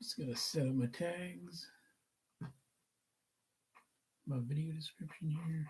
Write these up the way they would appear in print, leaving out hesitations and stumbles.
Just gonna set up my tags, my video description here.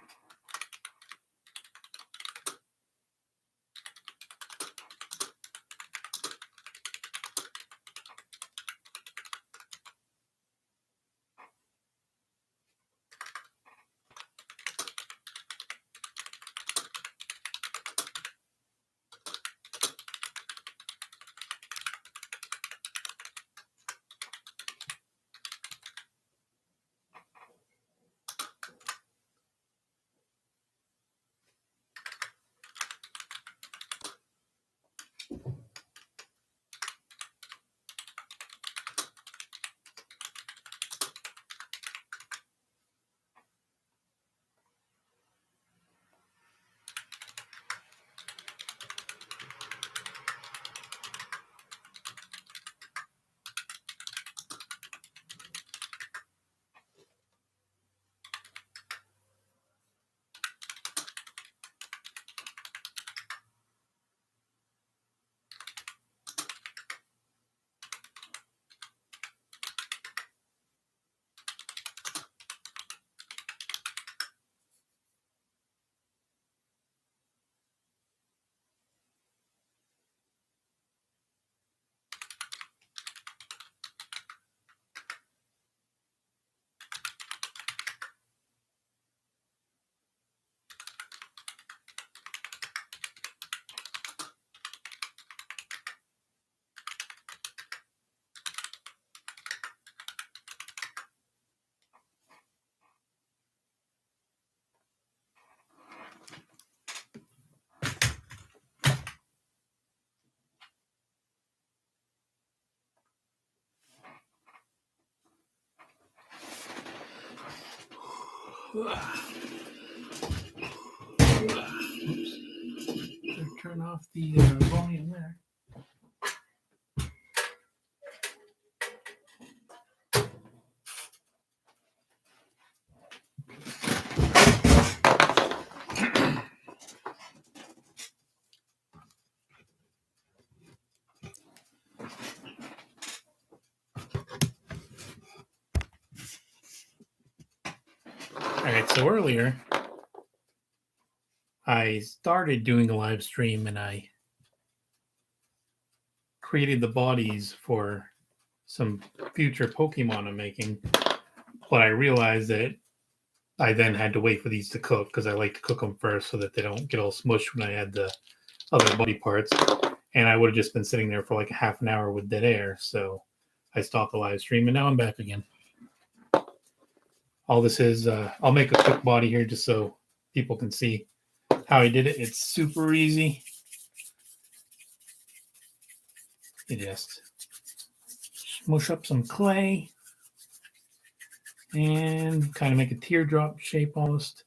Oops. Turn off the volume there. All right, so earlier I started doing a live stream and I created the bodies for some future Pokemon I'm making, but I realized that I then had to wait for these to cook because I like to cook them first so that they don't get all smushed when I add the other body parts. And I would have just been sitting there for like a half an hour with dead air. So I stopped the live stream and now I'm back again. All this is, I'll make a quick body here just so people can see how I did it. It's super easy. You just smush up some clay and kind of make a teardrop shape almost.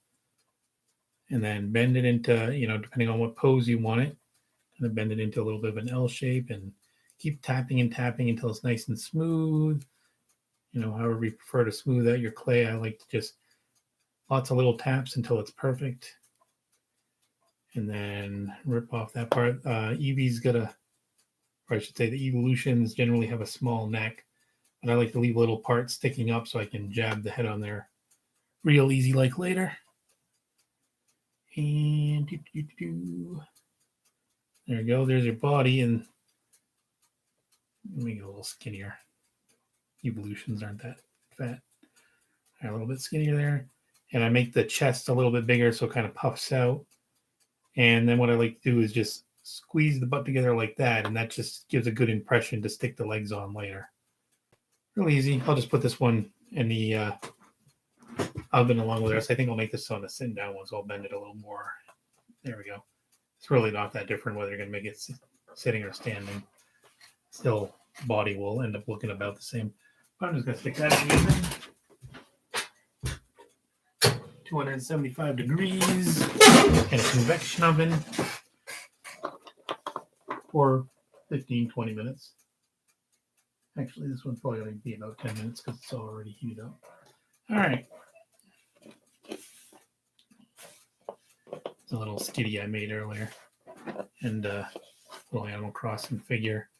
And then bend it into, depending on what pose you want it, kind of bend it into a little bit of an L shape and keep tapping and tapping until it's nice and smooth. However you prefer to smooth out your clay. I like to just lots of little taps until it's perfect. And then rip off that part. Eevee's or I should say the evolutions generally have a small neck. And I like to leave a little part sticking up so I can jab the head on there real easy like later. And there you go. There's your body. And let me get a little skinnier. Evolutions aren't that fat. A little bit skinnier there. And I make the chest a little bit bigger so it kind of puffs out. And then what I like to do is just squeeze the butt together like that. And that just gives a good impression to stick the legs on later. Really easy. I'll just put this one in the oven along with the rest. I think I'll make this on the sitting down one, so I'll bend it a little more. There we go. It's really not that different whether you're going to make it sitting or standing. Still, body will end up looking about the same. But I'm just going to stick that in the oven. 275 degrees in a convection oven for 15-20 minutes. Actually, this one's probably going to be about 10 minutes because it's already heated up. All right. It's a little skitty I made earlier. And a little Animal Crossing figure.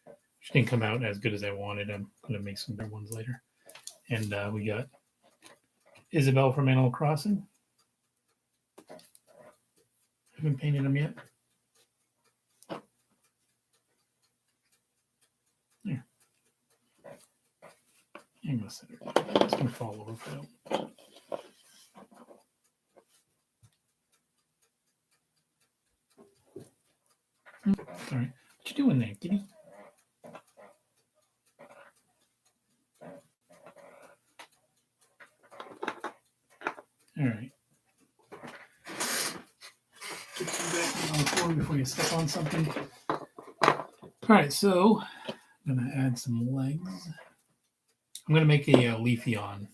which didn't come out as good as I wanted. I'm going to make some better ones later. And we got Isabel from Animal Crossing. I haven't painted them yet. There. I'm going to set it. It's going to fall over if I don't. All right. What you doing there, kitty? All right. Get you back on the floor before you step on something. All right, so I'm going to add some legs. I'm going to make a Leafeon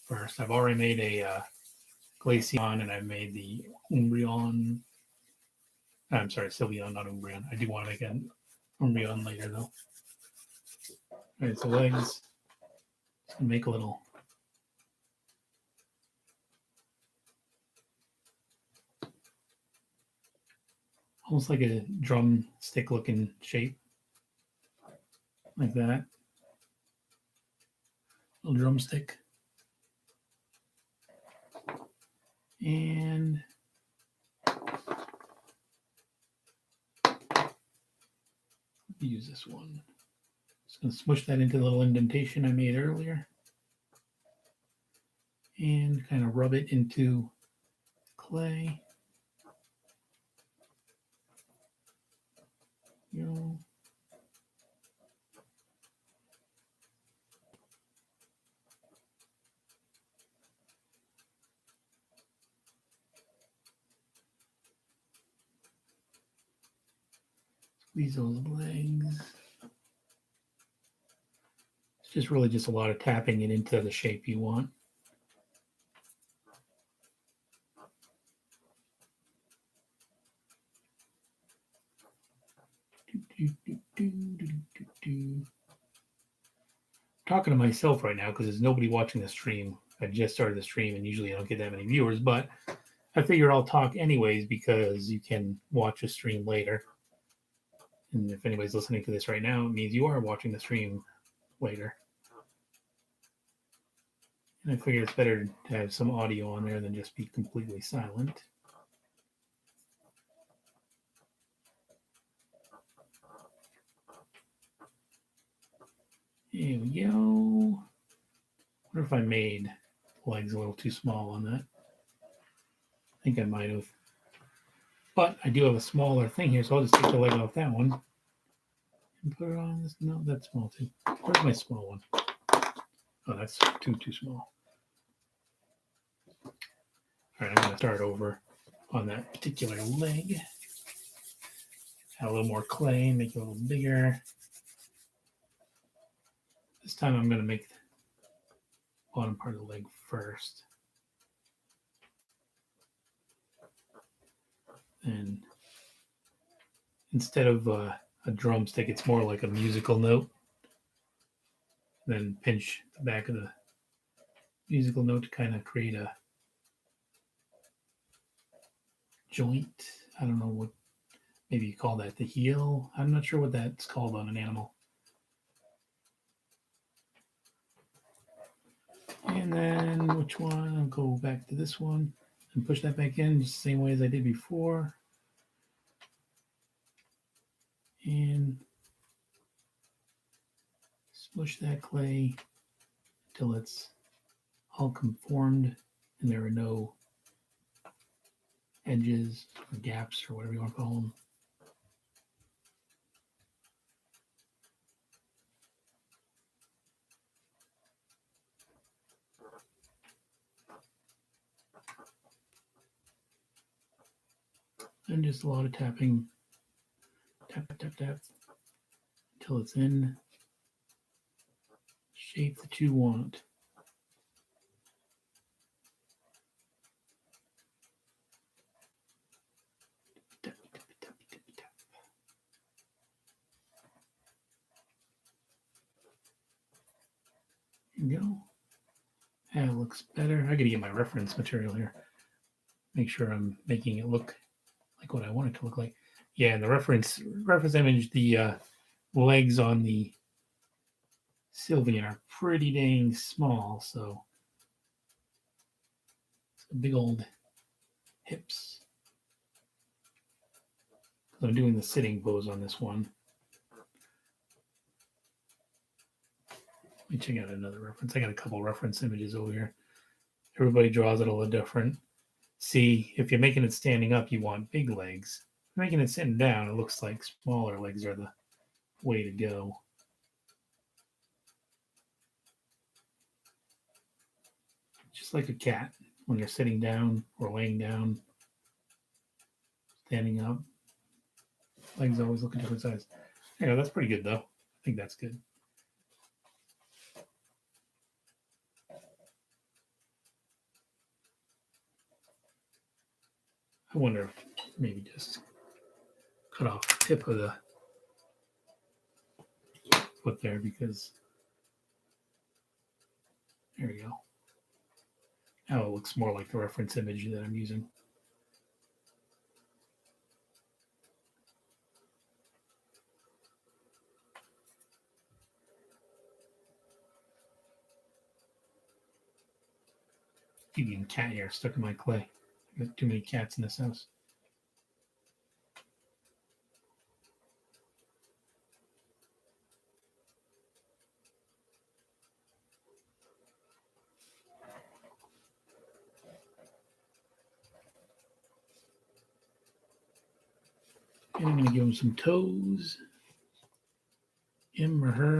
first. I've already made a Glaceon, and I've made the Umbreon. I'm sorry, Sylveon, not Umbreon. I do want to make an Umbreon later, though. All right, so legs. Just gonna make a little. Almost like a drumstick looking shape. Like that. Little drumstick. And use this one. Just going to smush that into the little indentation I made earlier. And kind of rub it into clay. Go. Squeeze those legs. It's just really just a lot of tapping it into the shape you want. Talking to myself right now because there's nobody watching the stream. I just started the stream and usually I don't get that many viewers, but I figure I'll talk anyways because you can watch a stream later. And if anybody's listening to this right now, it means you are watching the stream later. And I figure it's better to have some audio on there than just be completely silent. There we go. I wonder if I made legs a little too small on that. I think I might have. But I do have a smaller thing here, so I'll just take the leg off that one and put it on this. No, that's small too. Where's my small one? Oh, that's too small. All right, I'm going to start over on that particular leg. Add a little more clay, make it a little bigger. This time I'm going to make the bottom part of the leg first. And instead of a drumstick, it's more like a musical note. Then pinch the back of the musical note to kind of create a joint. I don't know what, maybe you call that the heel. I'm not sure what that's called on an animal. And then which one? I'll go back to this one and push that back in just the same way as I did before. And smush that clay until it's all conformed and there are no edges or gaps or whatever you want to call them. And just a lot of tapping. Tap, tap, tap, until it's in shape that you want. Tap, tap, tap, tap, tap. There you go. That looks better. I gotta get my reference material here. Make sure I'm making it look like what I want it to look like. Yeah, and the reference image, the legs on the Sylvian are pretty dang small, so it's a big old hips. I'm doing the sitting pose on this one. Let me check out another reference. I got a couple reference images over here. Everybody draws it a little different. See, if you're making it standing up, you want big legs. If you're making it sitting down, it looks like smaller legs are the way to go. Just like a cat, when you're sitting down or laying down, standing up, legs always look a different size. Yeah, that's pretty good though. I think that's good. I wonder if maybe just cut off the tip of the foot there, because there we go. Now it looks more like the reference image that I'm using. Keeping cat hair stuck in my clay. I got too many cats in this house. And I'm going to give him some toes. Him or her.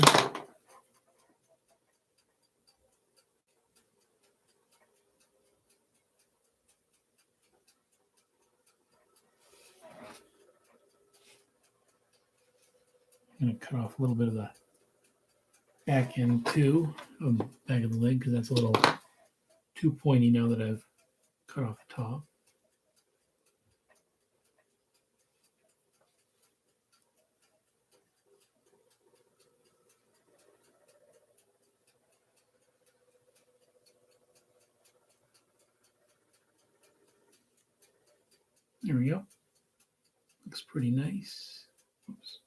I'm going to cut off a little bit of the back end too, of the back of the leg, because that's a little too pointy now that I've cut off the top. There we go. Looks pretty nice. Oops.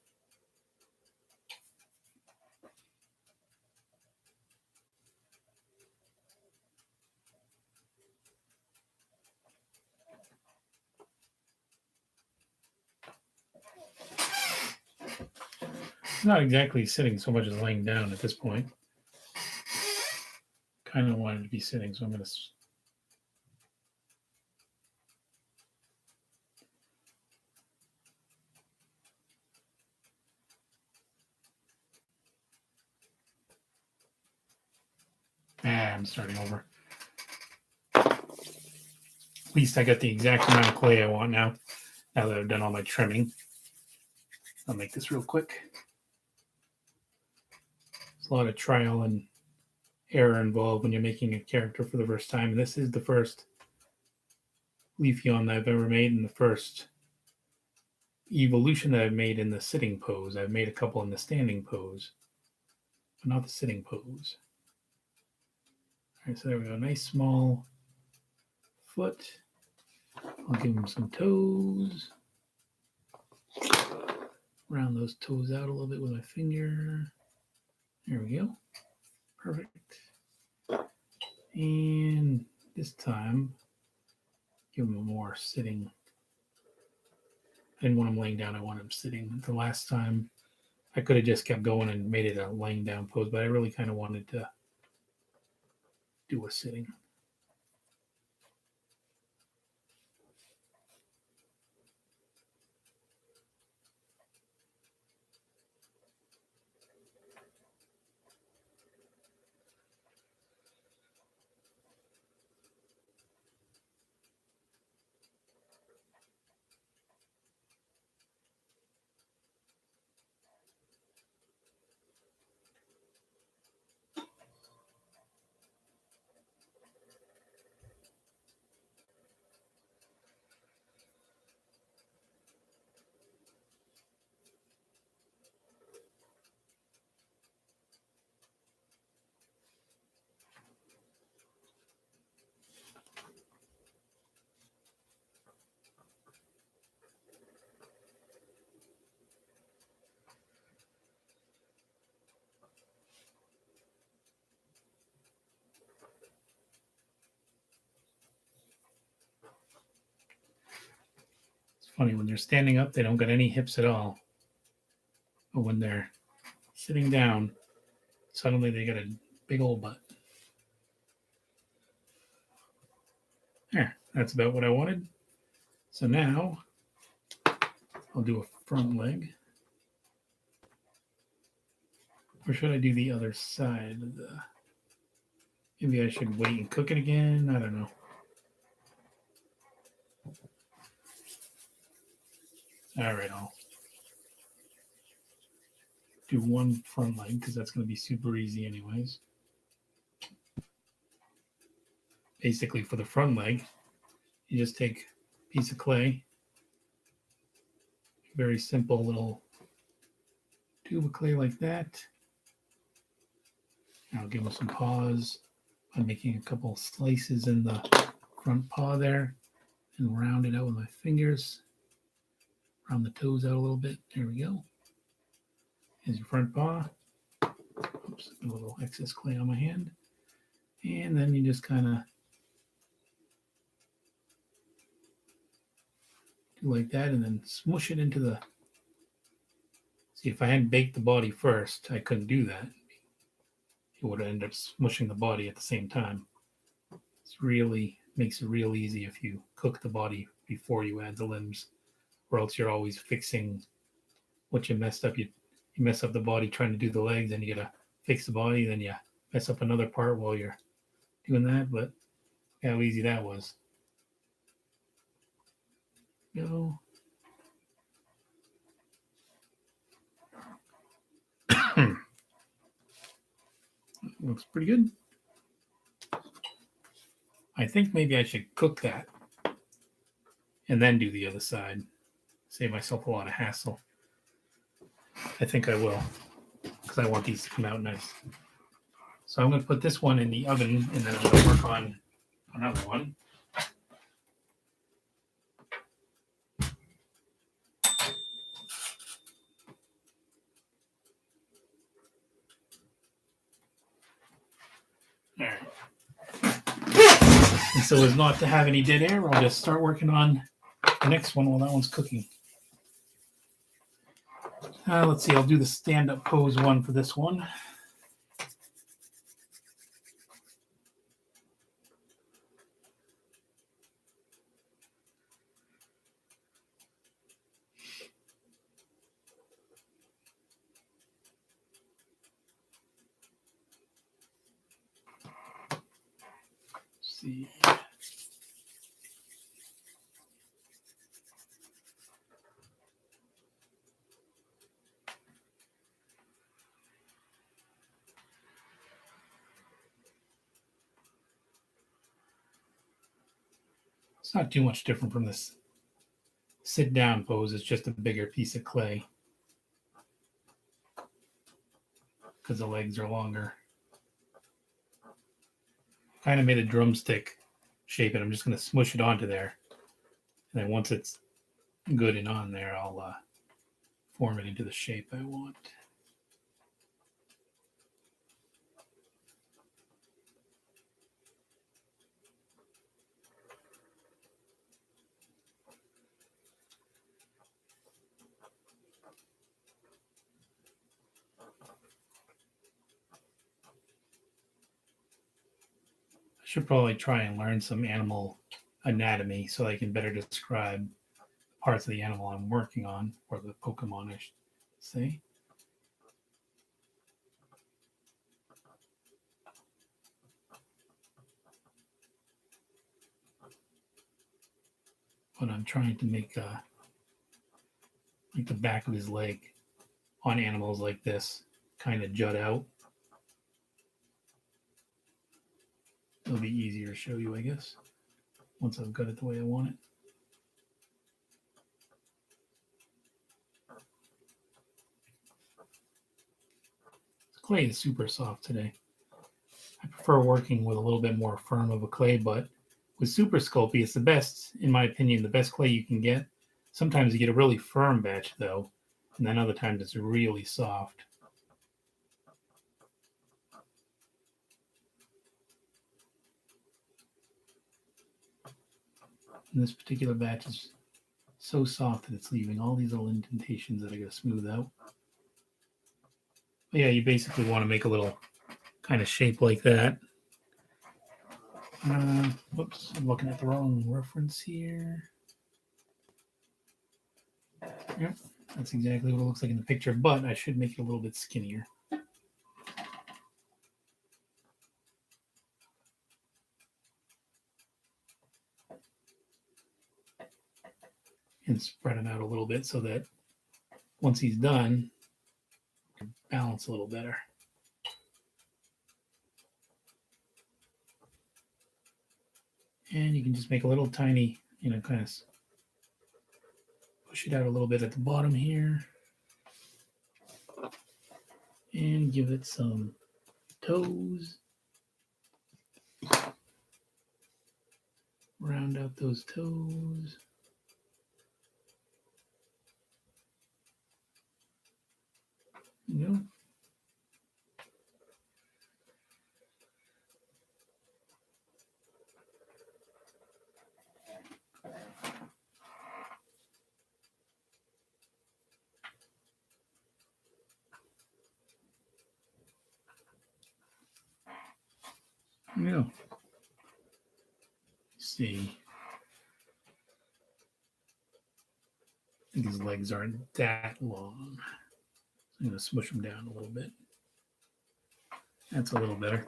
Not exactly sitting so much as laying down at this point. Kind of wanted to be sitting, so I'm going to. I'm starting over. At least I got the exact amount of clay I want now that I've done all my trimming. I'll make this real quick. There's a lot of trial and error involved when you're making a character for the first time. And this is the first Leafeon that I've ever made, and the first evolution that I've made in the sitting pose. I've made a couple in the standing pose, but not the sitting pose. All right, so there we go. Nice small foot. I'll give him some toes. Round those toes out a little bit with my finger. There we go. Perfect. And this time, give him a more sitting. I didn't want him laying down. I want him sitting. The last time, I could have just kept going and made it a laying down pose, but I really kind of wanted to do a sitting. funny, when they're standing up, they don't got any hips at all. But when they're sitting down, suddenly they got a big old butt. There, that's about what I wanted. So now I'll do a front leg. Or should I do the other side of the... Maybe I should wait and cook it again. I don't know. All right, I'll do one front leg because that's going to be super easy anyways. Basically, for the front leg, you just take a piece of clay, very simple little tube of clay like that. I'll give them some paws by making a couple slices in the front paw there and round it out with my fingers. Round the toes out a little bit. There we go. Here's your front paw. Oops, a little excess clay on my hand. And then you just kind of do like that and then smush it into the... See, if I hadn't baked the body first, I couldn't do that. It would end up smushing the body at the same time. It's really makes it real easy if you cook the body before you add the limbs, or else you're always fixing what you messed up. You mess up the body trying to do the legs, and you gotta fix the body, then you mess up another part while you're doing that. But how easy that was. Go. Looks pretty good. I think maybe I should cook that and then do the other side. Save myself a lot of hassle. I think I will, because I want these to come out nice. So I'm going to put this one in the oven, and then I'm going to work on another one. All right. And so as not to have any dead air, I'll just start working on the next one while that one's cooking. Let's see, I'll do the stand-up pose one for this one. Let's see. It's not too much different from this sit-down pose. It's just a bigger piece of clay because the legs are longer. Kind of made a drumstick shape, and I'm just going to smush it onto there. And then once it's good and on there, I'll form it into the shape I want. Should probably try and learn some animal anatomy so I can better describe parts of the animal I'm working on, or the Pokemon, I should say. But I'm trying to make like the back of his leg on animals like this kind of jut out. It'll be easier to show you, I guess, once I've got it the way I want it. The clay is super soft today. I prefer working with a little bit more firm of a clay, but with Super Sculpey, it's the best, in my opinion, the best clay you can get. Sometimes you get a really firm batch, though, and then other times it's really soft. And this particular batch is so soft that it's leaving all these little indentations that I gotta smooth out. But yeah, you basically want to make a little kind of shape like that. Whoops, I'm looking at the wrong reference here. Yep, that's exactly what it looks like in the picture, but I should make it a little bit skinnier. And spread him out a little bit so that once he's done, balance a little better. And you can just make a little tiny, kind of push it out a little bit at the bottom here. And give it some toes. Round out those toes. There you go. Yeah. Let's see. I think his legs aren't that long. I'm going to smush them down a little bit. That's a little better.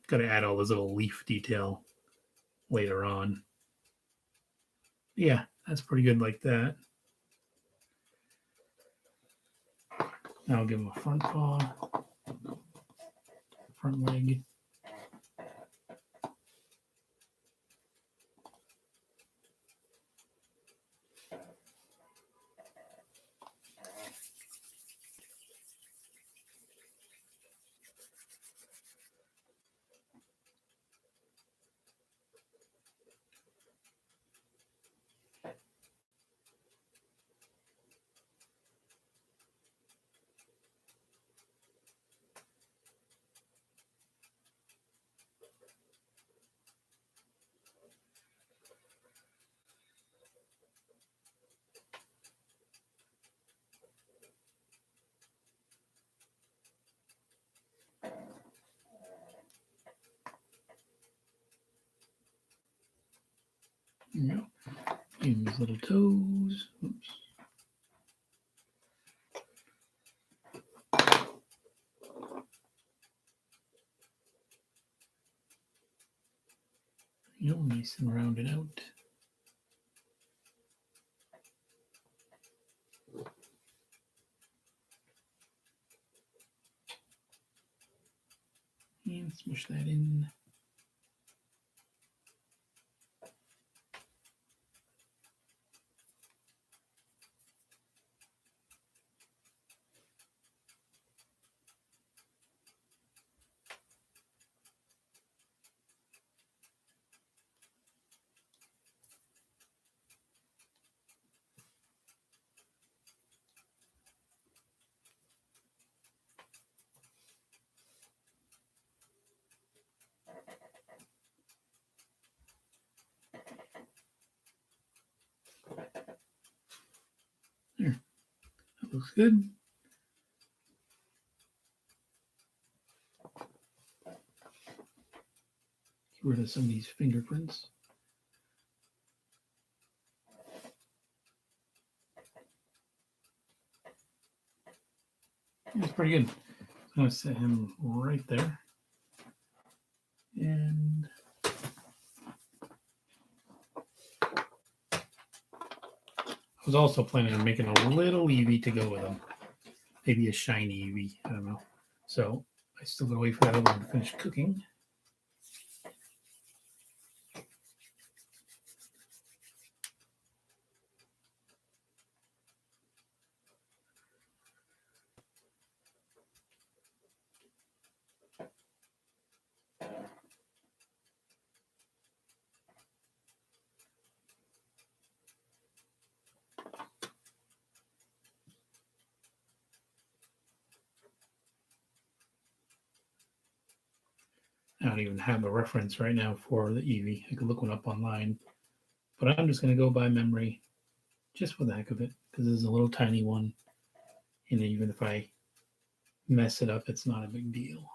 Got to add all this little leaf detail later on. Yeah, that's pretty good like that. Now I'll give him a front paw, front leg. Yeah. Use little toes. Oops. Nice and rounded out. And smush that in. There. That looks good. Get rid of some of these fingerprints. That's pretty good. I'm going to set him right there. And I was also planning on making a little Eevee to go with him. Maybe a shiny Eevee. I don't know. So I still got to wait for that other one to finish cooking. I don't even have a reference right now for the Eevee. I could look one up online, But I'm just going to go by memory just for the heck of it, because this is a little tiny one. And even if I mess it up, it's not a big deal.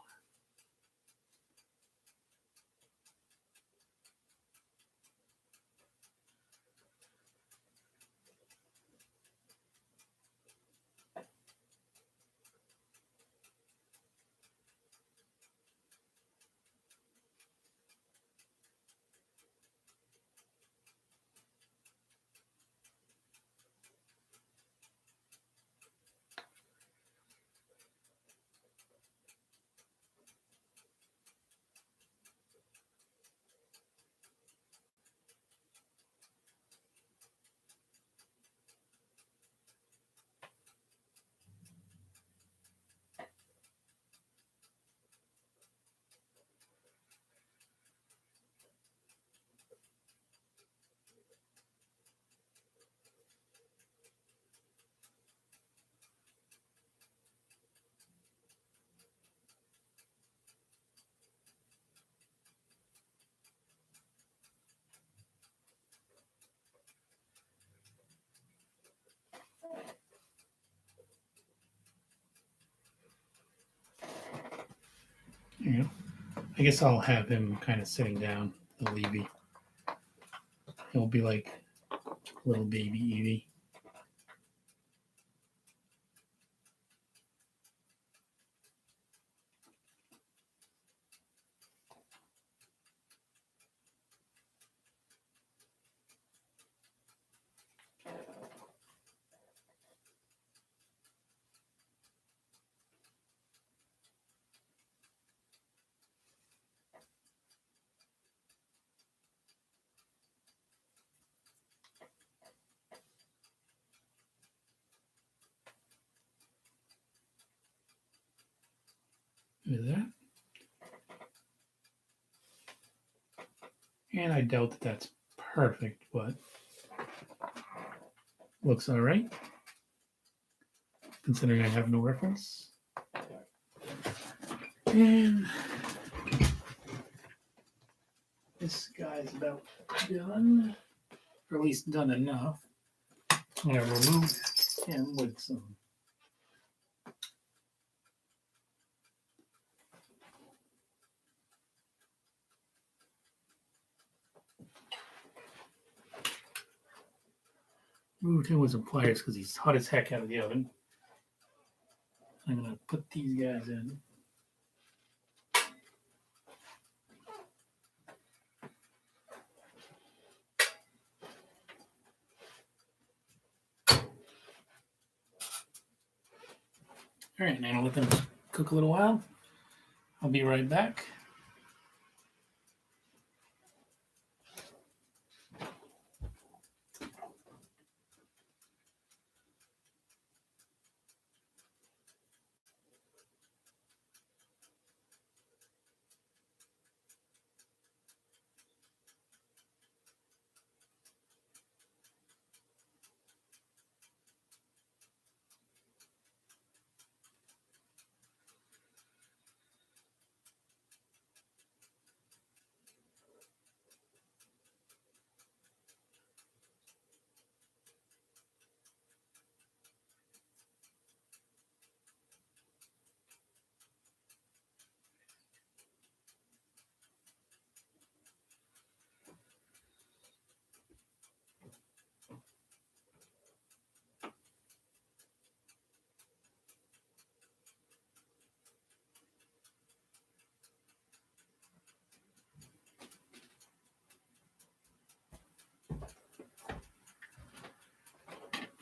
There you go. I guess I'll have him kind of sitting down, the Levy. He'll be like little baby Evie. Is that? And I doubt that that's perfect, but looks all right, considering I have no reference. And this guy's about done, or at least done enough. I'm going to remove him with some pliers because he's hot as heck out of the oven. I'm going to put these guys in. All right, now I'll let them cook a little while. I'll be right back.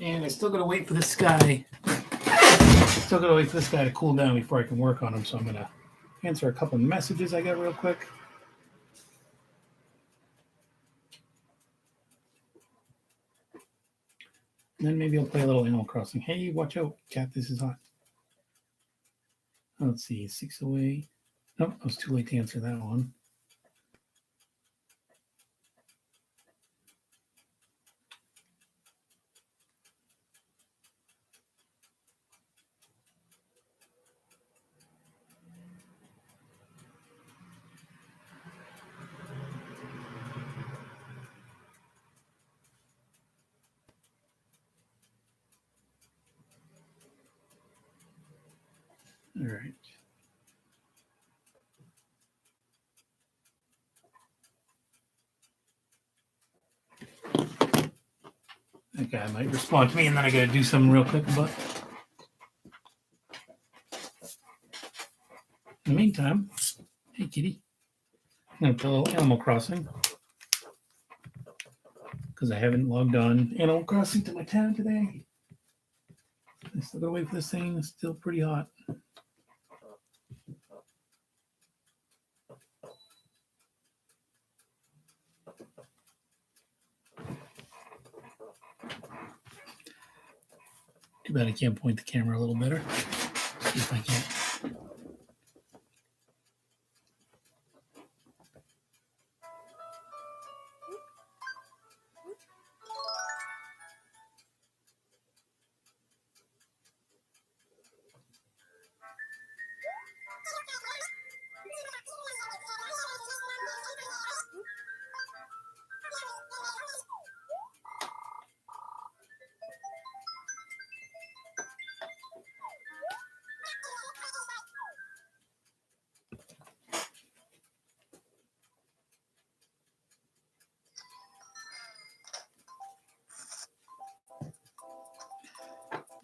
And I still gotta wait for this guy. To cool down before I can work on him. So I'm gonna answer a couple messages I got real quick. And then maybe I'll play a little Animal Crossing. Hey, watch out, cat! This is hot. Let's see, 6 away. Nope, I was too late to answer that one. All right. That guy might respond to me, and then I got to do something real quick. But in the meantime, hey, kitty. I'm going to play a little Animal Crossing because I haven't logged on Animal Crossing to my town today. I still got to wait for this thing. It's still pretty hot. Too bad I can't point the camera a little better. See if I can.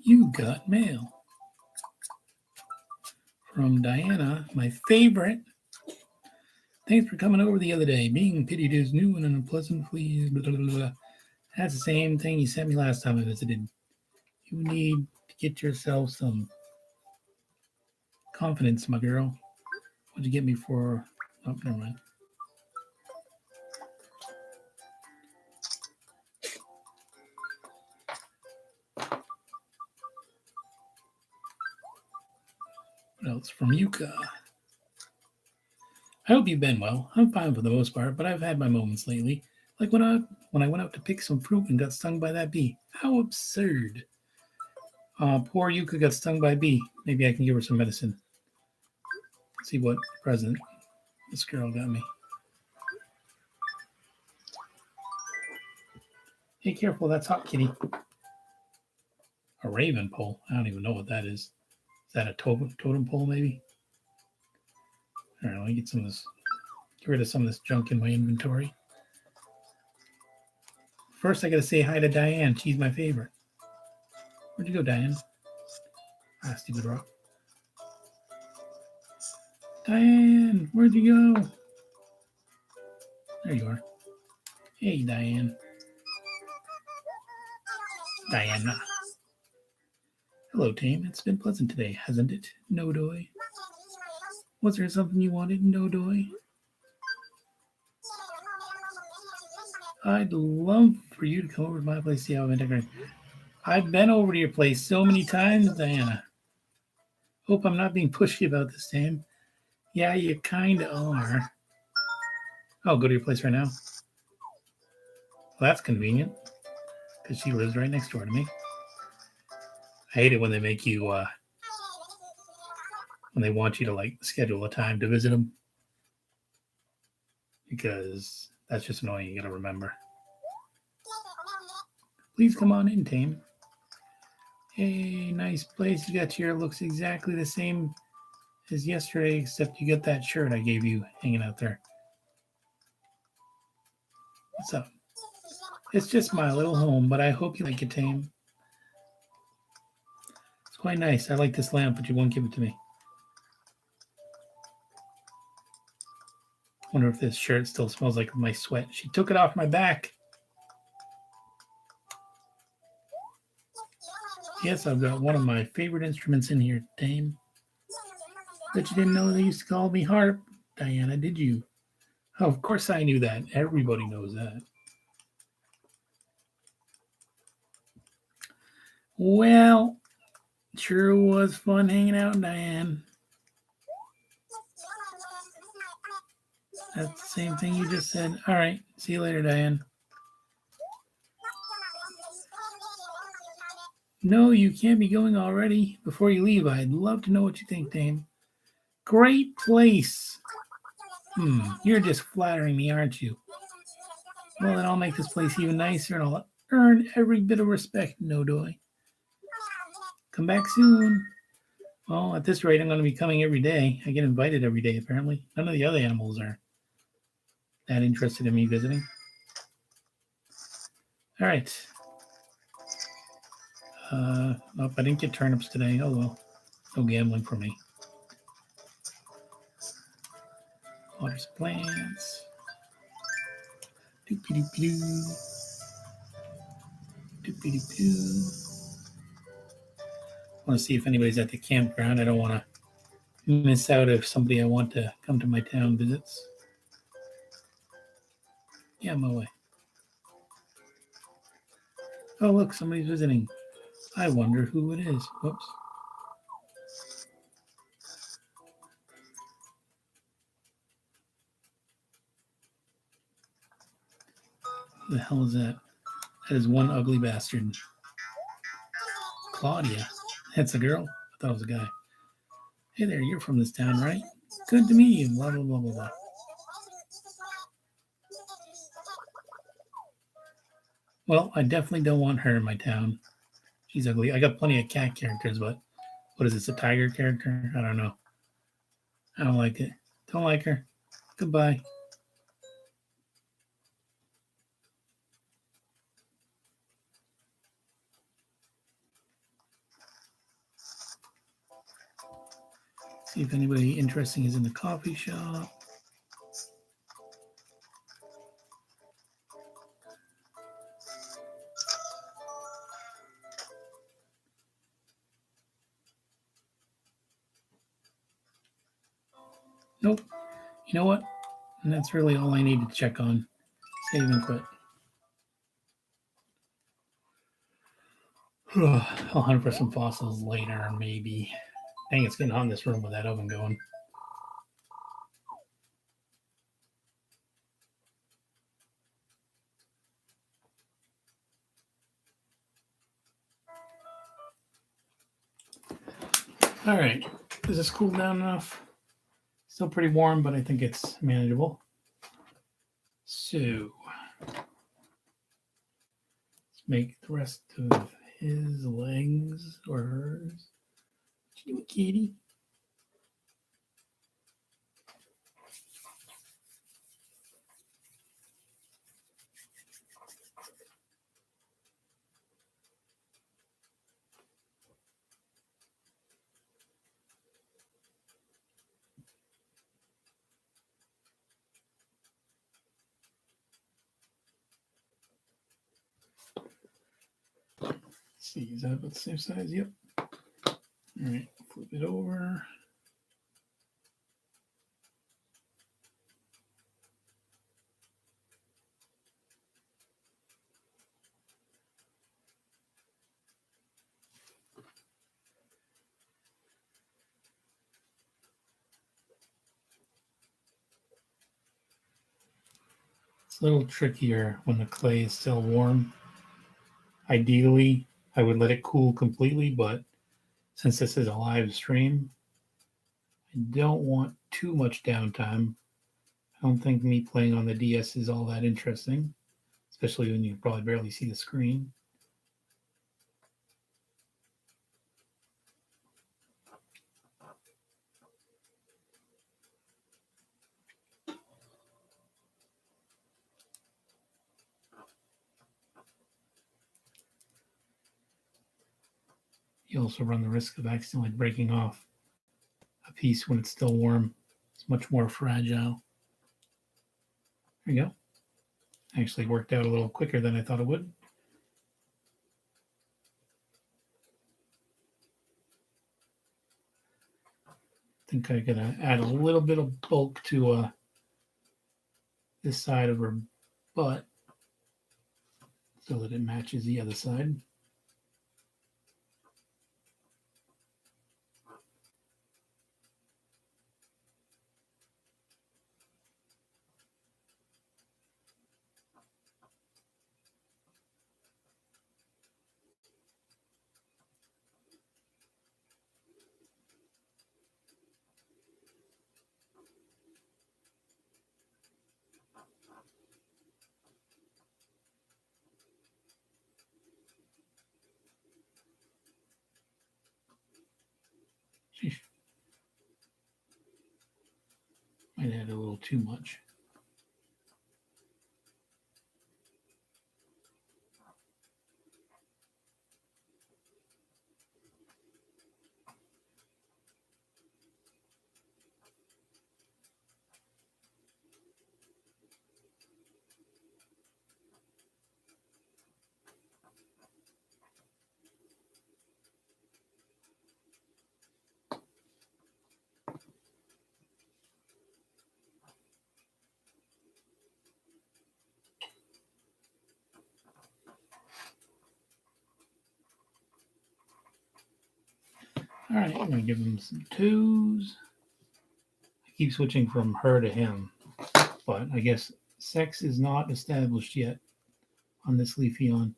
You got mail from Diana, my favorite. Thanks for coming over the other day. Being pitied is new and unpleasantly. Blah, blah, blah, blah. That's the same thing you sent me last time I visited. You need to get yourself some confidence, my girl. What'd you get me for? Oh, never mind. What else from Yuka? I hope you've been well. I'm fine for the most part, but I've had my moments lately. Like when I went out to pick some fruit and got stung by that bee. How absurd. Poor Yuka got stung by a bee. Maybe I can give her some medicine. Let's see what present this girl got me. Hey, careful, that's hot, kitty. A raven pole. I don't even know what that is. Is that a totem pole, maybe? All right, let me get rid of some of this junk in my inventory. First, I got to say hi to Diane. She's my favorite. Where'd you go, Diane? Ah, stupid rock. Diane, where'd you go? There you are. Hey, Diane. Diana. Hello, Tame. It's been pleasant today, hasn't it, Nodoy? Was there something you wanted, Nodoy? I'd love for you to come over to my place, see how I've been decorating. I've been over to your place so many times, Diana. Hope I'm not being pushy about this, Tame. Yeah, you kind of are. I'll go to your place right now. Well, that's convenient, because she lives right next door to me. I hate it when they make you, when they want you to, like, schedule a time to visit them. Because that's just annoying, you gotta remember. Please come on in, Tame. Hey, nice place you got here. Looks exactly the same as yesterday, except you got that shirt I gave you hanging out there. What's up? It's just my little home, but I hope you like it, Tame. It's quite nice. I like this lamp, but you won't give it to me. Wonder if this shirt still smells like my sweat. She took it off my back. Yes, I've got one of my favorite instruments in here, Tame. Bet you didn't know they used to call me harp, Diana, did you? Oh, of course I knew that. Everybody knows that. Well, sure was fun hanging out, Diane. That's the same thing you just said. All right, see you later, Diane. No, you can't be going already. Before you leave, I'd love to know what you think, Dame. Great place. You're just flattering me, aren't you? Well, then I'll make this place even nicer and I'll earn every bit of respect, Nodoy. Come back soon. Well, at this rate, I'm going to be coming every day. I get invited every day, apparently. None of the other animals are that interested in me visiting. All right. Nope, I didn't get turnips today. Oh, well. No gambling for me. Water some plants. Doopy-doopy-doo. Doopy-doopy-doo. I want to see if anybody's at the campground. I don't want to miss out if somebody I want to come to my town visits. Yeah, I'm away. Oh, look, somebody's visiting. I wonder who it is. Whoops. Who the hell is that? That is one ugly bastard. Claudia. That's a girl? I thought it was a guy. Hey there, you're from this town, right? Good to meet you. Blah, blah, blah, blah, blah. Well, I definitely don't want her in my town. She's ugly. I got plenty of cat characters, but what is this, a tiger character? I don't know. I don't like it. Don't like her. Goodbye. See if anybody interesting is in the coffee shop. Nope. You know what? And that's really all I need to check on. Save and quit. I'll hunt for some fossils later, maybe. Dang, it's getting hot in this room with that oven going. All right. Does this cool down enough? Still pretty warm, but I think it's manageable. So let's make the rest of his legs or hers. What you doing, kitty? Let's see, is that about the same size? Yep. All right, flip it over. It's a little trickier when the clay is still warm. Ideally, I would let it cool completely, but since this is a live stream, I don't want too much downtime. I don't think me playing on the DS is all that interesting, especially when you probably barely see the screen. You also run the risk of accidentally breaking off a piece when it's still warm. It's much more fragile. There you go. Actually worked out a little quicker than I thought it would. I think I gotta add a little bit of bulk to this side of her butt so that it matches the other side. Sheesh. Might add a little too much. All right, I'm gonna give him some toes. I keep switching from her to him, but I guess sex is not established yet on this Leafeon.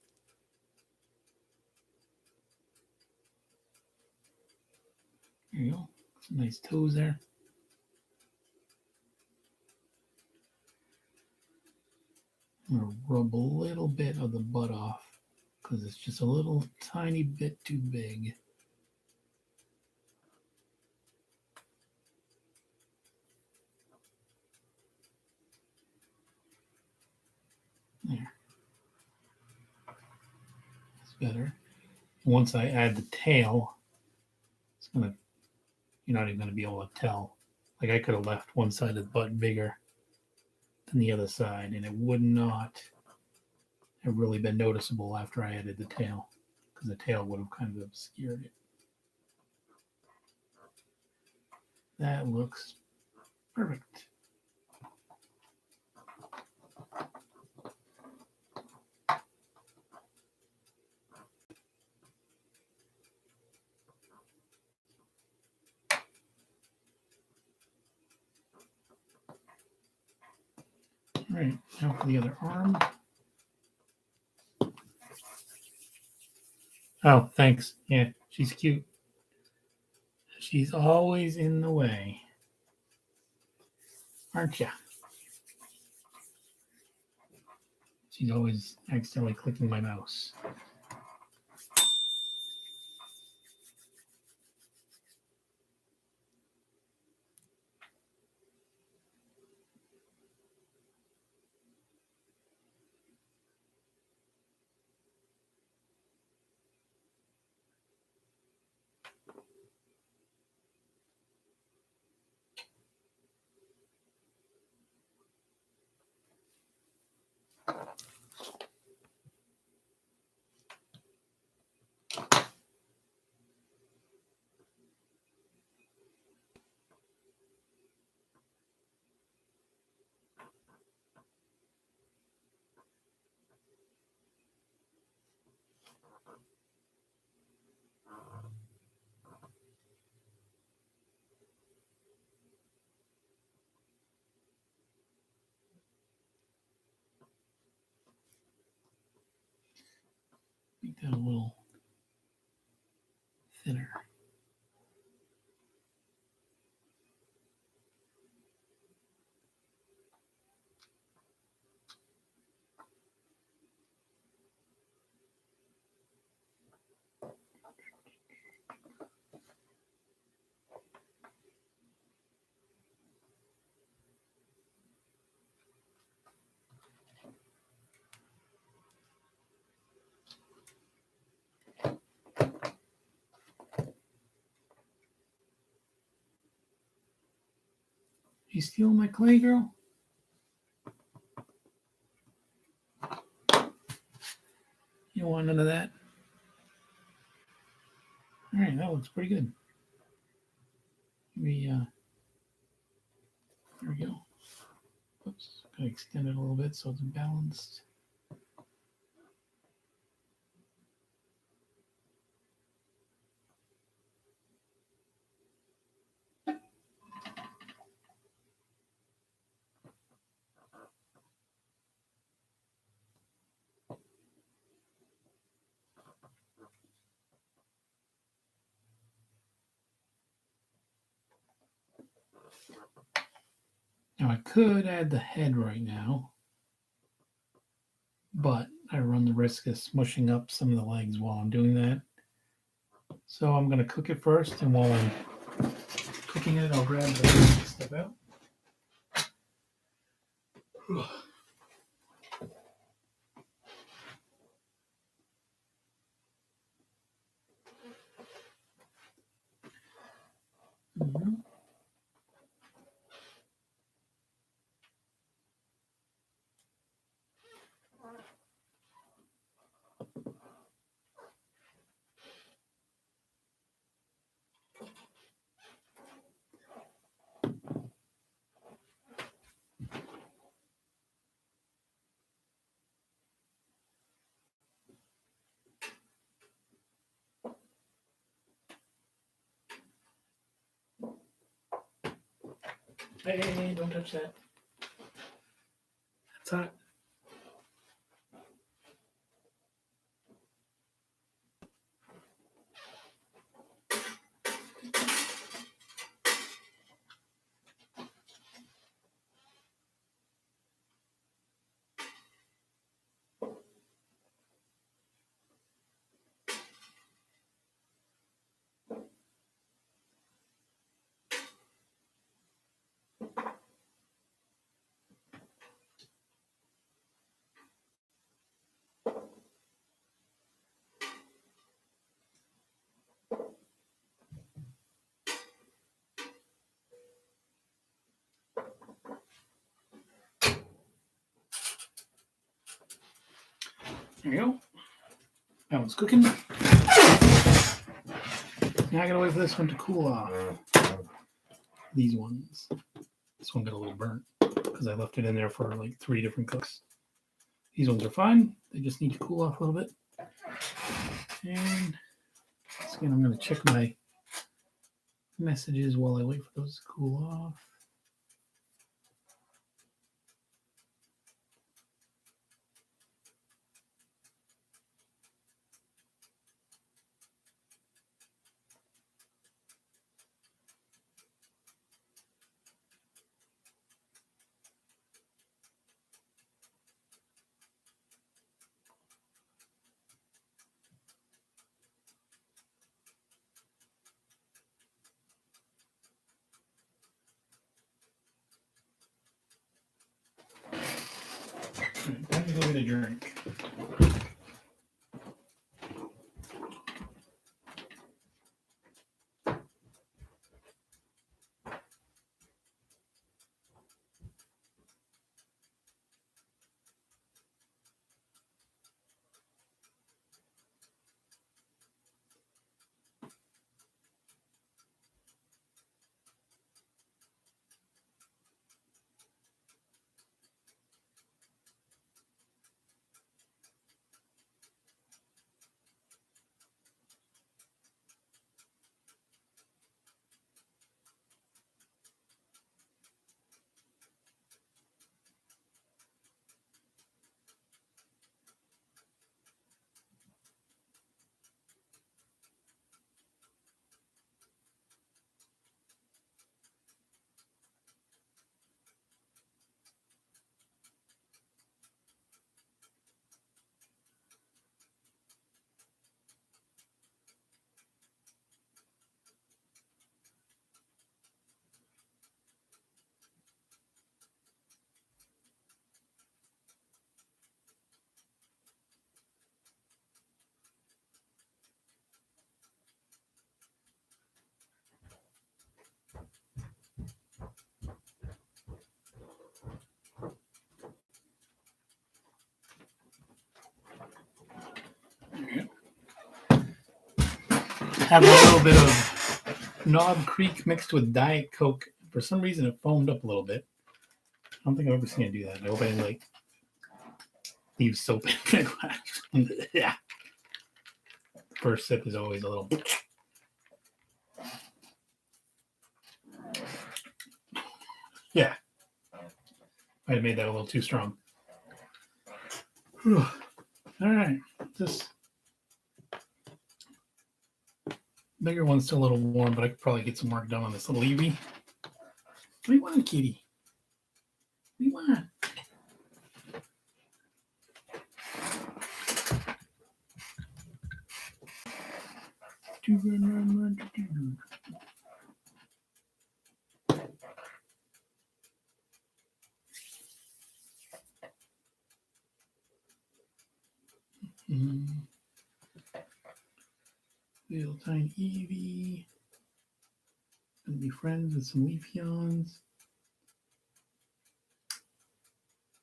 There you go. Some nice toes there. I'm gonna rub a little bit of the butt off because it's just a little tiny bit too big. There. That's better. Once I add the tail, it's gonna you're not even gonna be able to tell. Like I could have left one side of the butt bigger than the other side, and it would not have really been noticeable after I added the tail, because the tail would have kind of obscured it. That looks perfect. All right, now for the other arm. Oh, thanks. Yeah, she's cute. She's always in the way, aren't ya? She's always accidentally clicking my mouse. Make that a little thinner. You stealing my clay, girl? You don't want none of that? All right, that looks pretty good. There we go. Oops, gotta extend it a little bit so it's balanced. Now I could add the head right now, but I run the risk of smushing up some of the legs while I'm doing that. So I'm going to cook it first, and while I'm cooking it, I'll grab the stuff out. Mm-hmm. Hey, don't touch that. That's hot. There you go. That one's cooking. Now I gotta wait for this one to cool off. These ones. This one got a little burnt because I left it in there for like 3 different cooks. These ones are fine. They just need to cool off a little bit. And again, I'm going to check my messages while I wait for those to cool off. Time to go get a drink. Have a little bit of Knob Creek mixed with Diet Coke. For some reason, it foamed up a little bit. I don't think I've ever seen it do that. I hope I didn't like leave soap in the glass. Yeah. First sip is always a little. Yeah. I made that a little too strong. Whew. All right. This bigger one's still a little warm, but I could probably get some work done on this little Evie. What do you want, kitty? What do you want? Little tiny Eevee. Gonna be friends with some Leafeons.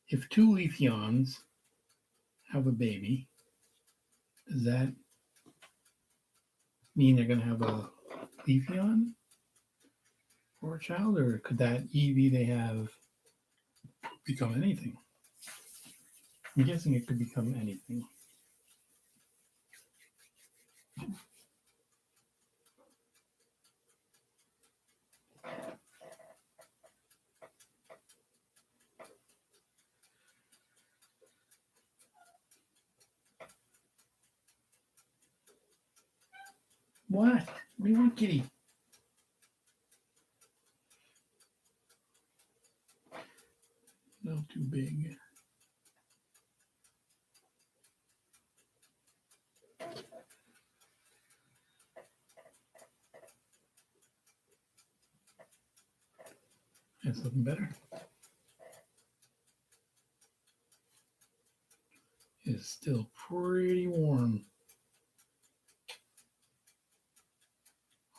If two Leafeons have a baby, does that mean they're gonna have a Leafeon for a child, or could that Eevee they have become anything? I'm guessing it could become anything. What? What do you want, kitty? No, too big. That's looking better. It's still pretty warm.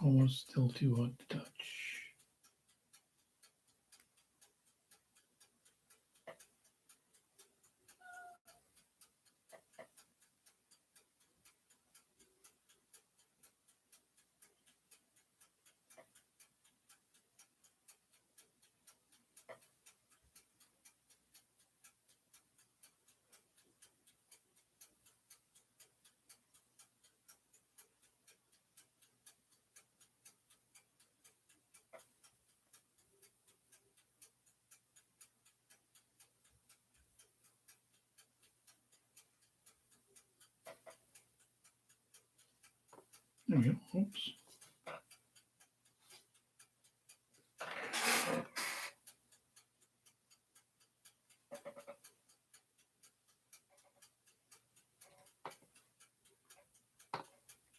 Almost still too hot to touch. There we go. Oops.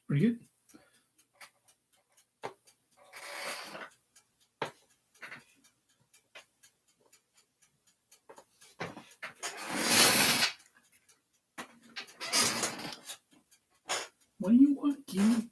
Pretty good. What do you want, kitty?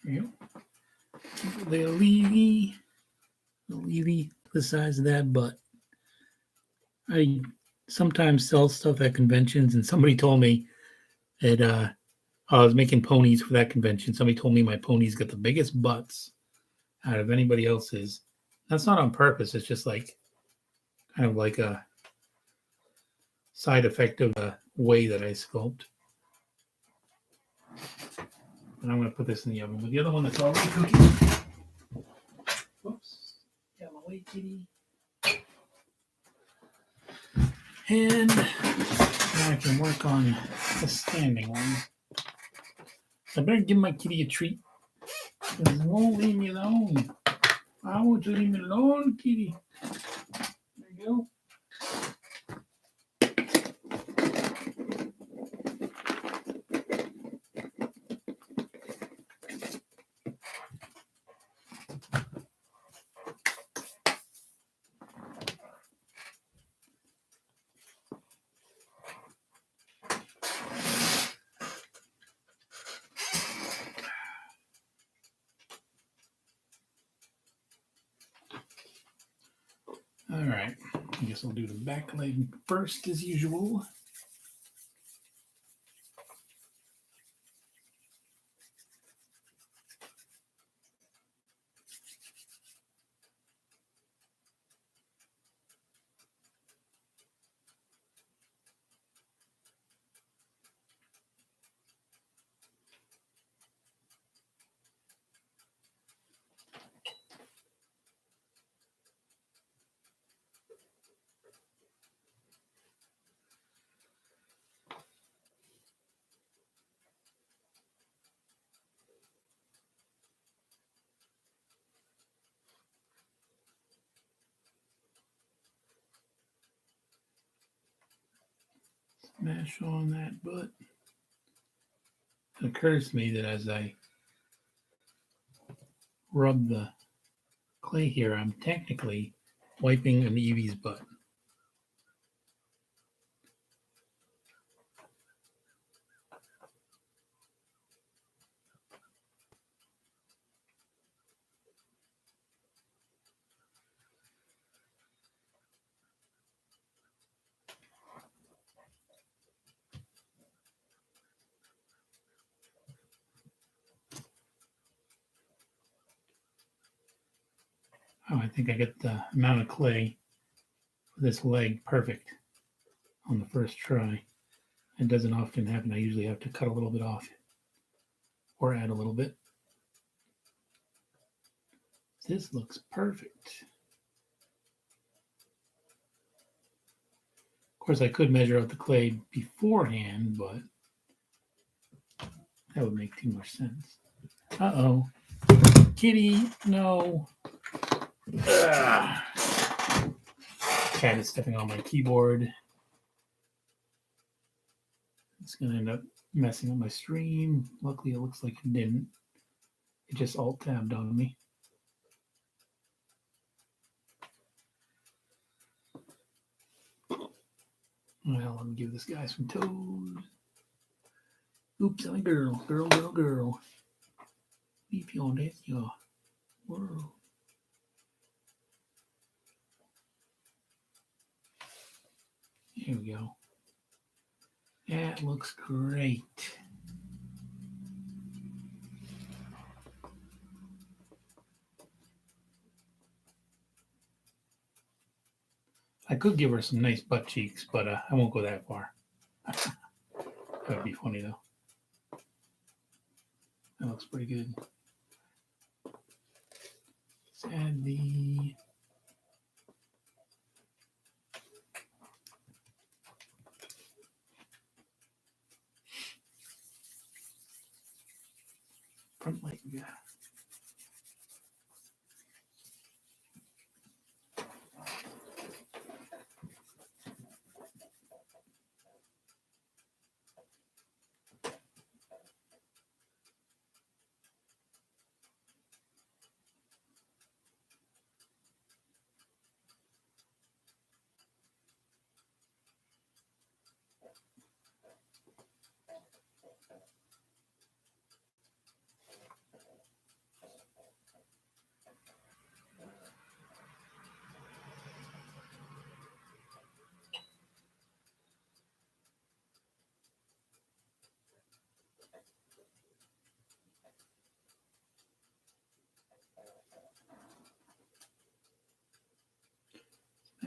There you go. Little Eevee, the size of that butt. I sometimes sell stuff at conventions, and somebody told me that I was making ponies for that convention. Somebody told me my ponies got the biggest butts out of anybody else's. That's not on purpose. It's just like kind of like a side effect of the way that I sculpt. And I'm going to put this in the oven with the other one that's already cooking. Whoops. Get my way, kitty. And now I can work on the standing one. I better give my kitty a treat. Because it won't leave me alone. I want you to leave me alone, kitty. There you go. All right, I guess I'll do the back leg first as usual. Smash on that butt. It occurs to me that as I rub the clay here, I'm technically wiping an Eevee's butt. Oh, I think I get the amount of clay for this leg perfect on the first try. It doesn't often happen. I usually have to cut a little bit off or add a little bit. This looks perfect. Of course, I could measure out the clay beforehand, but that would make too much sense. Uh-oh. Kitty, no. Ugh. Cat is stepping on my keyboard. It's going to end up messing up my stream. Luckily, it looks like it didn't. It just alt-tabbed on me. Well, let me give this guy some toes. Oops, I'm a girl. Girl, girl, girl. Leave you on that, your world. Here we go. That looks great. I could give her some nice butt cheeks, but I won't go that far. That would be funny, though. That looks pretty good. Let's add the front leg.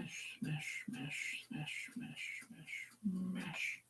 Smash, smash, smash, smash, smash, smash, smash.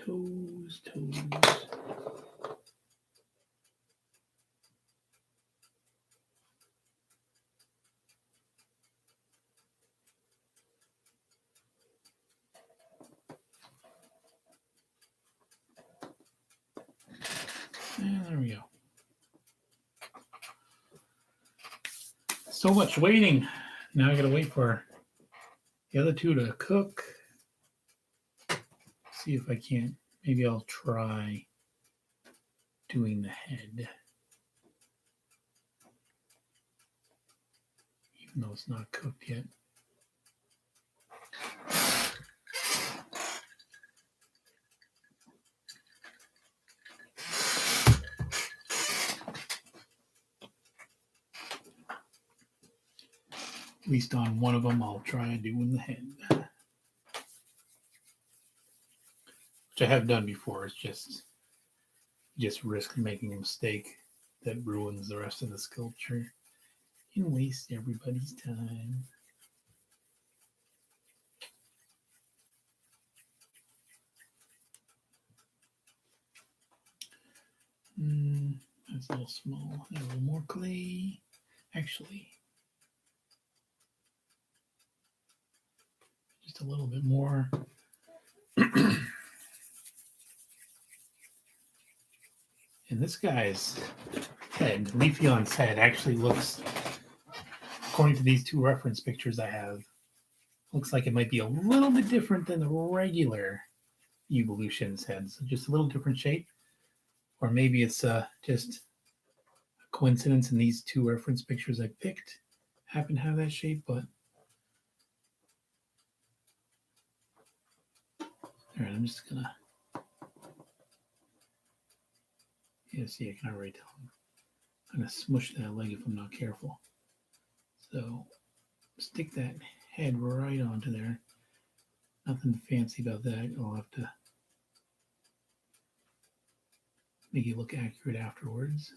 Toes, toes. So much waiting. Now I gotta wait for the other two to cook. See if I can't. Maybe I'll try doing the head. Even though it's not cooked yet. At least on one of them, I'll try doing the head. Which I have done before. It's just risk making a mistake that ruins the rest of the sculpture and waste everybody's time. That's a little small. A little more clay. Actually, just a little bit more. And this guy's head, Leafeon's head, actually looks, according to these two reference pictures I have, looks like it might be a little bit different than the regular Evolution's head. So just a little different shape. Or maybe it's just a coincidence and these two reference pictures I picked happen to have that shape, but all right, I'm just gonna see, I can already tell I'm gonna smush that leg if I'm not careful. So stick that head right onto there. Nothing fancy about that. I'll have to make it look accurate afterwards.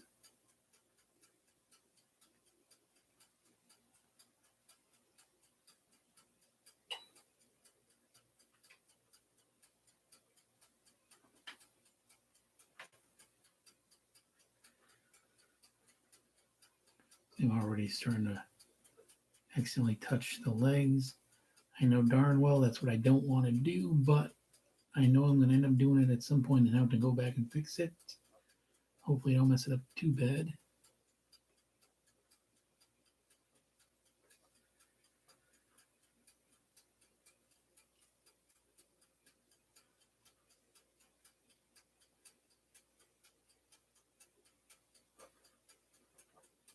I'm already starting to accidentally touch the legs. I know darn well that's what I don't want to do, but I know I'm going to end up doing it at some point and have to go back and fix it. Hopefully I don't mess it up too bad.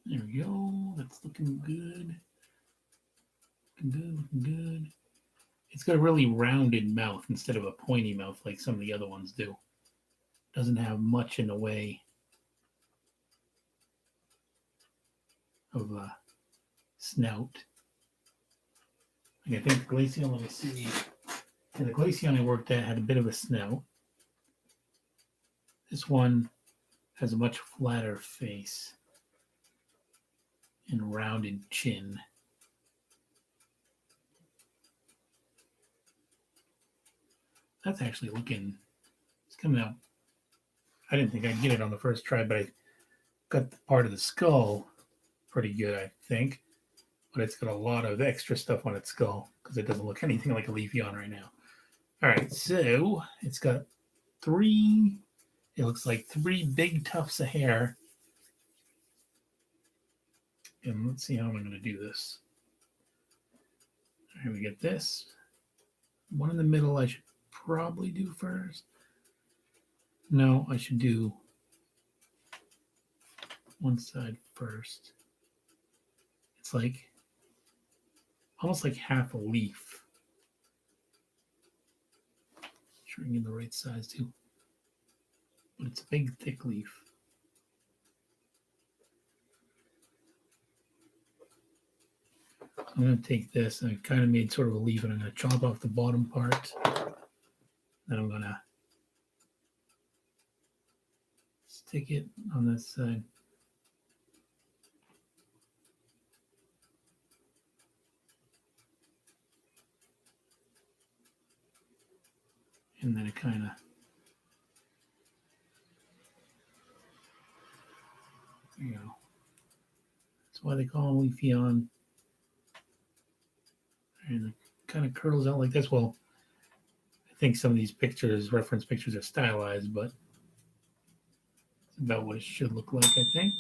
There we go. That's looking good. Looking good. It's got a really rounded mouth instead of a pointy mouth like some of the other ones do. Doesn't have much in the way of a snout. Like I think the Glaceon, let me see. And the Glaceon I worked at had a bit of a snout. This one has a much flatter face and rounded chin. That's actually looking, it's coming out. I didn't think I'd get it on the first try, but I got the part of the skull pretty good, I think. But it's got a lot of extra stuff on its skull because it doesn't look anything like a Leafeon right now. All right, so it's got it looks like three big tufts of hair. And let's see how I'm going to do this. All right, we get this. One in the middle I should probably do first. No, I should do one side first. It's like almost like half a leaf. Trying to get the right size too. But it's a big, thick leaf. I'm going to take this, and I kind of made sort of a leaf, and I'm going to chop off the bottom part. Then I'm going to stick it on this side. And then it kind of, there you go. That's why they call them Leafeon. And it kind of curls out like this. Well, I think some of these pictures, reference pictures, are stylized, but it's about what it should look like, I think.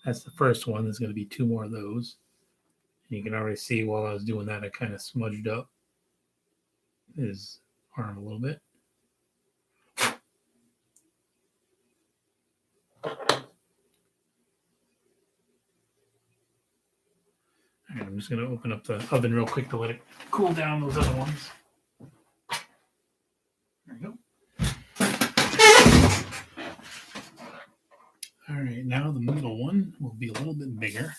That's the first one. There's going to be two more of those. And you can already see while I was doing that, I kind of smudged up his arm a little bit. All right, I'm just going to open up the oven real quick to let it cool down those other ones. There we go. All right, now the middle one will be a little bit bigger.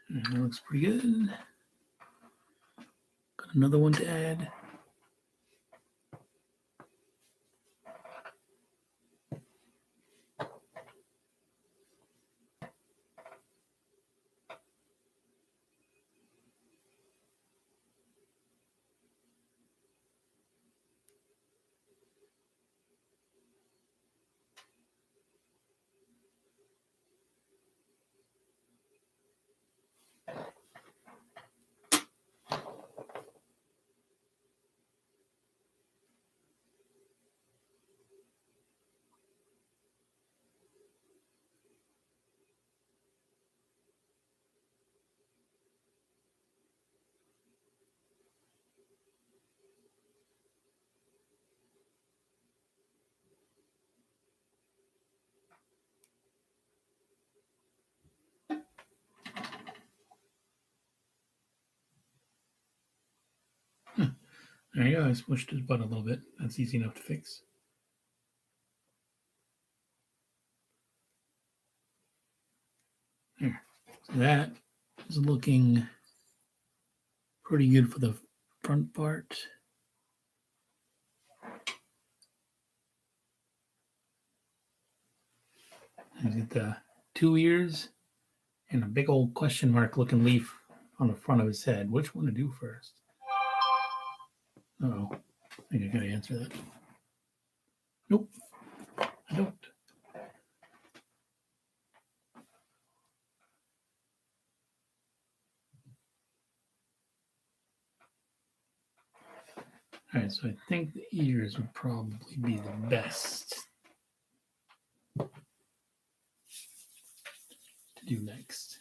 That looks pretty good. Got another one to add. There you go. I smushed his butt a little bit. That's easy enough to fix. There. So that is looking pretty good for the front part. He's got the 2 ears and a big old question mark looking leaf on the front of his head. Which one to do first? Uh-oh. I think I gotta answer that. Nope. I don't. All right, so I think the ears would probably be the best to do next.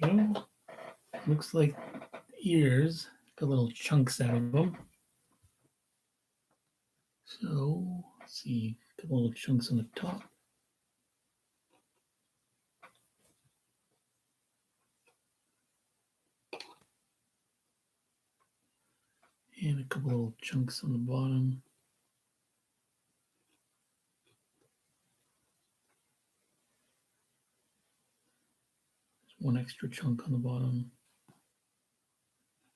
There we go. Looks like ears got little chunks out of them. So let's see, a couple little chunks on the top. And a couple little chunks on the bottom. There's one extra chunk on the bottom,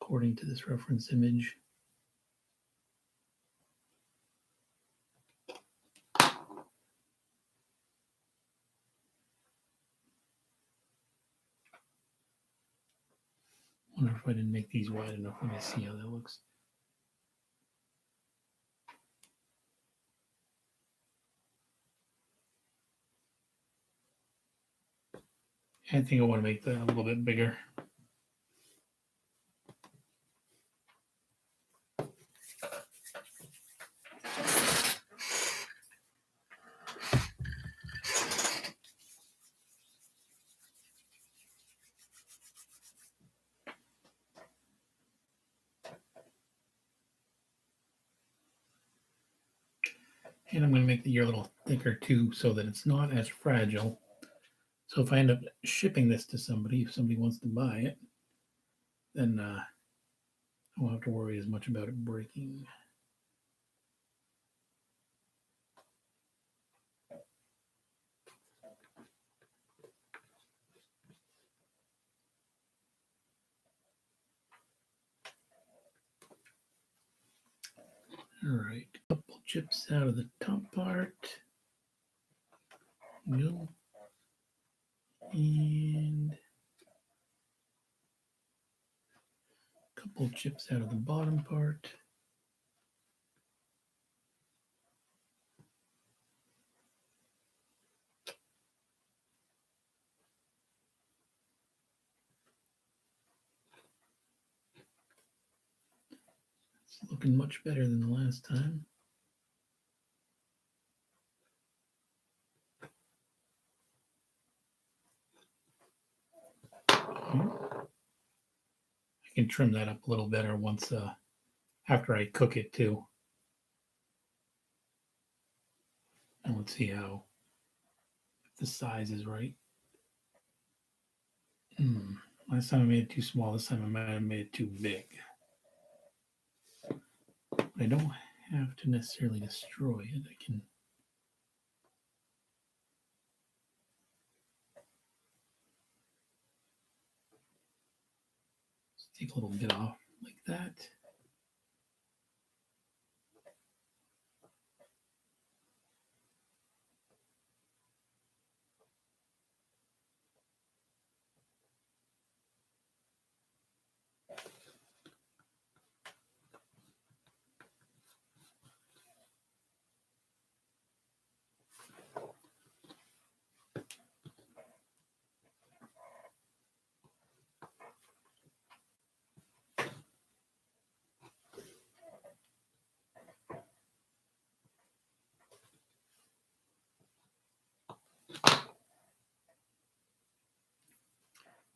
according to this reference image. Wonder if I didn't make these wide enough. Let me see how that looks. I think I want to make that a little bit bigger. And I'm going to make the ear a little thicker too so that it's not as fragile. So if I end up shipping this to somebody, if somebody wants to buy it, then I won't have to worry as much about it breaking. All right, a couple chips out of the top part. No. And a couple chips out of the bottom part. It's looking much better than the last time. I can trim that up a little better once after I cook it too. And let's see how if the size is right. Last time I made it too small. This time I might have made it too big. But I don't have to necessarily destroy it. I can just take a little bit off like that.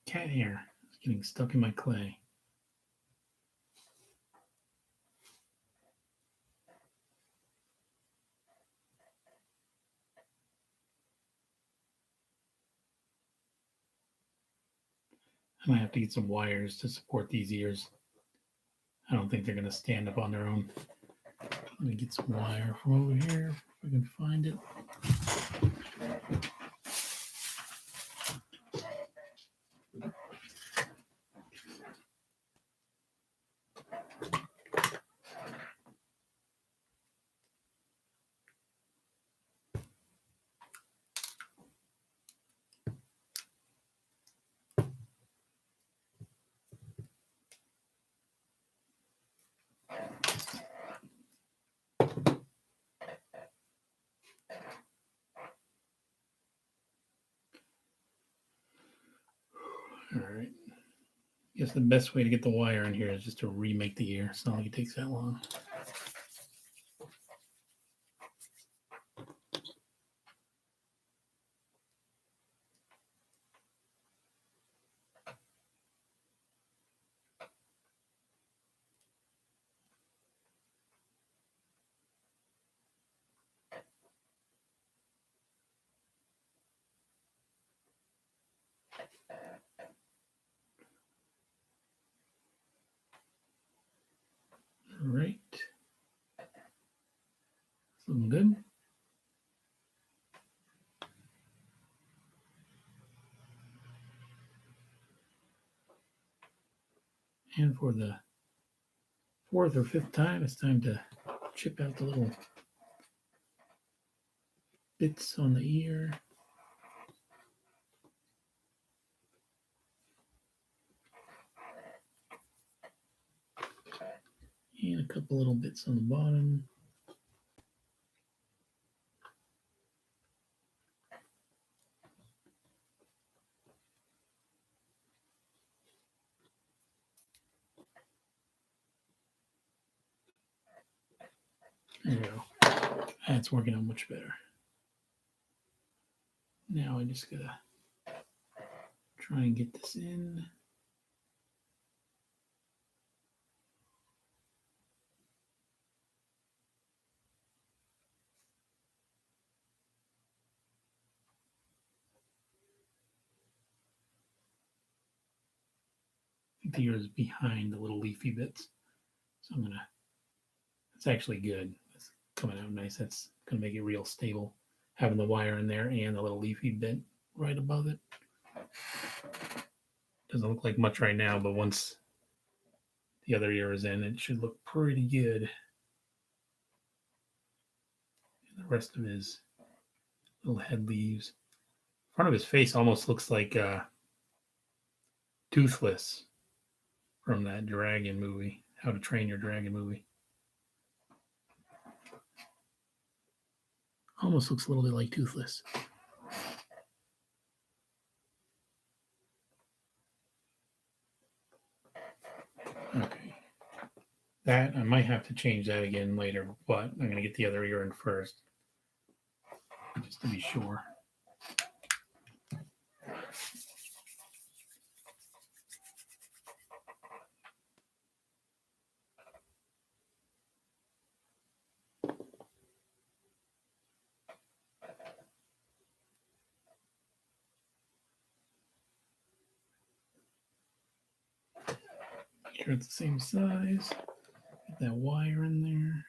Cat hair is getting stuck in my clay. I might have to get some wires to support these ears. I don't think they're going to stand up on their own. Let me get some wire from over here if I can find it. All right. I guess the best way to get the wire in here is just to remake the ear. It's not like it takes that long. All right. Looking good. And for the fourth or fifth time, it's time to chip out the little bits on the ear. And a couple little bits on the bottom. There you go. That's working out much better. Now I just gotta try and get this in. The ear is behind the little leafy bits. So I'm gonna, it's actually good. It's coming out nice. That's gonna make it real stable. Having the wire in there and the little leafy bit right above it. Doesn't look like much right now, but once the other ear is in, it should look pretty good. And the rest of his little head leaves. Front of his face almost looks like Toothless from that dragon movie, How to Train Your Dragon movie. Almost looks a little bit like Toothless. Okay. That, I might have to change that again later, but I'm going to get the other ear in first, just to be sure. Make sure it's the same size. Get that wire in there.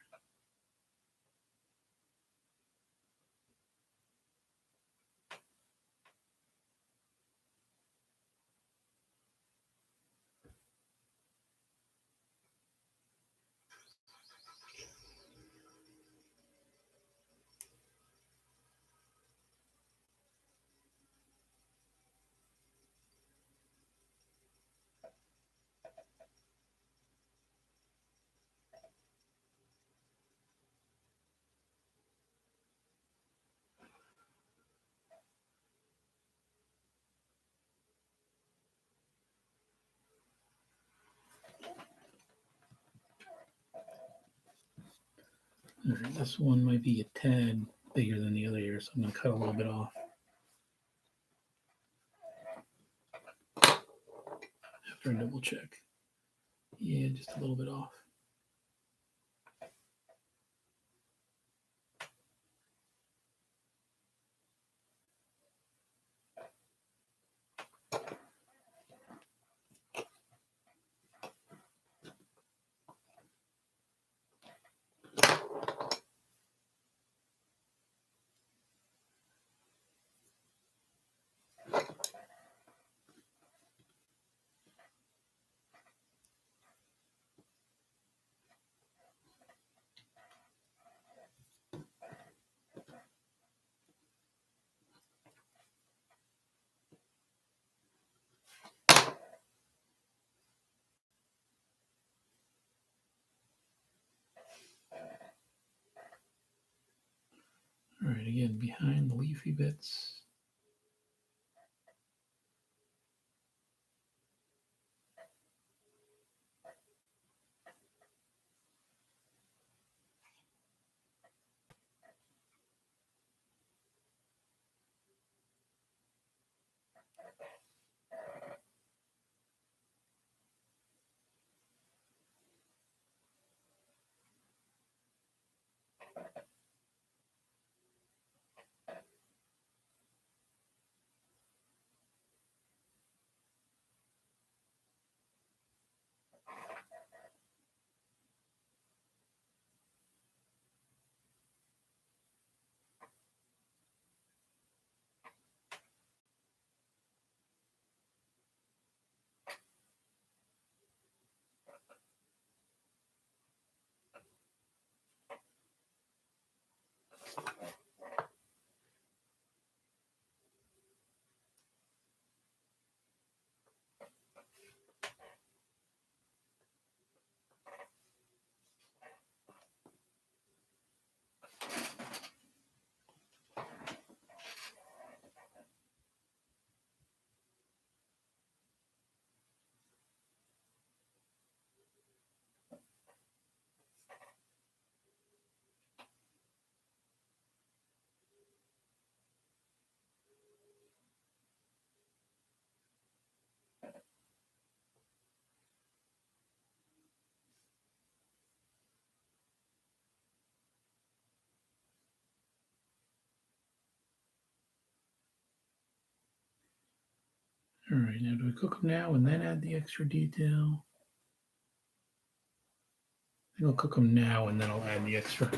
All right, this one might be a tad bigger than the other ear, so I'm going to cut a little bit off. After I double check. Yeah, just a little bit off. All right, again, behind the leafy bits. All right, now do we cook them now and then add the extra detail? I think I'll cook them now and then I'll add the extra.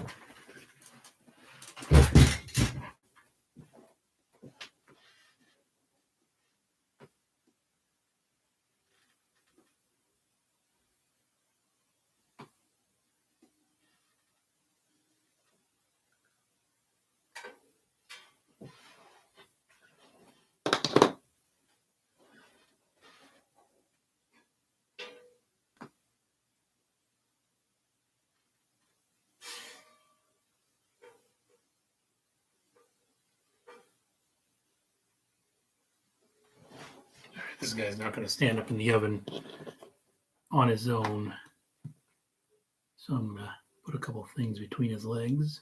This guy's not going to stand up in the oven on his own. So I'm going to put a couple things between his legs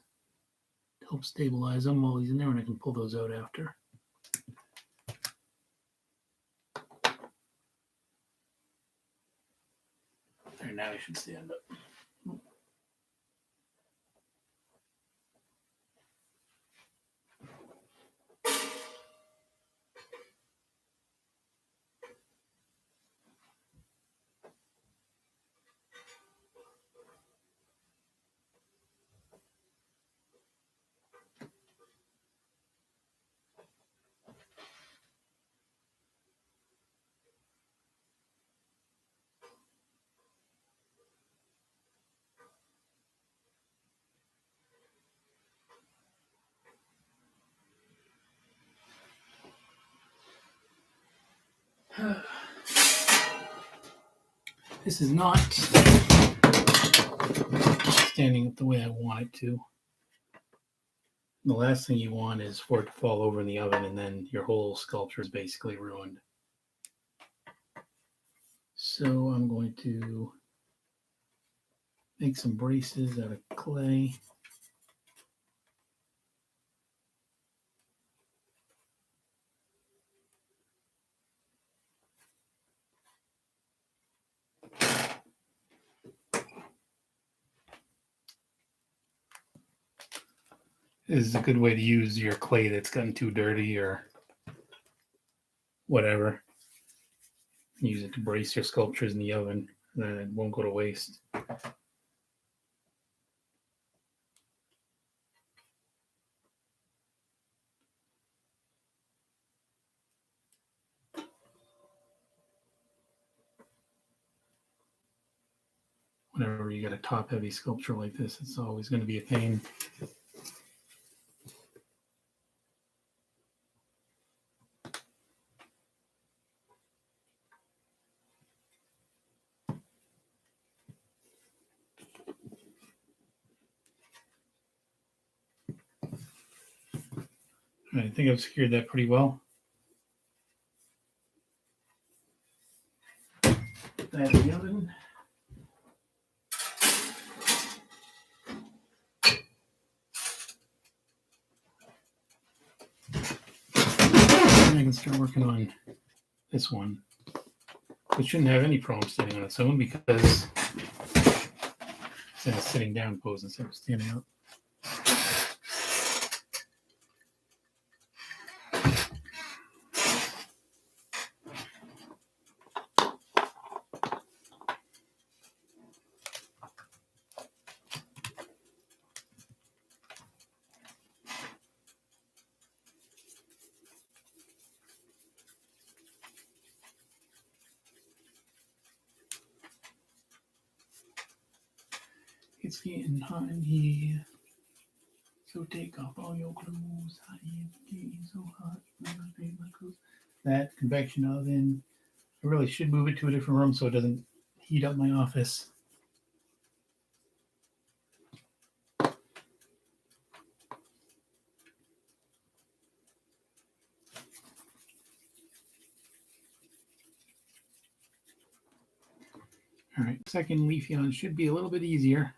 to help stabilize him while he's in there, and I can pull those out after. There, now he should stand up. This is not standing up the way I want it to. The last thing you want is for it to fall over in the oven and then your whole sculpture is basically ruined. So I'm going to make some braces out of clay. This is a good way to use your clay that's gotten too dirty or whatever. Use it to brace your sculptures in the oven, and then it won't go to waste. Whenever you got a top-heavy sculpture like this, it's always going to be a pain. I think I've secured that pretty well. Put that in the oven. And I can start working on this one. It shouldn't have any problem standing on its own because it's in a sitting down pose instead of standing up. It's getting hot in here, so take off all your clothes. Hot in here, so hot. That convection oven, I really should move it to a different room so it doesn't heat up my office. All right, second leaf yawn should be a little bit easier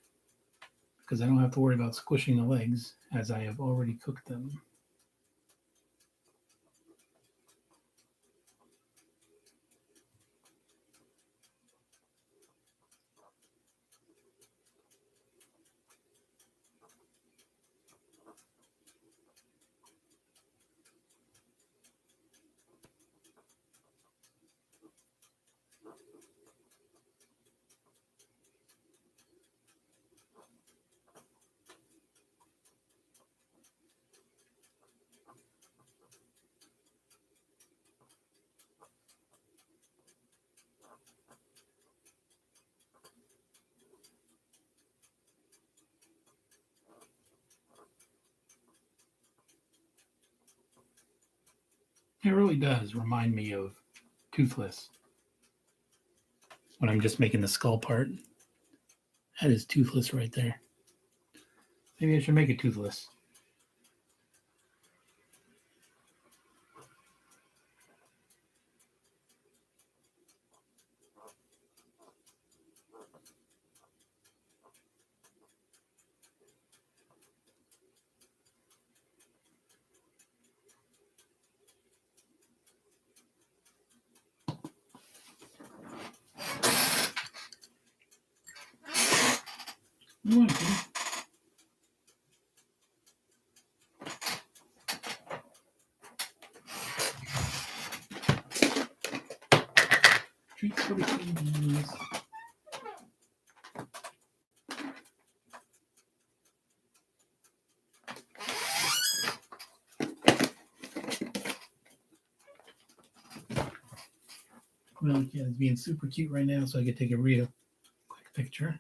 because I don't have to worry about squishing the legs as I have already cooked them. It really does remind me of Toothless when I'm just making the skull part. That is Toothless right there. Maybe I should make it Toothless. You want to? Treats for the kitties. Well, yeah, it's being super cute right now, so I could take a real quick picture.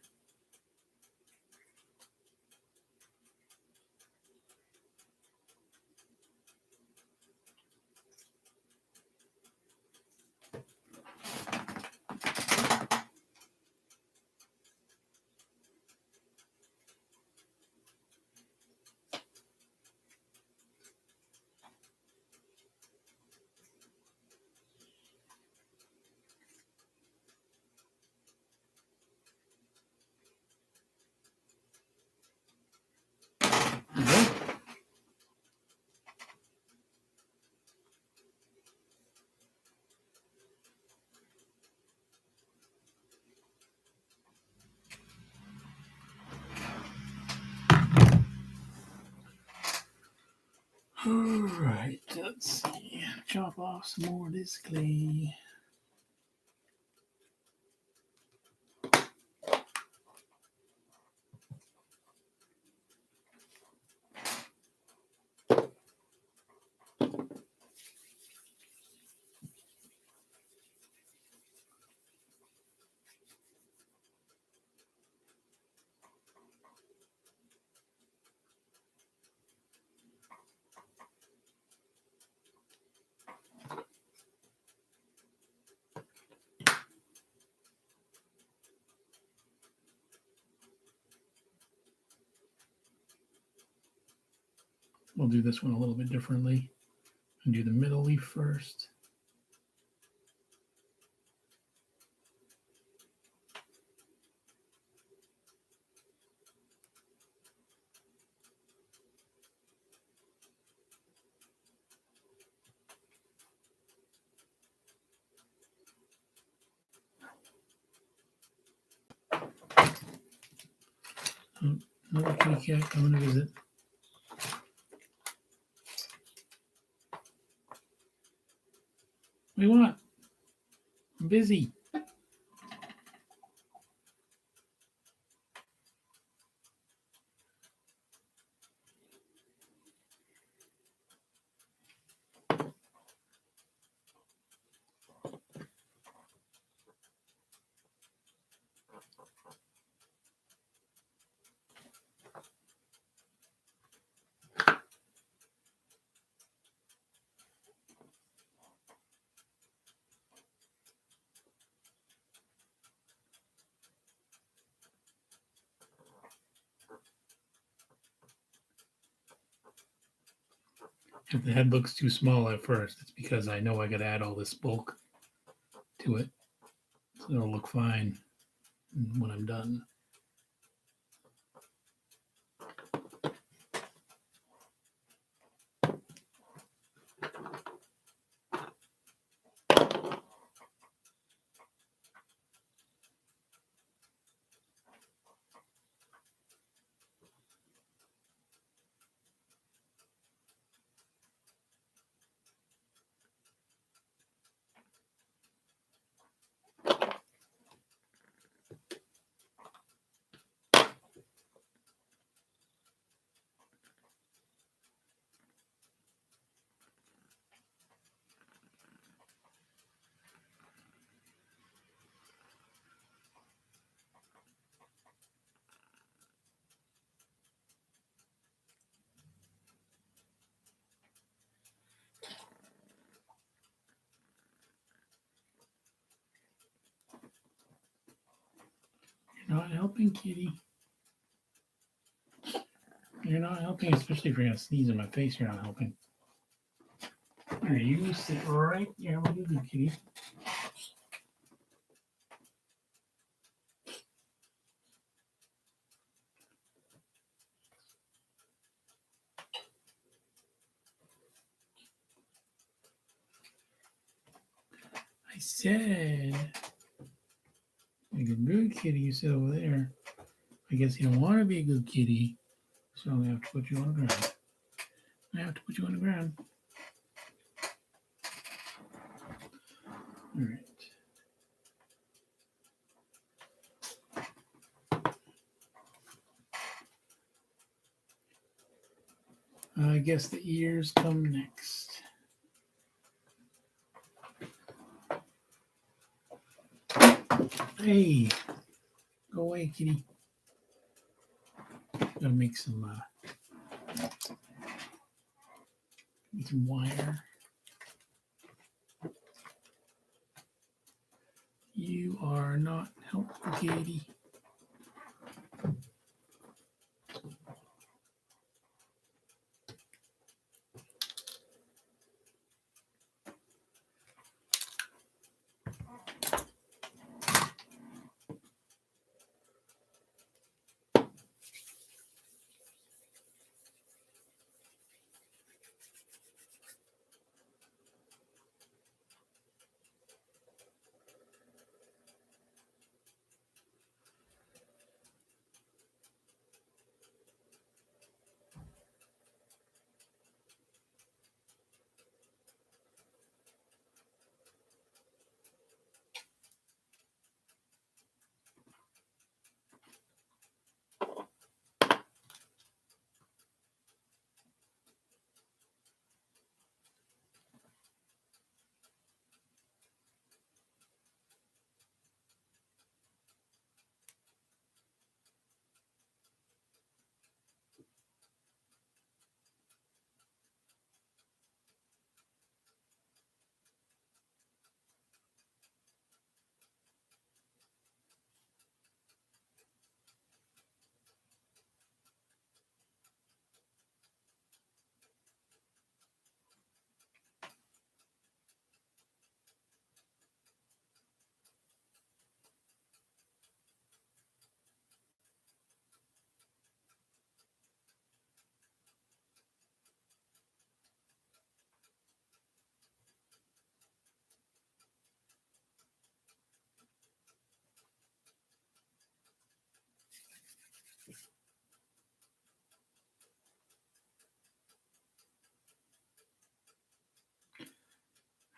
All right, let's see. Chop off some more of this clay. We'll do this one a little bit differently and do the middle leaf first. Another kitty cat coming to visit. What do you want? I'm busy. If the head looks too small at first, it's because I know I got to add all this bulk to it. So it'll look fine when I'm done. not helping, kitty. You're not helping, especially if you're going to sneeze in my face. You're not helping. Here, you sit right here. What do you do, kitty? I said, like a good kitty, you sit over there. I guess you don't want to be a good kitty, so I'm going to have to put you on the ground. I have to put you on the ground. All right. I guess the ears come next. Hey, go away, kitty. Gotta make some wire. You are not helpful, kitty.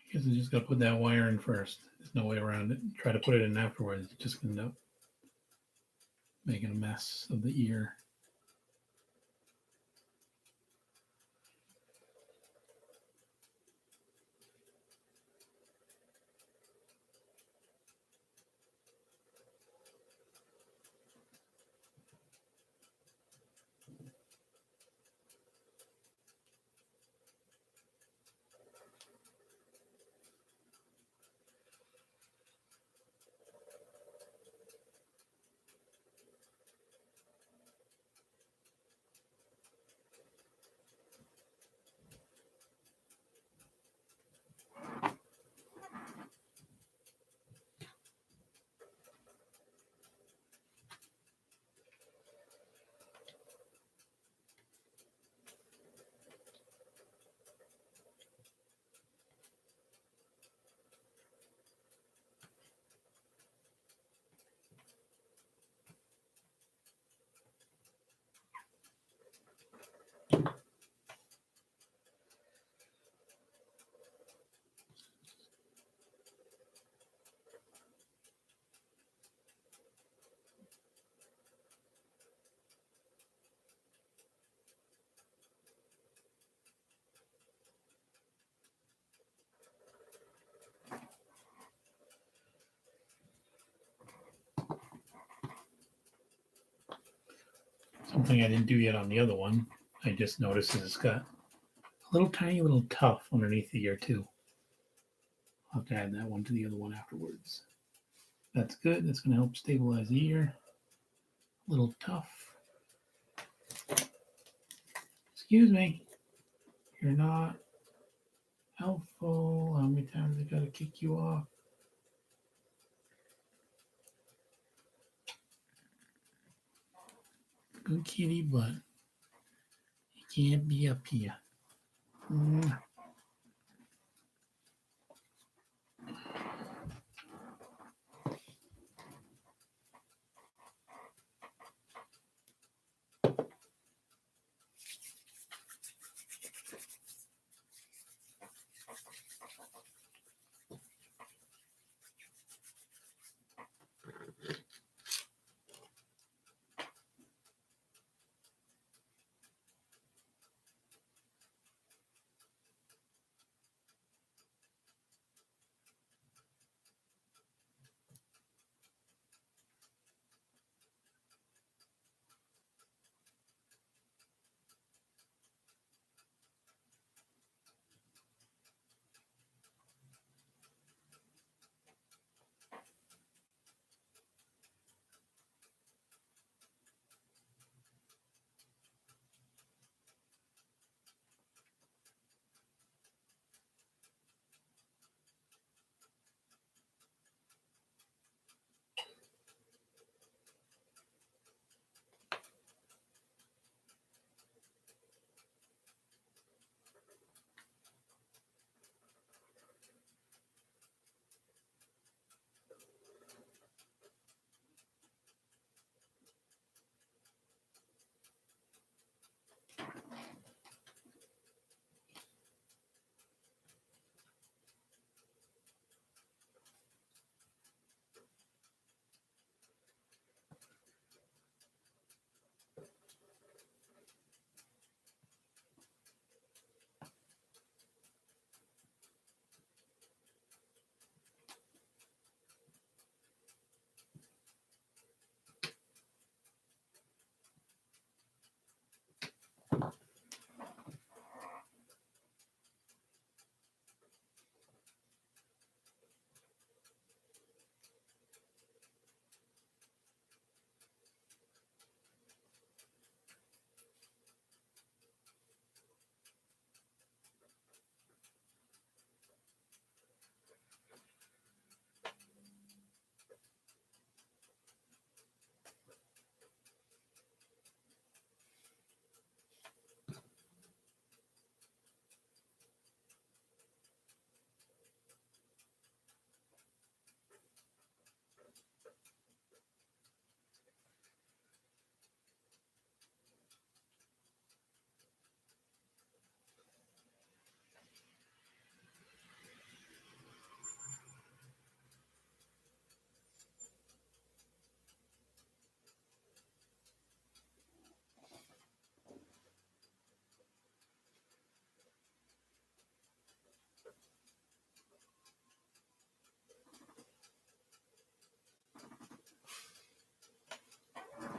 I guess I just gotta put that wire in first. There's no way around it. Try to put it in afterwards. It's just gonna end up making a mess of the ear. Something I didn't do yet on the other one, I just noticed is it's got a little tiny little tuft underneath the ear too. I'll have to add that one to the other one afterwards. That's good. That's going to help stabilize the ear. A little tough. Excuse me. You're not helpful. How many times I gotta kick you off? Good kitty, but you can't be up here.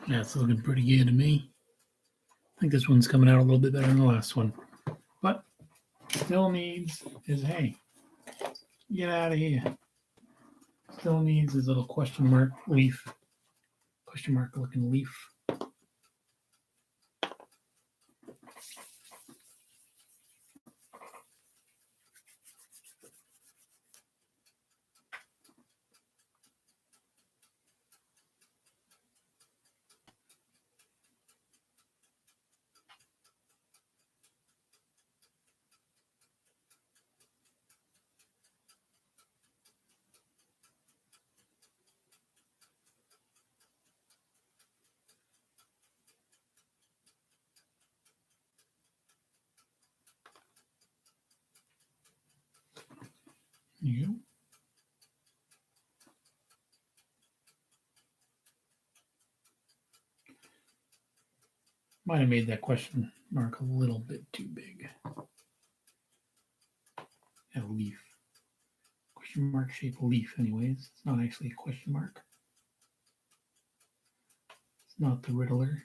Yeah, it's looking pretty good to me. I think this one's coming out a little bit better than the last one. But still needs his, hey, get out of here. Still needs his little question mark leaf. Question mark looking leaf. There you go. Might have made that question mark a little bit too big. A leaf. Question mark shaped leaf, anyways. It's not actually a question mark. It's not the Riddler.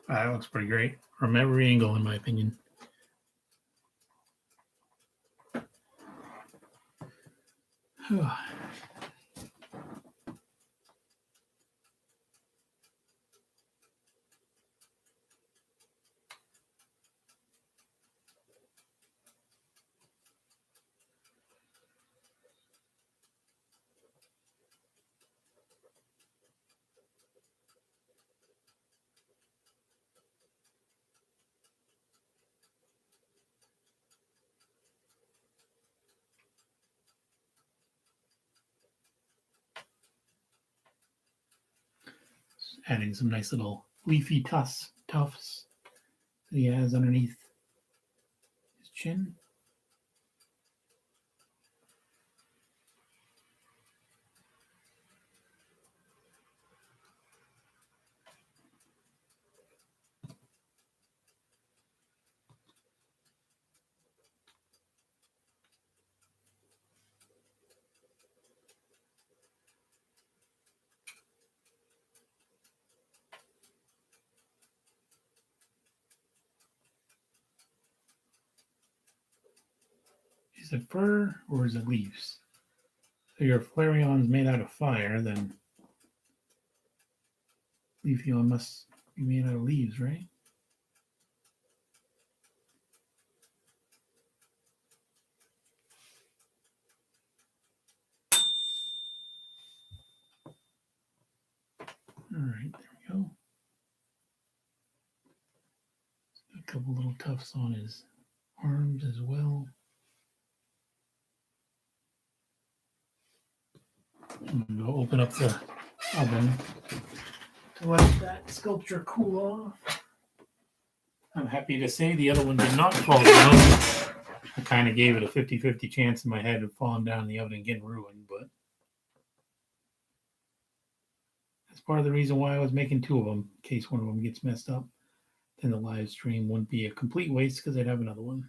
That looks pretty great from every angle, in my opinion. Adding some nice little leafy tufts that he has underneath his chin. Is it fur or is it leaves? So your Flareon's made out of fire, then Leafeon must be made out of leaves, right? All right, there we go. A couple little tufts on his arms as well. I'm going to go open up the oven to let that sculpture cool off. I'm happy to say the other one did not fall down. I kind of gave it a 50-50 chance in my head of falling down in the oven and getting ruined, but that's part of the reason why I was making two of them, in case one of them gets messed up. Then the live stream wouldn't be a complete waste because I'd have another one.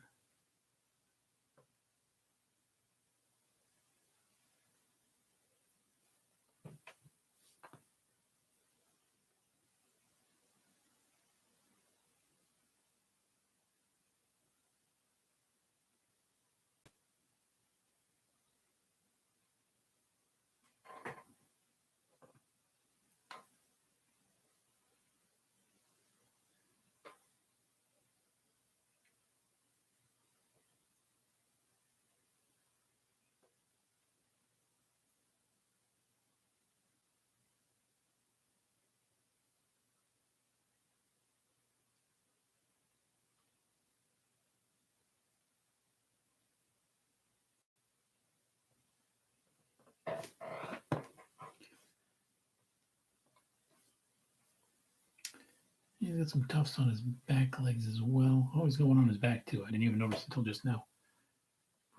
He's got some tufts on his back legs as well. Oh, he's got one on his back too. I didn't even notice until just now.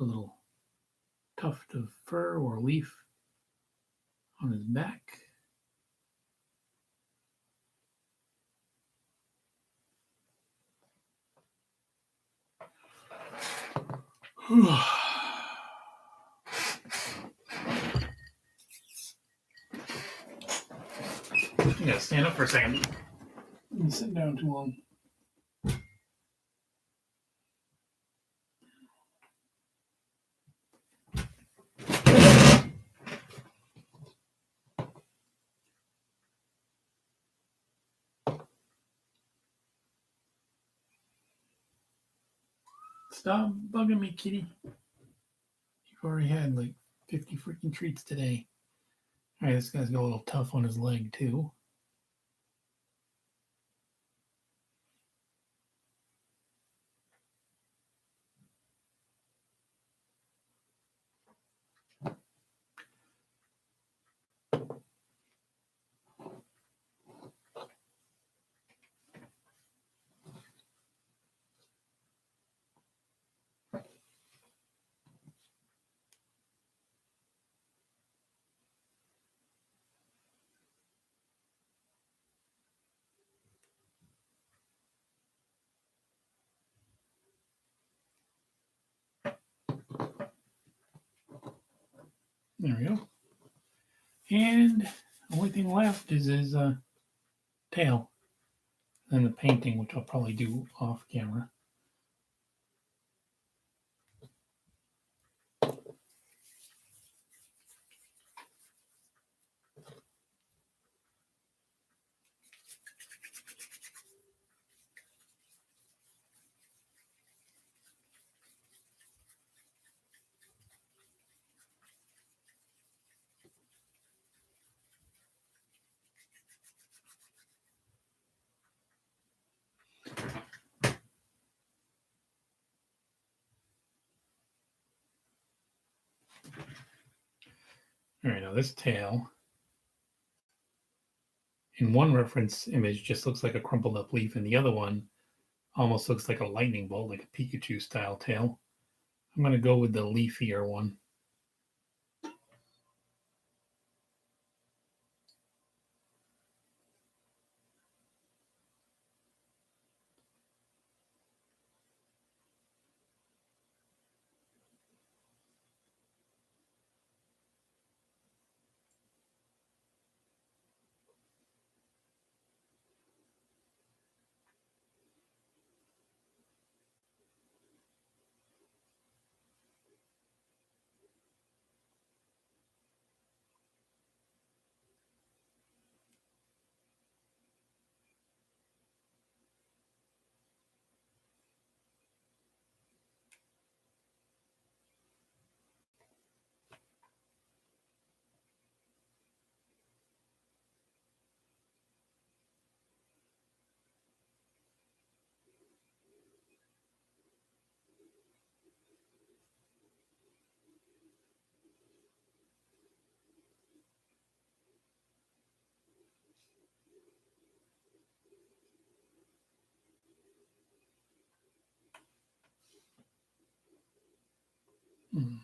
A little tuft of fur or leaf on his back. You gotta stand up for a second. I've been sitting down too long. Stop bugging me, kitty. You've already had like 50 freaking treats today. All right, this guy's got a little tuft on his leg too. There we go. And the only thing left is his tail. and the painting, which I'll probably do off camera. All right, now this tail in one reference image just looks like a crumpled up leaf, and the other one almost looks like a lightning bolt, like a Pikachu style tail. I'm going to go with the leafier one. Mm.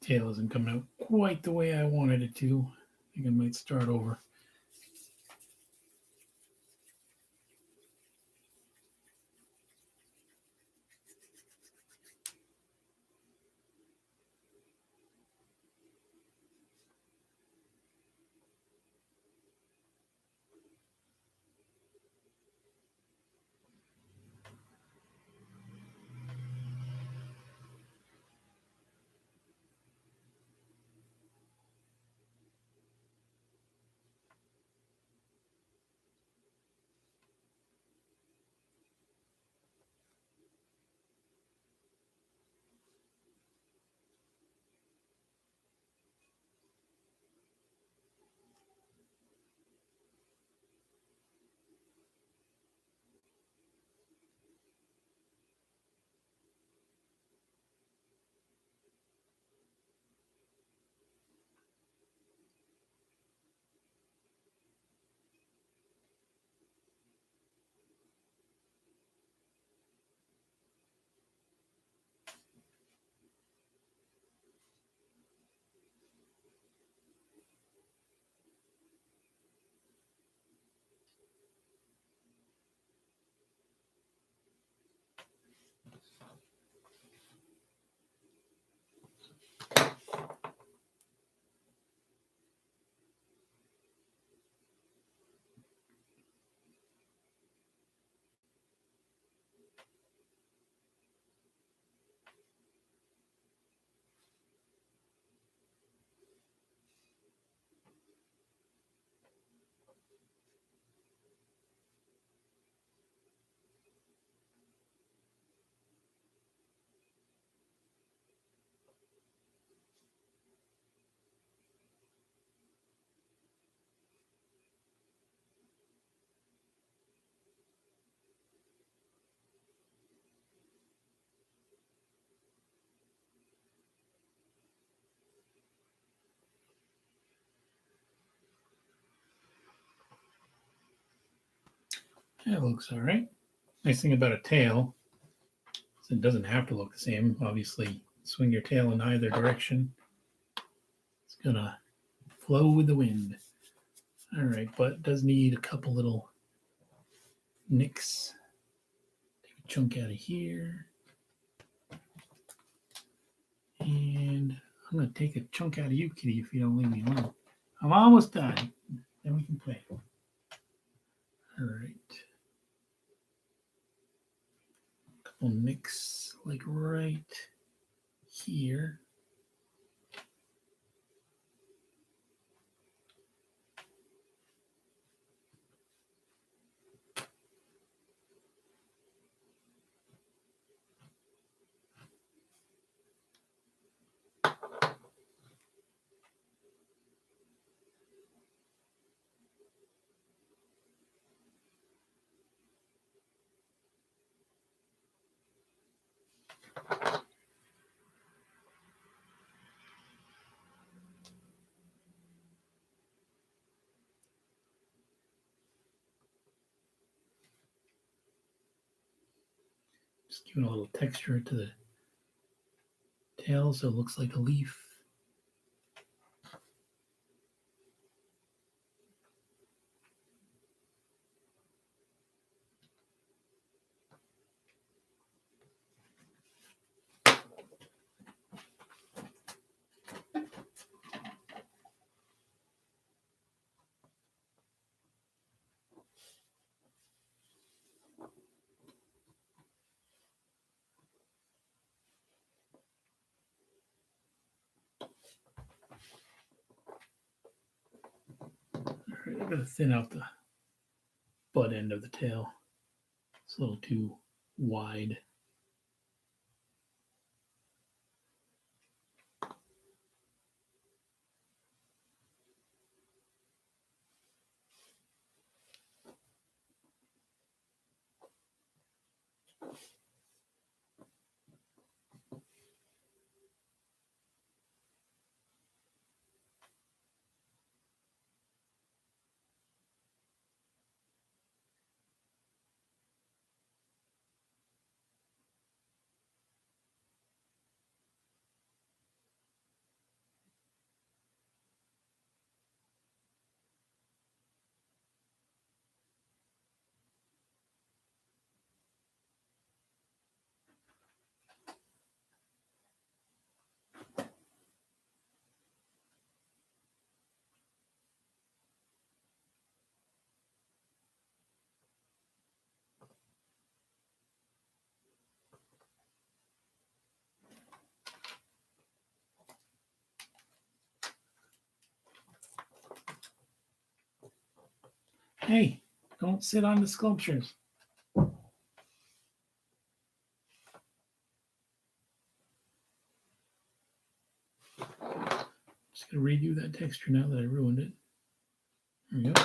Tail isn't coming out quite the way I wanted it to. I think I might start over. That looks all right. Nice thing about a tail is it doesn't have to look the same. Obviously, swing your tail in either direction. It's gonna flow with the wind. All right, but it does need a couple little nicks. Take a chunk out of here. And I'm going to take a chunk out of you, kitty, if you don't leave me alone. I'm almost done. Then we can play. All right. A couple nicks, like right here. Just giving a little texture to the tail so it looks like a leaf. All right, I'm going to thin out the butt end of the tail. It's a little too wide. Hey, don't sit on the sculptures. Just going to redo that texture now that I ruined it. There we go.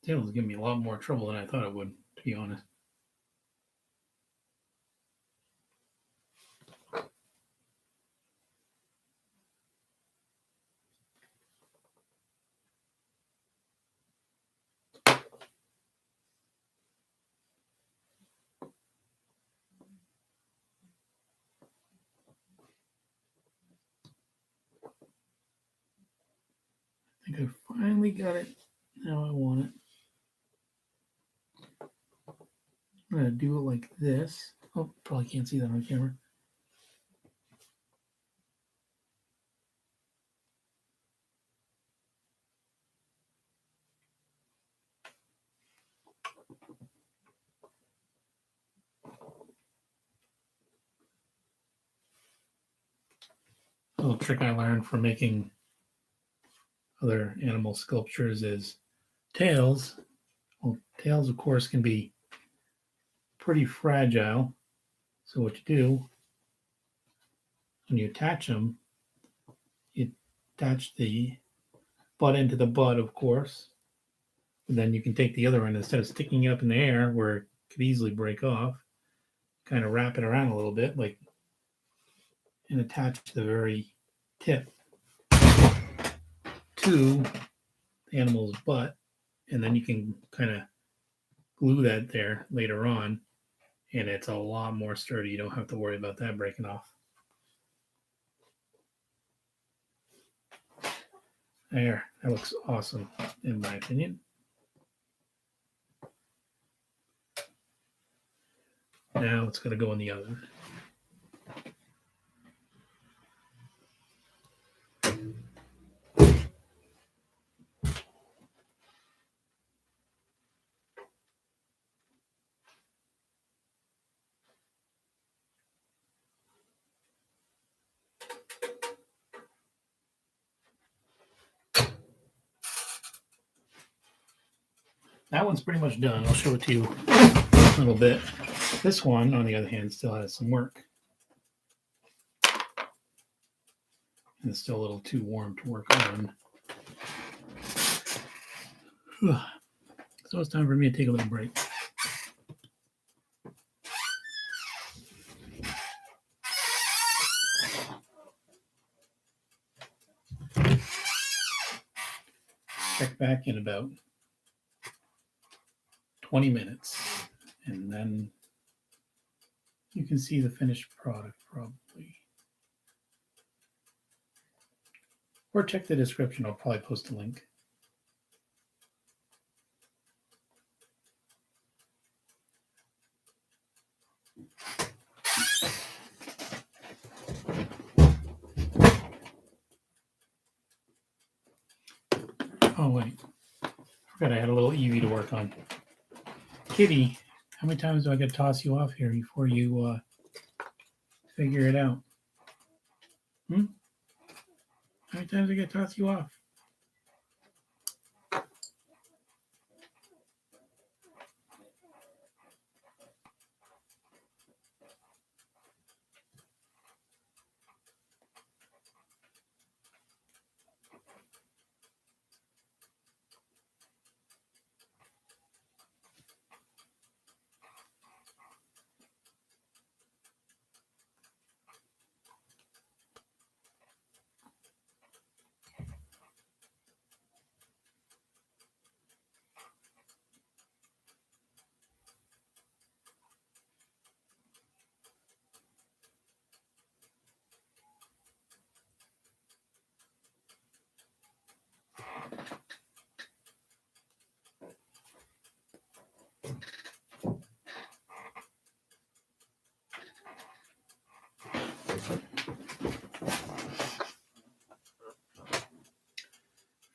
Tail was giving me a lot more trouble than I thought it would, to be honest. think I finally got it how I want it. I'm going to do it like this. Oh, probably can't see that on camera. A little trick I learned from making other animal sculptures is tails. Well, tails, of course, can be pretty fragile. So what you do when you attach them, you attach the butt end to the butt, of course. And then you can take the other end, instead of sticking it up in the air where it could easily break off, kind of wrap it around a little bit, like, and attach the very tip to the animal's butt, and then you can kind of glue that there later on, and it's a lot more sturdy. You don't have to worry about that breaking off. There, that looks awesome, in my opinion. Now it's going to go in the oven. That one's pretty much done. I'll show it to you a little bit. This one, on the other hand, still has some work. And it's still a little too warm to work on. So it's time for me to take a little break. Check back in about 20 minutes, and then you can see the finished product probably. Or check the description, I'll probably post a link. Oh wait, I forgot I had a little Eevee to work on. Kitty, how many times do I got to toss you off here before you figure it out? How many times do I got to toss you off?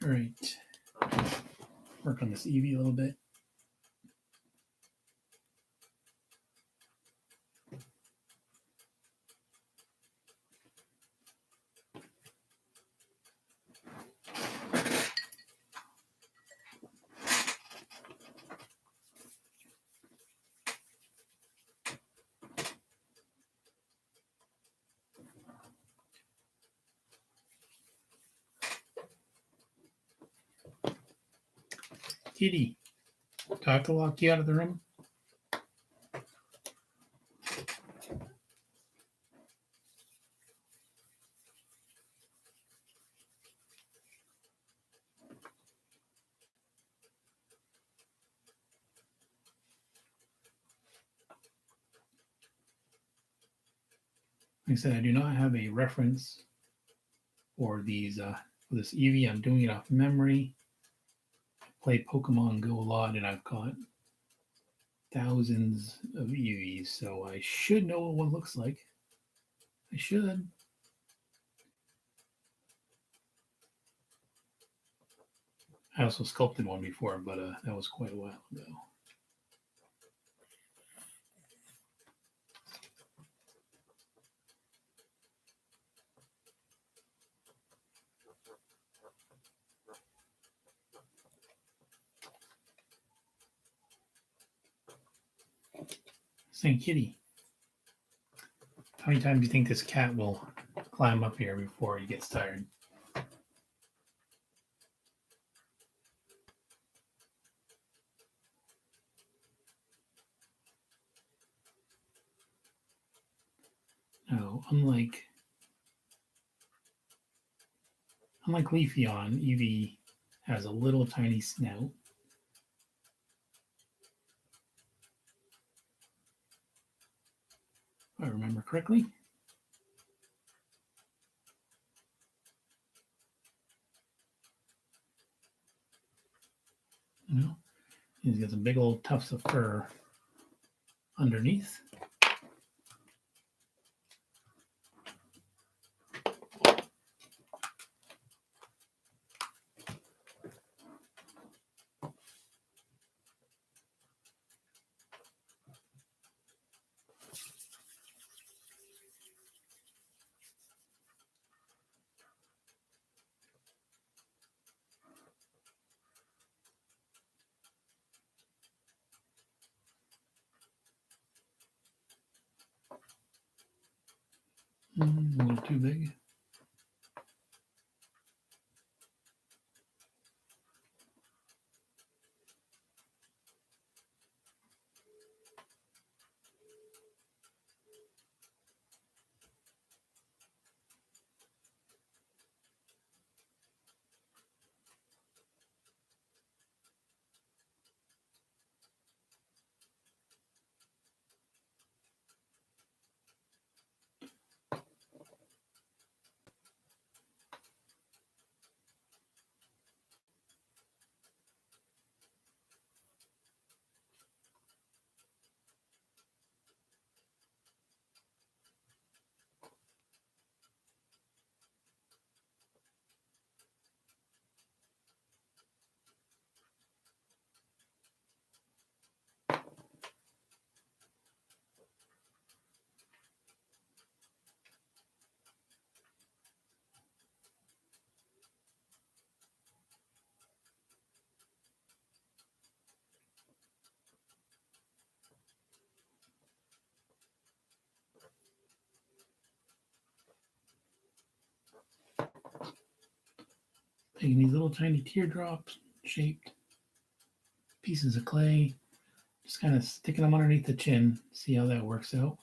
All right, work on this Eevee a little bit. Kitty, do I have to lock you out of the room? Like I said, I do not have a reference for these For this Eevee, I'm doing it off memory. I play Pokemon Go a lot, and I've got thousands of Eevees, so I should know what one looks like. I should. I also sculpted one before, but that was quite a while ago. St. Kitty. How many times do you think this cat will climb up here before he gets tired? No, unlike Leafeon, Eevee has a little tiny snout. If I remember correctly. You know, he's got some big old tufts of fur underneath. A little too big. Taking these little tiny teardrops shaped pieces of clay, just kind of sticking them underneath the chin, see how that works out.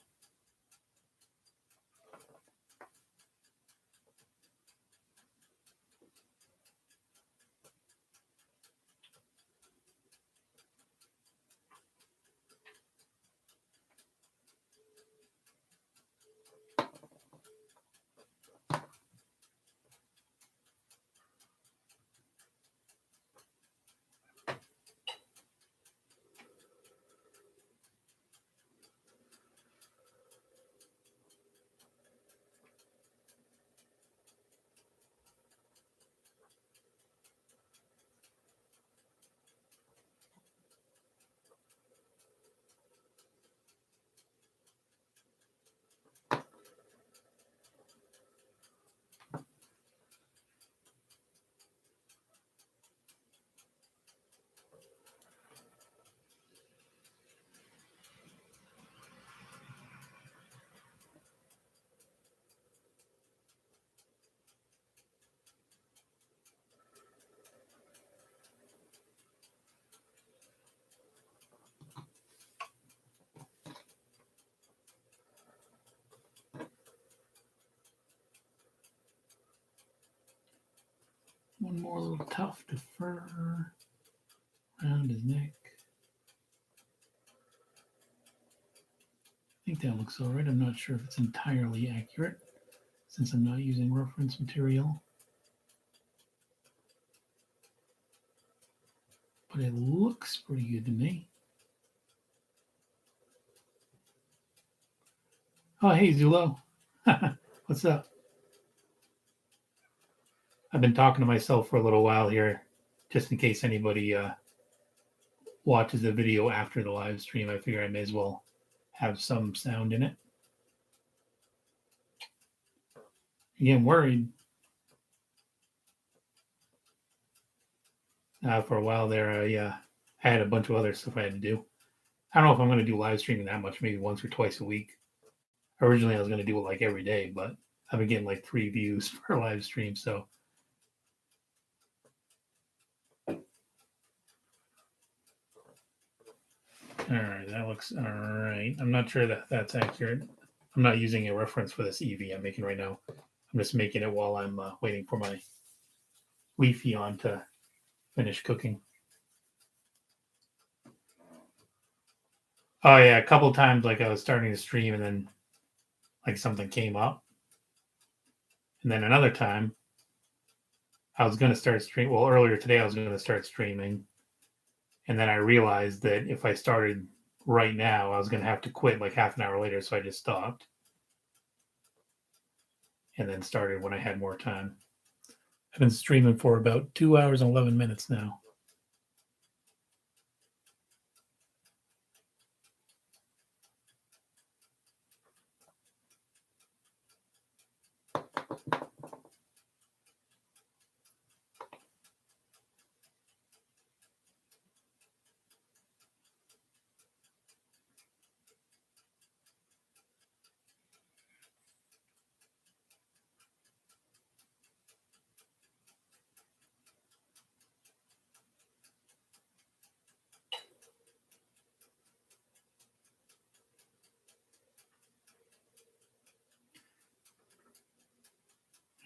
One more little tuft of fur around his neck. I think that looks all right. I'm not sure if it's entirely accurate since I'm not using reference material. but it looks pretty good to me. Oh, hey, Zulo. What's up? I've been talking to myself for a little while here, just in case anybody watches the video after the live stream. I figure I may as well have some sound in it. Again, worried. For a while there, I had a bunch of other stuff I had to do. I don't know if I'm going to do live streaming that much, maybe once or twice a week. Originally, I was going to do it like every day, but I've been getting like 3 views per live stream. So, all right, that looks all right. I'm not sure that that's accurate. I'm not using a reference for this EV I'm making right now. I'm just making it while I'm waiting for my Wi-Fi on to finish cooking. Oh yeah, a couple times like I was starting to stream and then like something came up. And then another time I was going to start streaming. Well, earlier today I was going to start streaming. And then I realized that if I started right now, I was going to have to quit like half an hour later. So I just stopped and then started when I had more time. I've been streaming for about 2 hours and 11 minutes now.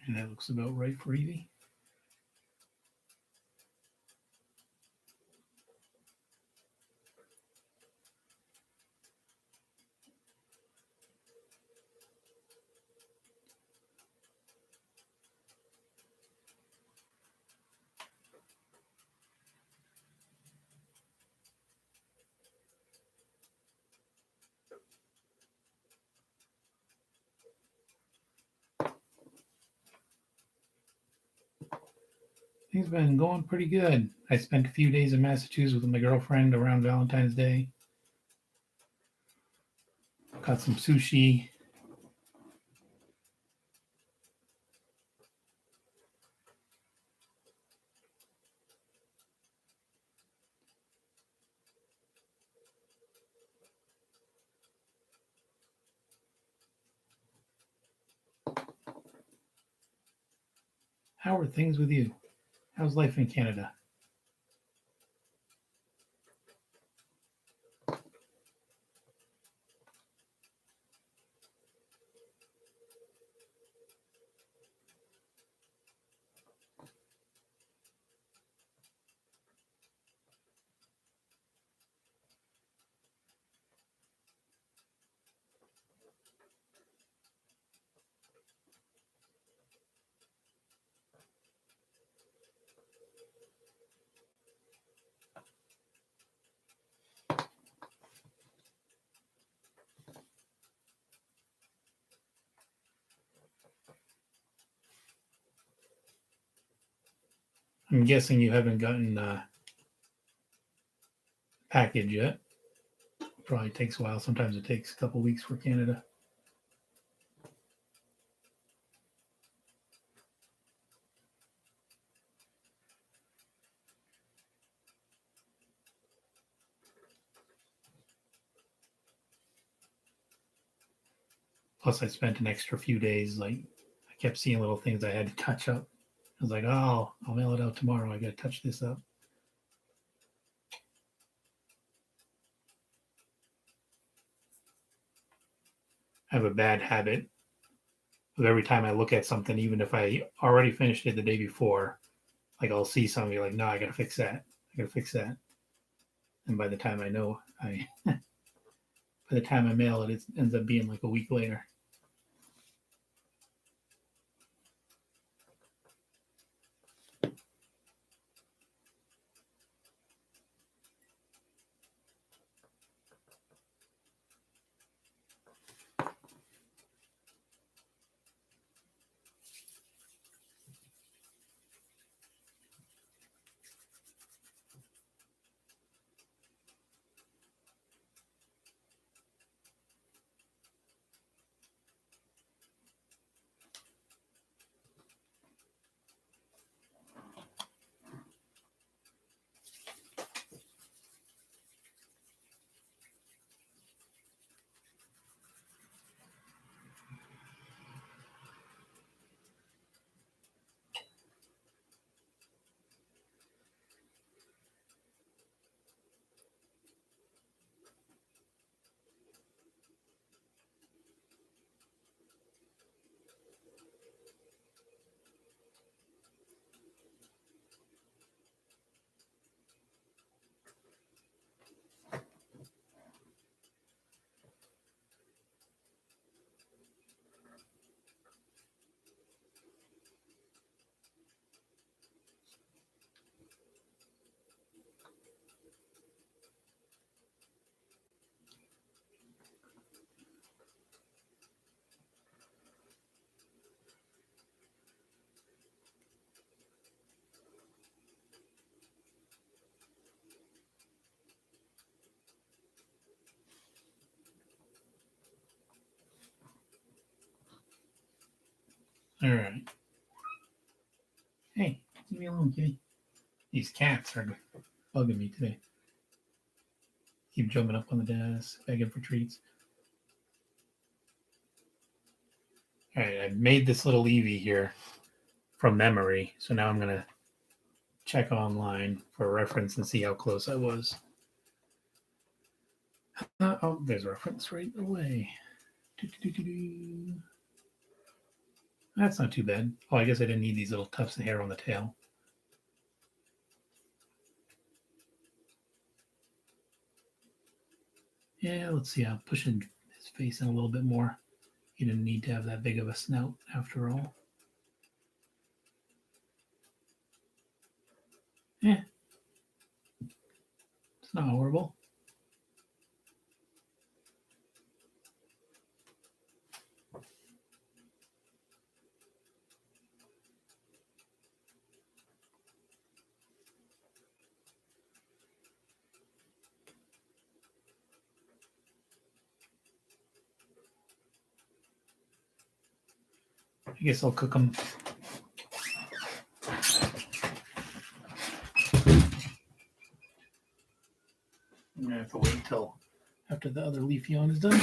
And that looks about right for Evie. Things have been going pretty good. I spent a few days in Massachusetts with my girlfriend around Valentine's Day. Got some sushi. How are things with you? How's life in Canada? I'm guessing you haven't gotten a package yet. Probably takes a while. Sometimes it takes a couple weeks for Canada. Plus, I spent an extra few days. Like, I kept seeing little things I had to touch up. I was like, oh, I'll mail it out tomorrow. I got to touch this up. I have a bad habit of every time I look at something, even if I already finished it the day before, like I'll see something like, no, I got to fix that. I got to fix that. And by the time I know, by the time I mail it, it ends up being like a week later. All right. Hey, leave me alone, kitty. These cats are bugging me today. Keep jumping up on the desk, begging for treats. All right, I made this little Eevee here from memory, so now I'm gonna check online for a reference and see how close I was. Oh, there's a reference right away. That's not too bad. Oh, I guess I didn't need these little tufts of hair on the tail. Yeah, let's see. I'm pushing his face in a little bit more. He didn't need to have that big of a snout after all. Yeah, it's not horrible. I guess I'll cook them. I'm gonna have to wait until after the other Leafeon is done.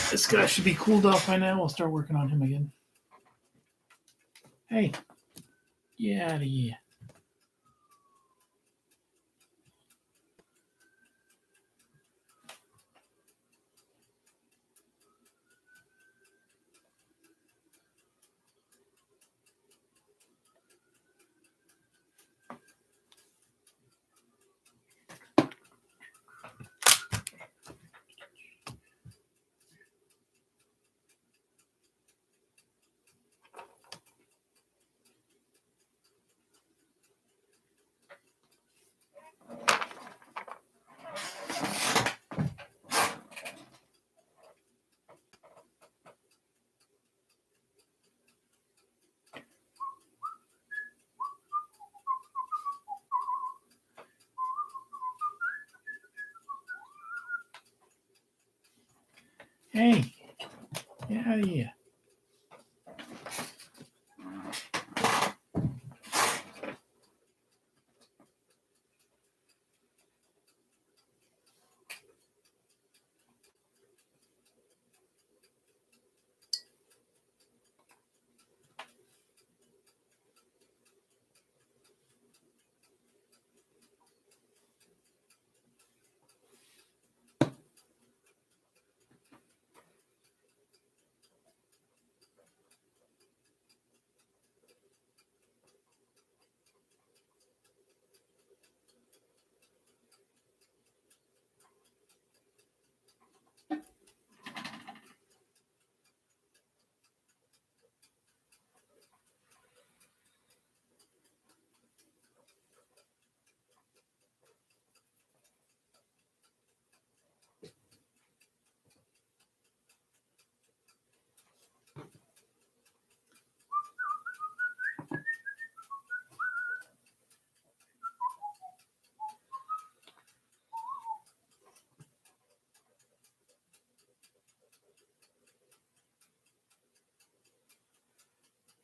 This guy should be cooled off by now. We'll start working on him again. Hey, get out of here. Hey, get out of here.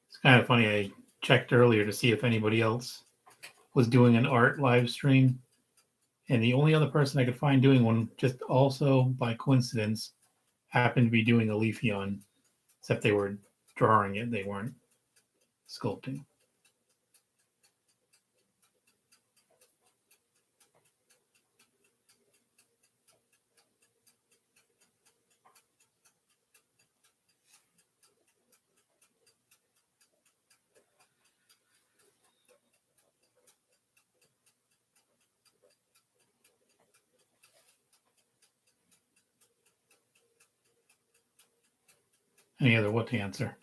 It's kind of funny. I checked earlier to see if anybody else was doing an art live stream, and the only other person I could find doing one, just also by coincidence, happened to be doing a Leafeon, except they were drawing it, they weren't sculpting. Any other what to answer?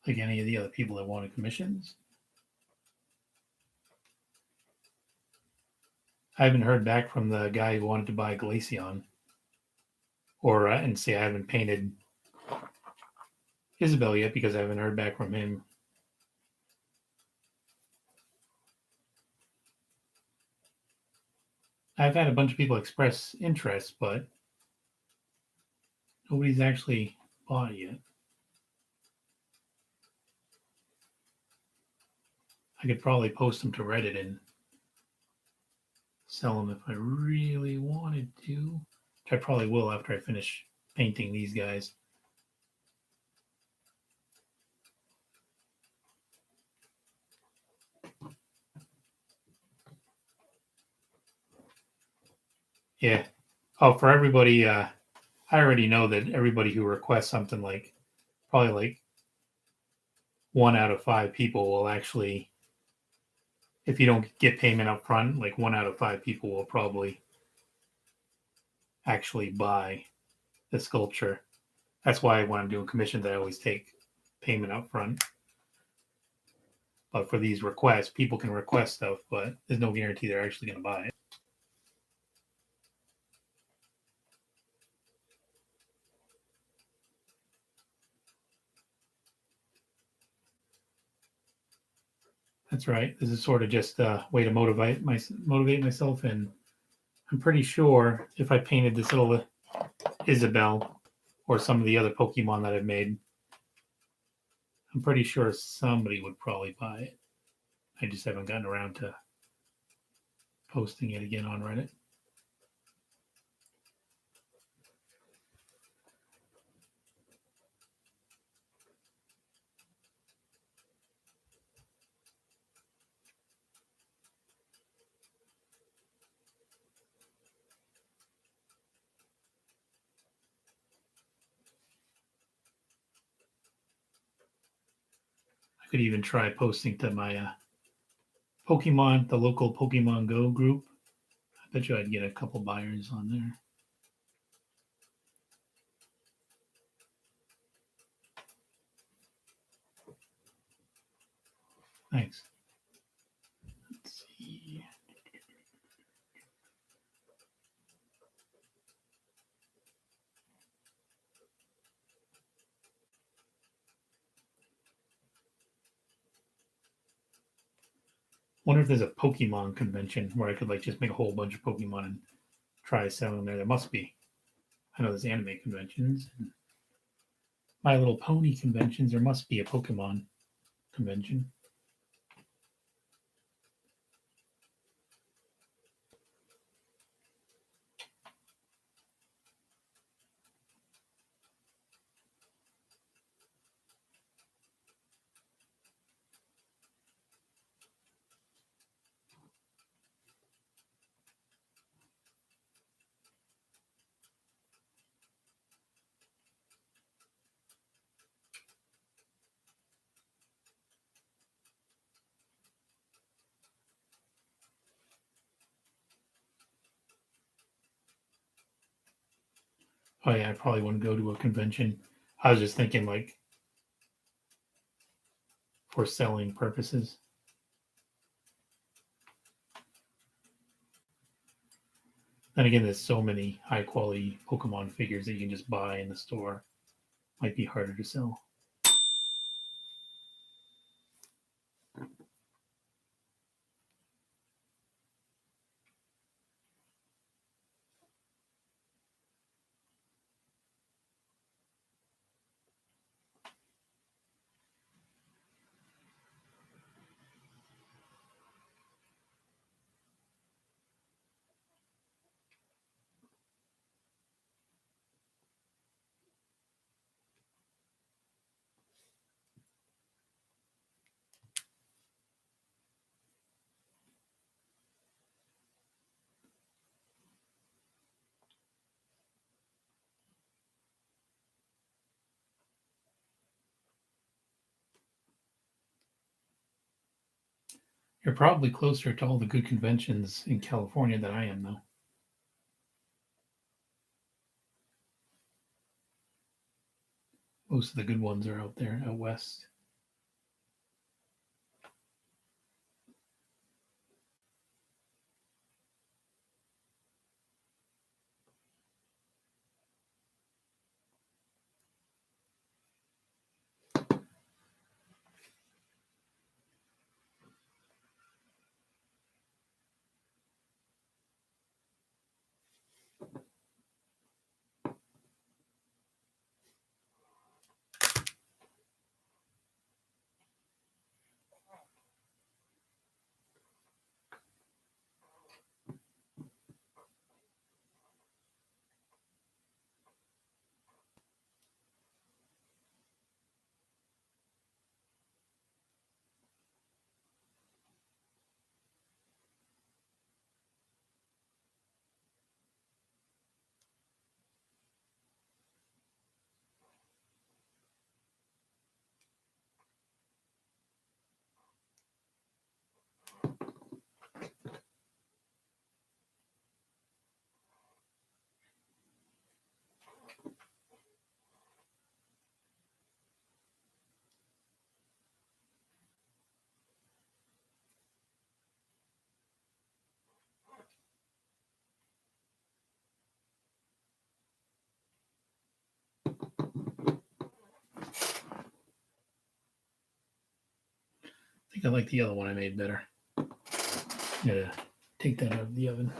Like any of the other people that wanted commissions? I haven't heard back from the guy who wanted to buy Glaceon, or and say I haven't painted Isabel yet because I haven't heard back from him. I've had a bunch of people express interest, but nobody's actually bought it yet. I could probably post them to Reddit and sell them if I really wanted to, which I probably will after I finish painting these guys. Yeah. Oh, for everybody, I already know that everybody who requests something like probably like 1 out of 5 people will actually, if you don't get payment up front, like 1 out of 5 people will probably actually buy the sculpture. That's why when I'm doing commissions, I always take payment up front. But for these requests, people can request stuff, but there's no guarantee they're actually going to buy it. That's right. This is sort of just a way to motivate myself, and I'm pretty sure if I painted this little Isabel or some of the other Pokemon that I've made, I'm pretty sure somebody would probably buy it. I just haven't gotten around to posting it again on Reddit. I could even try posting to my Pokemon, the local Pokemon Go group. I bet you I'd get a couple buyers on there. Thanks. Let's see. Wonder if there's a Pokemon convention where I could like just make a whole bunch of Pokemon and try selling them there. There must be. I know there's anime conventions and My Little Pony conventions. There must be a Pokemon convention. Oh yeah, I probably wouldn't go to a convention. I was just thinking like for selling purposes. Then again, there's so many high quality Pokemon figures that you can just buy in the store. Might be harder to sell. You're probably closer to all the good conventions in California than I am, though. Most of the good ones are out there out west. think I like the other one I made better. Gotta take that out of the oven.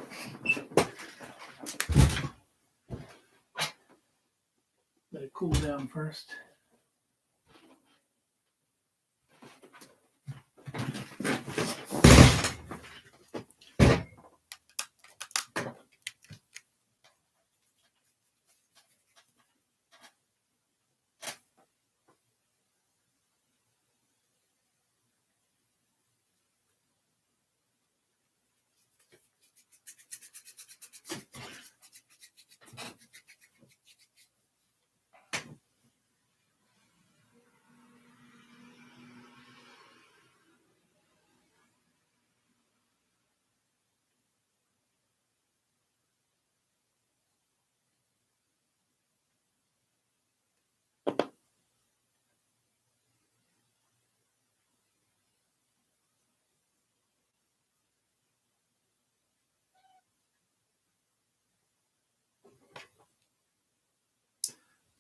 Let it cool down first.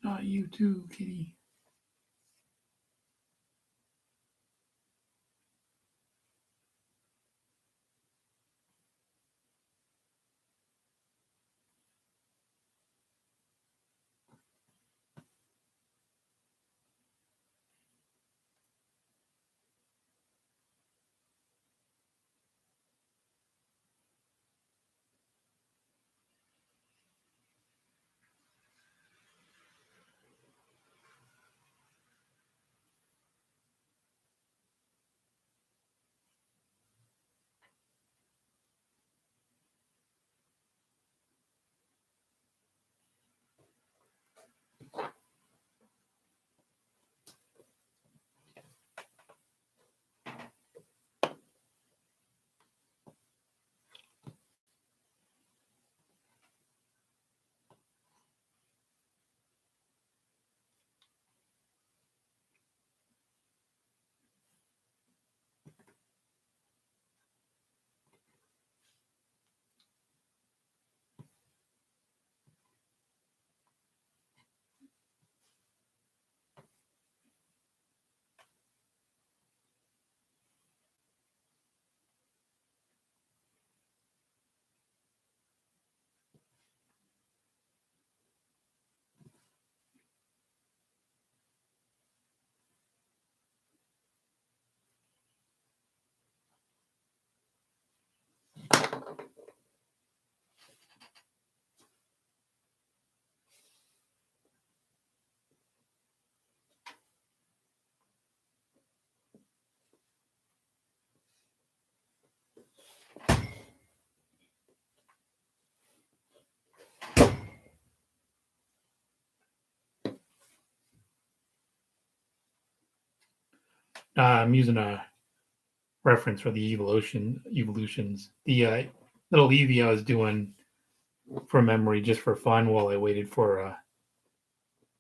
Not you too, kitty. I'm using a reference for the evolutions. The little Eevee I was doing for memory just for fun while I waited for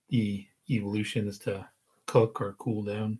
the evolutions to cook or cool down.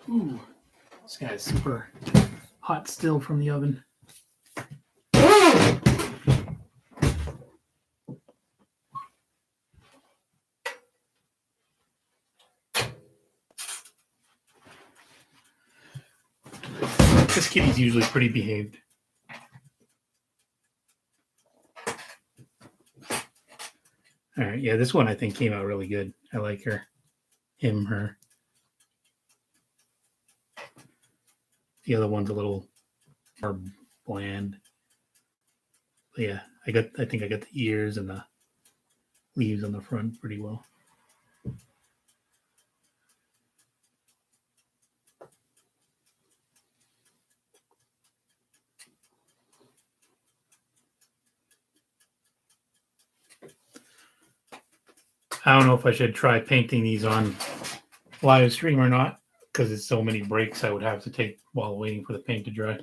Ooh, this guy's super hot still from the oven. This kitty's usually pretty behaved. All right, yeah, this one I think came out really good. I like her. Him, her. The other one's a little more bland. But yeah, I think I got the ears and the leaves on the front pretty well. I don't know if I should try painting these on live stream or not, because it's so many breaks I would have to take while waiting for the paint to dry.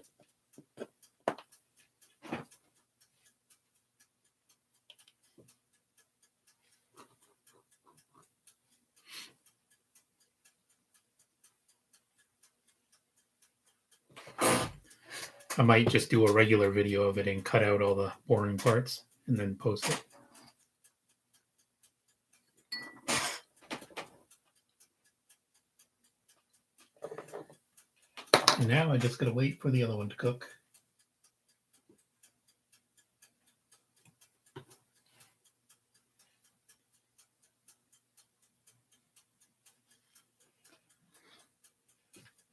I might just do a regular video of it and cut out all the boring parts and then post it. And now I just gotta wait for the other one to cook.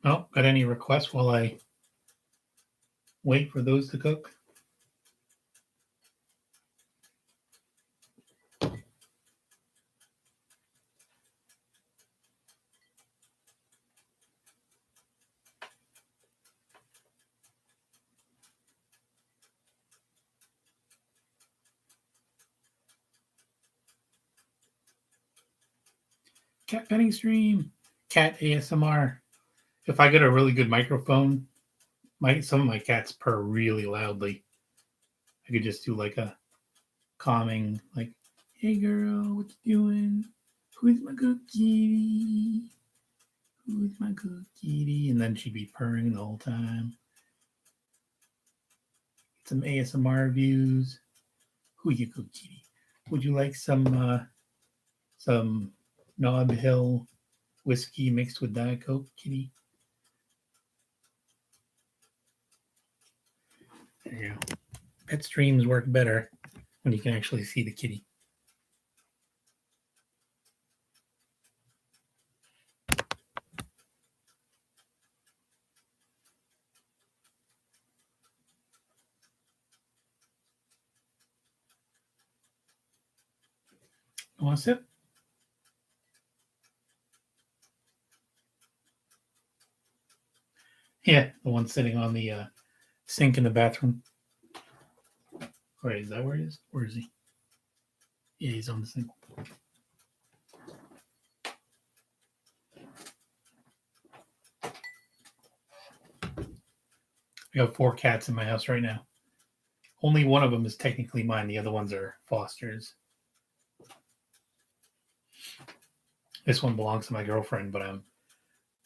Well, got any requests while I wait for those to cook? Cat petting stream, cat ASMR. If I get a really good microphone, some of my cats purr really loudly. I could just do like a calming, like, "Hey girl, what you doing? Who's my good kitty? Who's my good kitty?" And then she'd be purring the whole time. Some ASMR views. Who's your good kitty? Would you like some Knob Hill whiskey mixed with Diet Coke, kitty? There you go. Pet streams work better when you can actually see the kitty. You want to sip? Yeah, the one sitting on the sink in the bathroom. Wait, is that where he is? Where is he? Yeah, he's on the sink. I have 4 cats in my house right now. Only one of them is technically mine. The other ones are fosters. This one belongs to my girlfriend, but I'm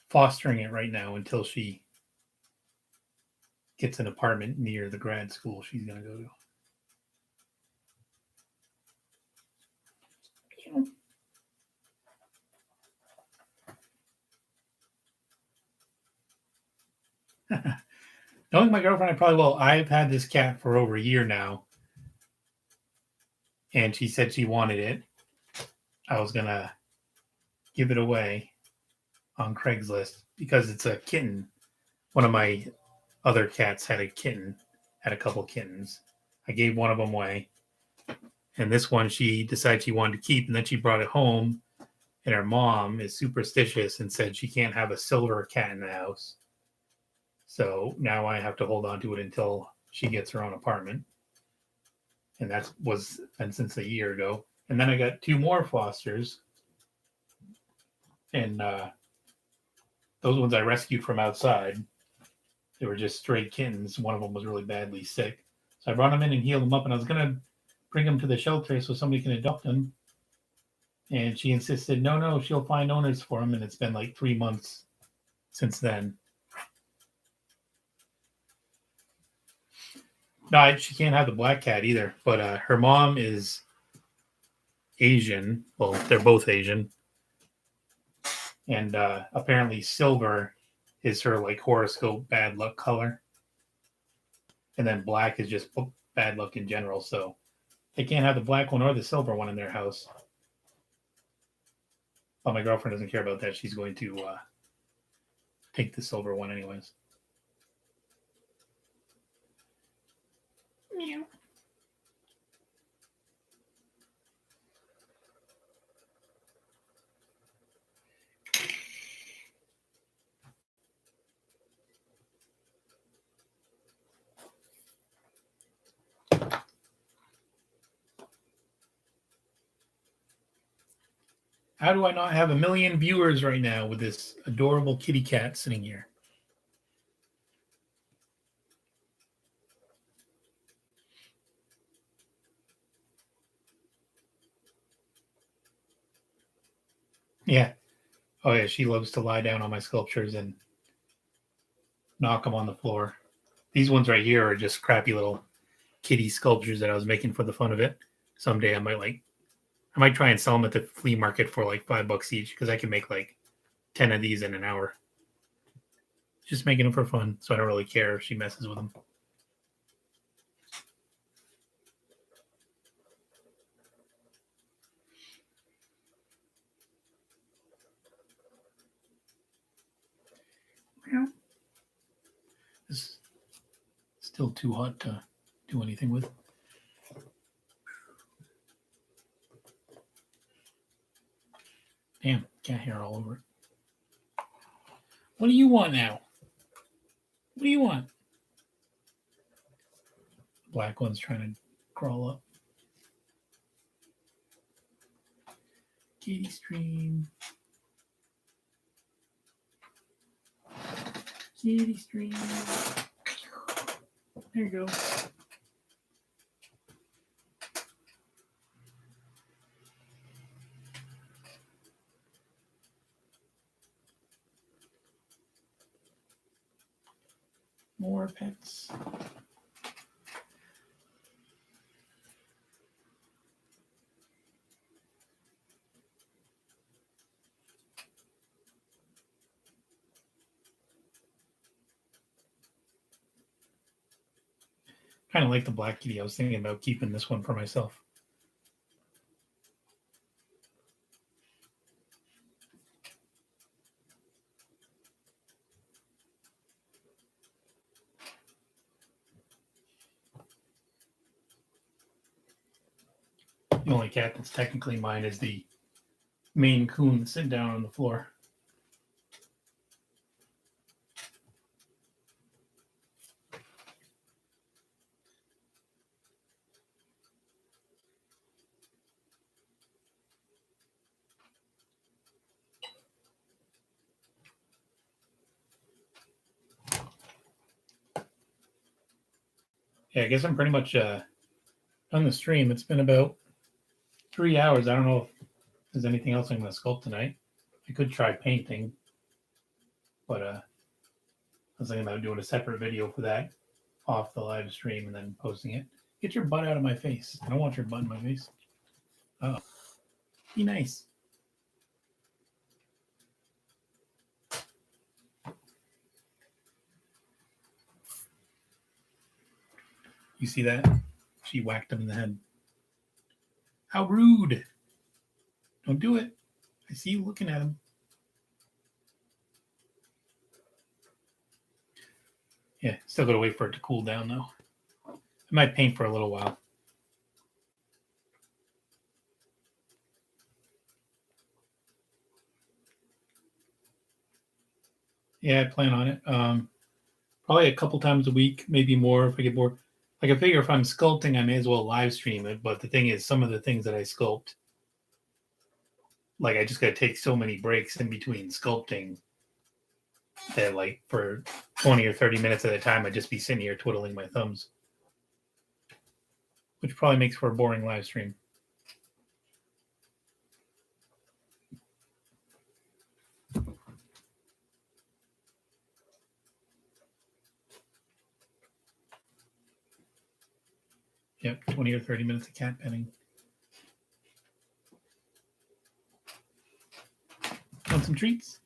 fostering it right now until she gets an apartment near the grad school she's going to go to. Knowing my girlfriend, I probably will. I've had this cat for over a year now, and she said she wanted it. I was going to give it away on Craigslist because it's a kitten. One of my other cats had a kitten, had a couple kittens. I gave one of them away. And this one she decided she wanted to keep, and then she brought it home. And her mom is superstitious and said she can't have a silver cat in the house. So now I have to hold on to it until she gets her own apartment. And that was been since a year ago. And then I got 2 more fosters. And those ones I rescued from outside. They were just stray kittens. One of them was really badly sick. So I brought them in and healed them up. And I was going to bring them to the shelter so somebody can adopt them. And she insisted, no, she'll find owners for them. And it's been like 3 months since then. No, she can't have the black cat either. But her mom is Asian. Well, they're both Asian, and apparently silver is her like horoscope bad luck color, and then black is just bad luck in general. So they can't have the black one or the silver one in their house. But my girlfriend doesn't care about that. She's going to take the silver one anyways. Meow. How do I not have 1 million viewers right now with this adorable kitty cat sitting here? Yeah. Oh, yeah. She loves to lie down on my sculptures and knock them on the floor. These ones right here are just crappy little kitty sculptures that I was making for the fun of it. Someday I might try and sell them at the flea market for like $5 each because I can make like 10 of these in an hour. Just making them for fun, so I don't really care if she messes with them. Yeah. It's still too hot to do anything with. Damn, cat hair all over it. What do you want now? What do you want? Black one's trying to crawl up. Kitty stream. Kitty stream. There you go. More pets. Kind of like the black kitty. I was thinking about keeping this one for myself. The only cat that's technically mine is the Maine Coon that's sitting down on the floor. Yeah, I guess I'm pretty much on the stream. It's been about 3 hours. I don't know if there's anything else I'm going to sculpt tonight. I could try painting, but I was thinking about doing a separate video for that off the live stream and then posting it. Get your butt out of my face. I don't want your butt in my face. Oh, be nice. You see that? She whacked him in the head. How rude. Don't do it. I see you looking at him. Yeah, still got to wait for it to cool down, though. I might paint for a little while. Yeah, I plan on it. Probably a couple times a week, maybe more if I get bored. Like I figure if I'm sculpting, I may as well live stream it. But the thing is, some of the things that I sculpt, like I just got to take so many breaks in between sculpting that like for 20 or 30 minutes at a time, I'd just be sitting here twiddling my thumbs, which probably makes for a boring live stream. 20 or 30 minutes of cat petting. Want some treats?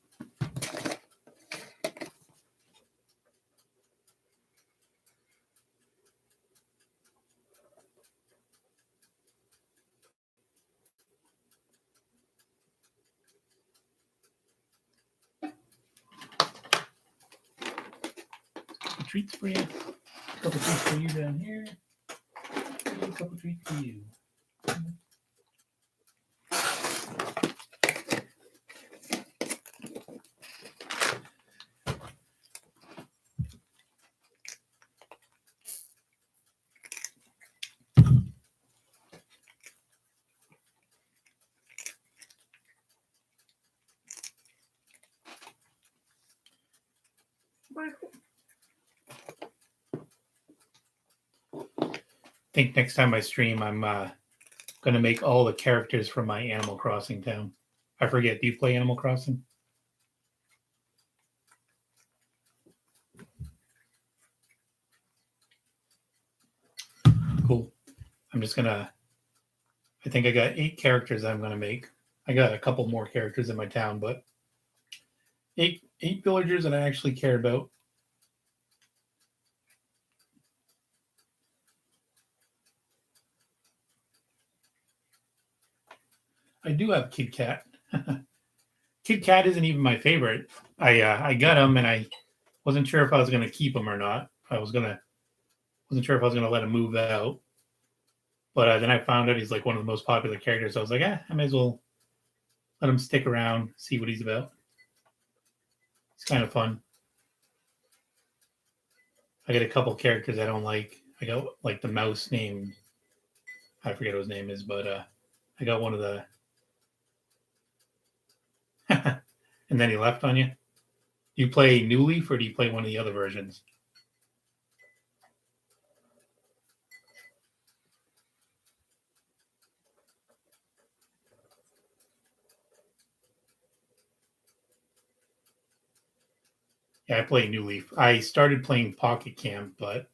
Treats for you. A couple treats for you down here. And a couple treats for you. I think next time I stream, I'm going to make all the characters from my Animal Crossing town. I forget, do you play Animal Crossing? Cool. I'm just going to, I think I got 8 characters I'm going to make. I got a couple more characters in my town, but eight villagers that I actually care about. I do have Kid Cat. Kid Cat isn't even my favorite. I got him and I wasn't sure if I was going to keep him or not. Wasn't sure if I was going to let him move out. But then I found out he's like one of the most popular characters. So I was like, I might as well let him stick around, see what he's about. It's kind of fun. I got a couple characters I don't like. I got like the mouse named, I forget what his name is, but I got one of the. And then he left on you. Do you play New Leaf or do you play one of the other versions? Yeah, I play New Leaf. I started playing Pocket Camp, but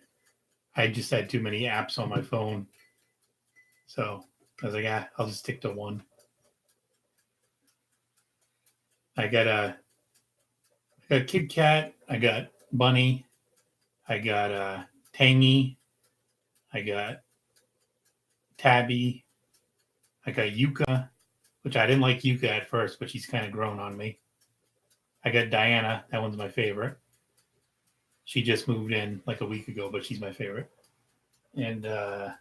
I just had too many apps on my phone. So I was like, I'll just stick to one. I got Kid Cat. I got Bunny. I got Tangy. I got Tabby. I got Yuka, which I didn't like Yuka at first, but she's kind of grown on me. I got Diana. That one's my favorite. She just moved in like a week ago, but she's my favorite. And I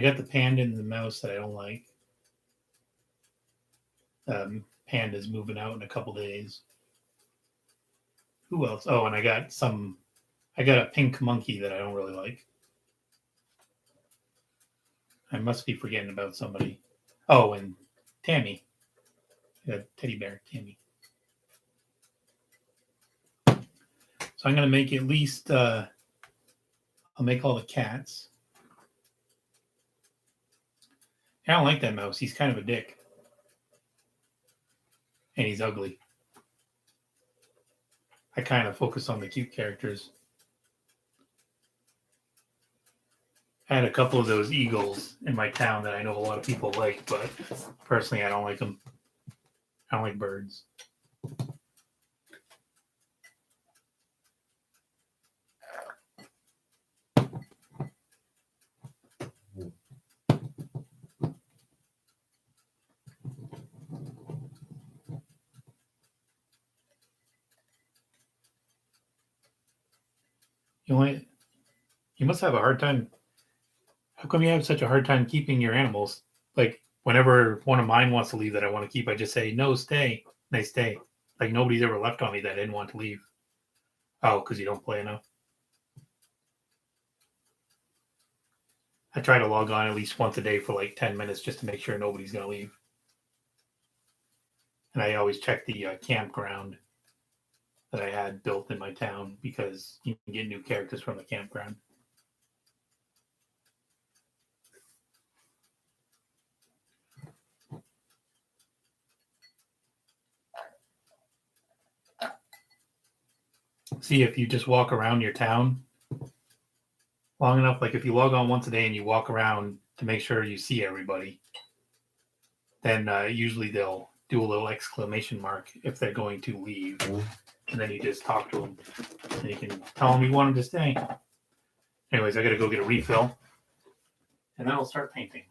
got the panda and the mouse that I don't like. Panda's moving out in a couple days. Who else? Oh, and I got a pink monkey that I don't really like. I must be forgetting about somebody. Oh, and Tammy. I got teddy bear, Tammy. So I'm going to make at least, I'll make all the cats. I don't like that mouse. He's kind of a dick. And he's ugly. I kind of focus on the cute characters. I had a couple of those eagles in my town that I know a lot of people like, but personally, I don't like them. I don't like birds. You must have a hard time. How come you have such a hard time keeping your animals? Like whenever one of mine wants to leave that I want to keep, I just say no, stay. And they stay. Like nobody's ever left on me that I didn't want to leave. Oh, because you don't play enough. I try to log on at least once a day for like 10 minutes just to make sure nobody's going to leave. And I always check the campground that I had built in my town because you can get new characters from the campground. See, if you just walk around your town long enough, like if you log on once a day and you walk around to make sure you see everybody, then usually they'll do a little exclamation mark if they're going to leave. And then you just talk to them. And you can tell them you want them to stay. Anyways, I got to go get a refill. And then I'll start painting.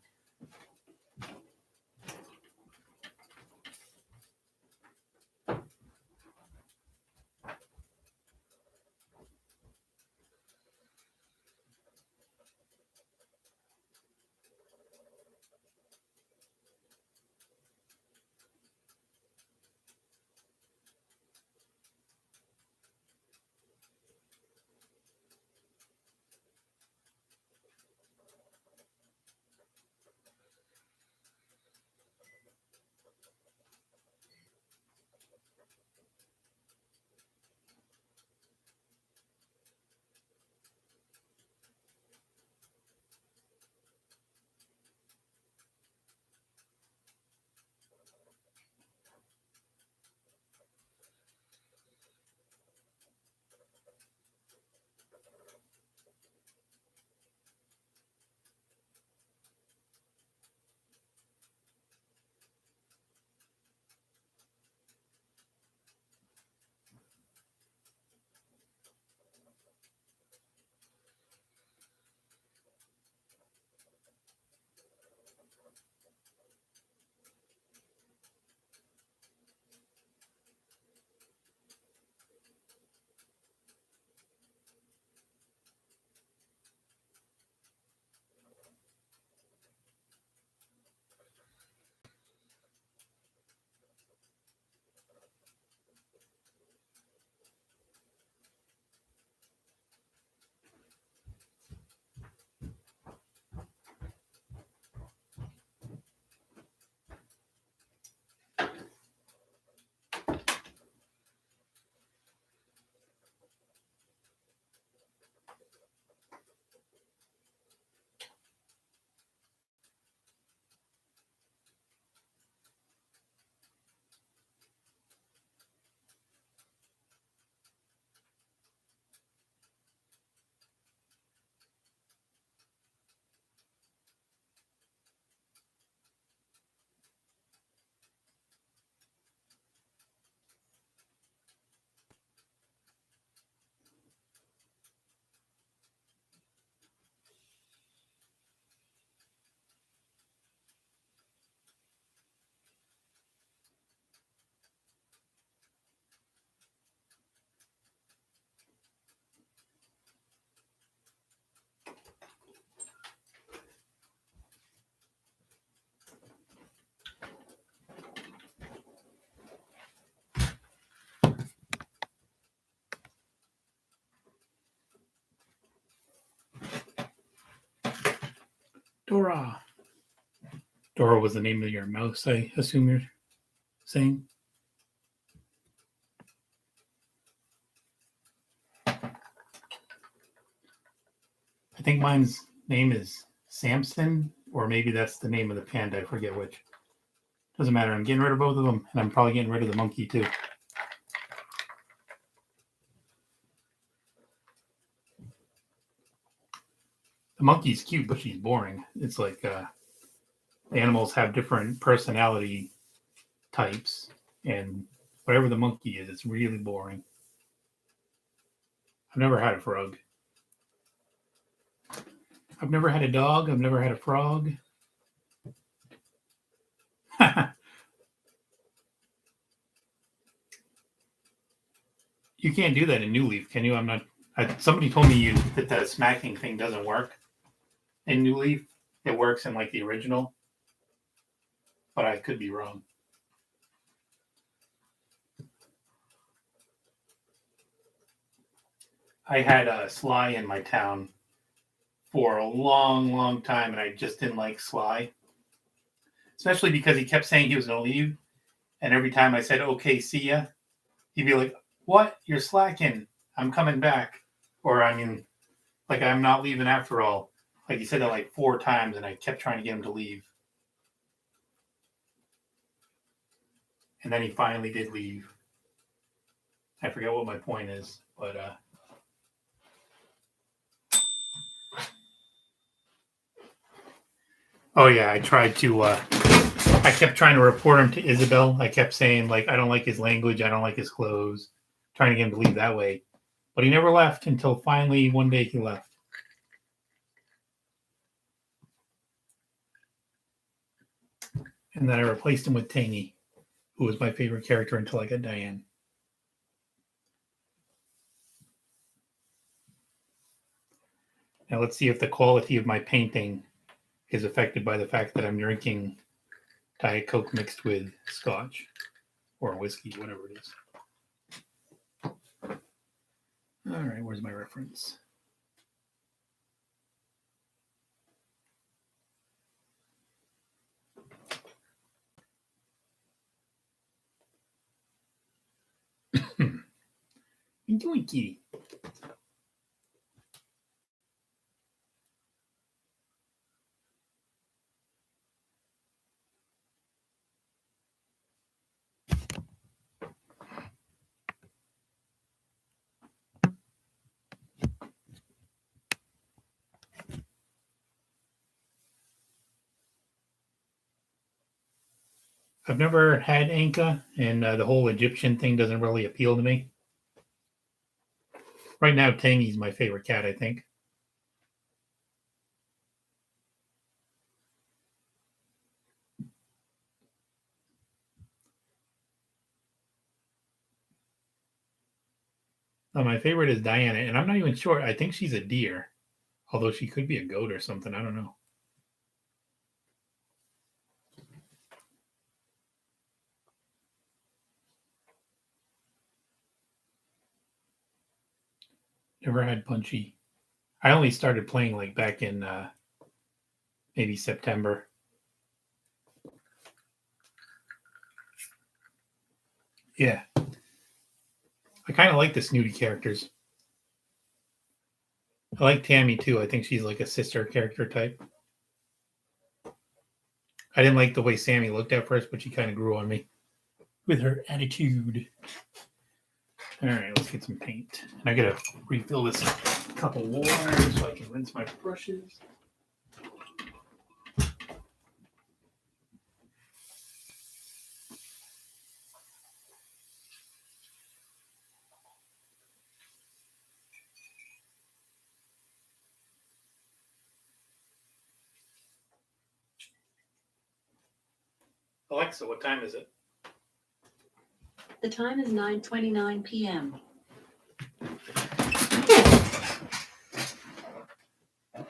Dora. Dora was the name of your mouse, I assume you're saying? I think mine's name is Samson, or maybe that's the name of the panda. I forget which. Doesn't matter. I'm getting rid of both of them, and I'm probably getting rid of the monkey too. The monkey's cute, but she's boring. It's like animals have different personality types, and whatever the monkey is, it's really boring. I've never had a frog. I've never had a dog. I've never had a frog. You can't do that in New Leaf, can you? I'm not. Somebody told me that the smacking thing doesn't work in New Leaf. It works in like the original, but I could be wrong. I had Sly in my town for a long, long time, and I just didn't like Sly, especially because he kept saying he was going to leave, and every time I said, "Okay, see ya," he'd be like, "What? You're slacking. I'm coming back," or I mean, like I'm not leaving after all. Like he said that like 4 times, and I kept trying to get him to leave, and then he finally did leave. I forget what my point is, but Oh yeah, I tried to. I kept trying to report him to Isabel. I kept saying like I don't like his language, I don't like his clothes, trying to get him to leave that way. But he never left until finally one day he left. And then I replaced him with Tangy, who was my favorite character until I got Diane. Now let's see if the quality of my painting is affected by the fact that I'm drinking Diet Coke mixed with scotch or whiskey, whatever it is. All right, where's my reference? Enjoy, kitty. I've never had Anka, and the whole Egyptian thing doesn't really appeal to me. Right now, Tangy's my favorite cat, I think. My favorite is Diana, and I'm not even sure. I think she's a deer, although she could be a goat or something. I don't know. Never had Punchy. I only started playing like back in maybe September. Yeah. I kind of like the snooty characters. I like Tammy too. I think she's like a sister character type. I didn't like the way Sammy looked at first, but she kind of grew on me with her attitude. All right, let's get some paint. And I gotta refill this cup of water so I can rinse my brushes. Alexa, what time is it? The time is 9:29 p.m. All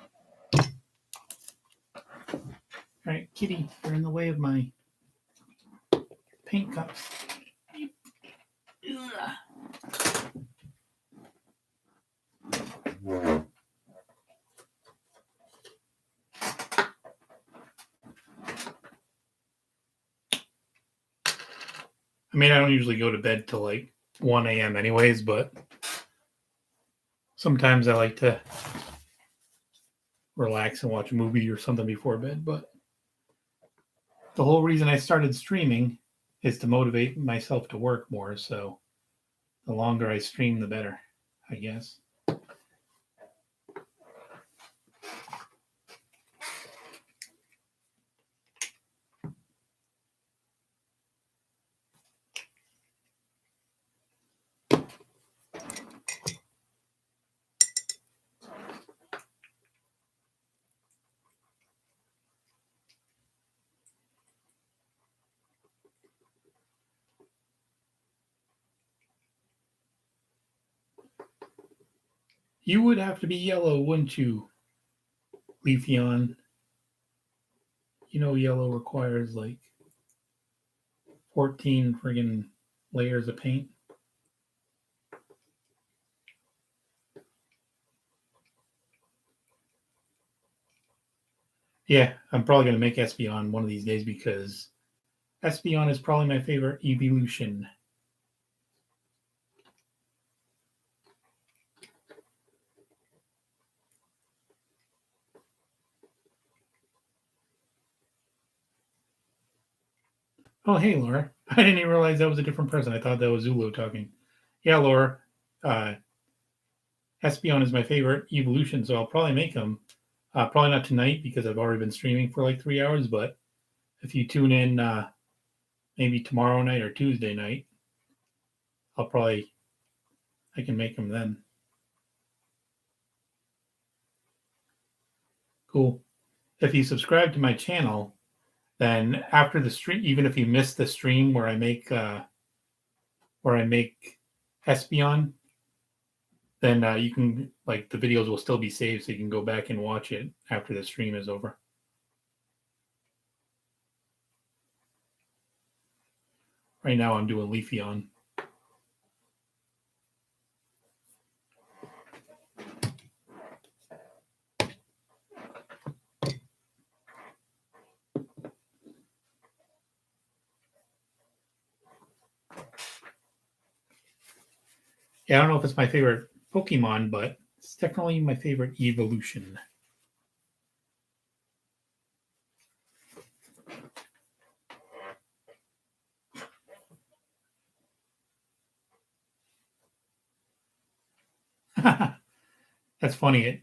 right, Kitty, you're in the way of my paint cups. I mean, I don't usually go to bed till like 1 a.m. anyways, but sometimes I like to relax and watch a movie or something before bed. But the whole reason I started streaming is to motivate myself to work more. So the longer I stream, the better, I guess. You would have to be yellow, wouldn't you, Leafeon? You know, yellow requires like 14 friggin' layers of paint. Yeah, I'm probably going to make Espeon one of these days because Espeon is probably my favorite evolution. Oh, hey, Laura. I didn't even realize that was a different person. I thought that was Zulu talking. Yeah, Laura. Espeon is my favorite evolution, so I'll probably make him. Probably not tonight because I've already been streaming for like 3 hours. But if you tune in, maybe tomorrow night or Tuesday night, I can make them then. Cool. If you subscribe to my channel, then after the stream, even if you miss the stream where I make Espion, then you can, like, the videos will still be saved, so you can go back and watch it after the stream is over. Right now, I'm doing Leafeon. Yeah, I don't know if it's my favorite Pokemon, but it's definitely my favorite evolution. That's funny.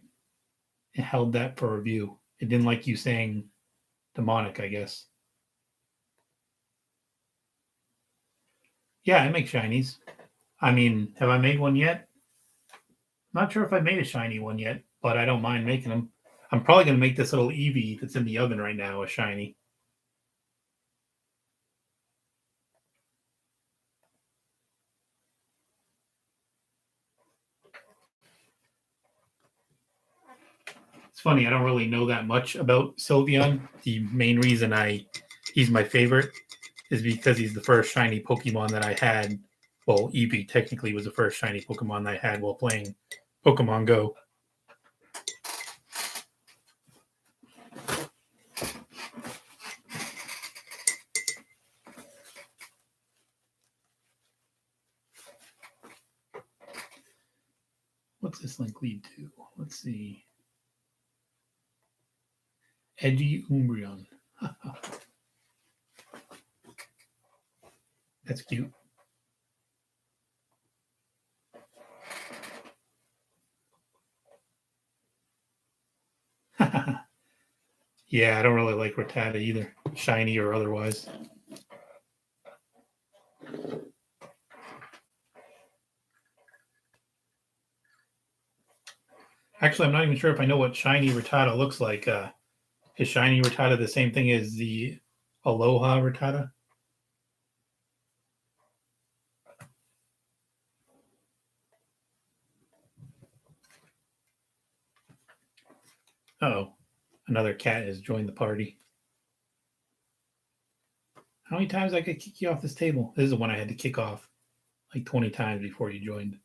It held that for review. It didn't like you saying demonic, I guess. Yeah, I make shinies. I mean, have I made one yet? Not sure if I made a shiny one yet, but I don't mind making them. I'm probably going to make this little Eevee that's in the oven right now a shiny. It's funny, I don't really know that much about Sylveon. The main reason he's my favorite is because he's the first shiny Pokemon that I had. Well, Eevee technically was the first shiny Pokemon I had while playing Pokemon Go. What's this link lead to? Let's see. Edgy Umbreon. That's cute. Yeah, I don't really like Rattata either, shiny or otherwise. Actually, I'm not even sure if I know what shiny Rattata looks like. Is shiny Rattata the same thing as the Aloha Rattata? Oh, another cat has joined the party. How many times I could kick you off this table? This is the one I had to kick off like 20 times before you joined.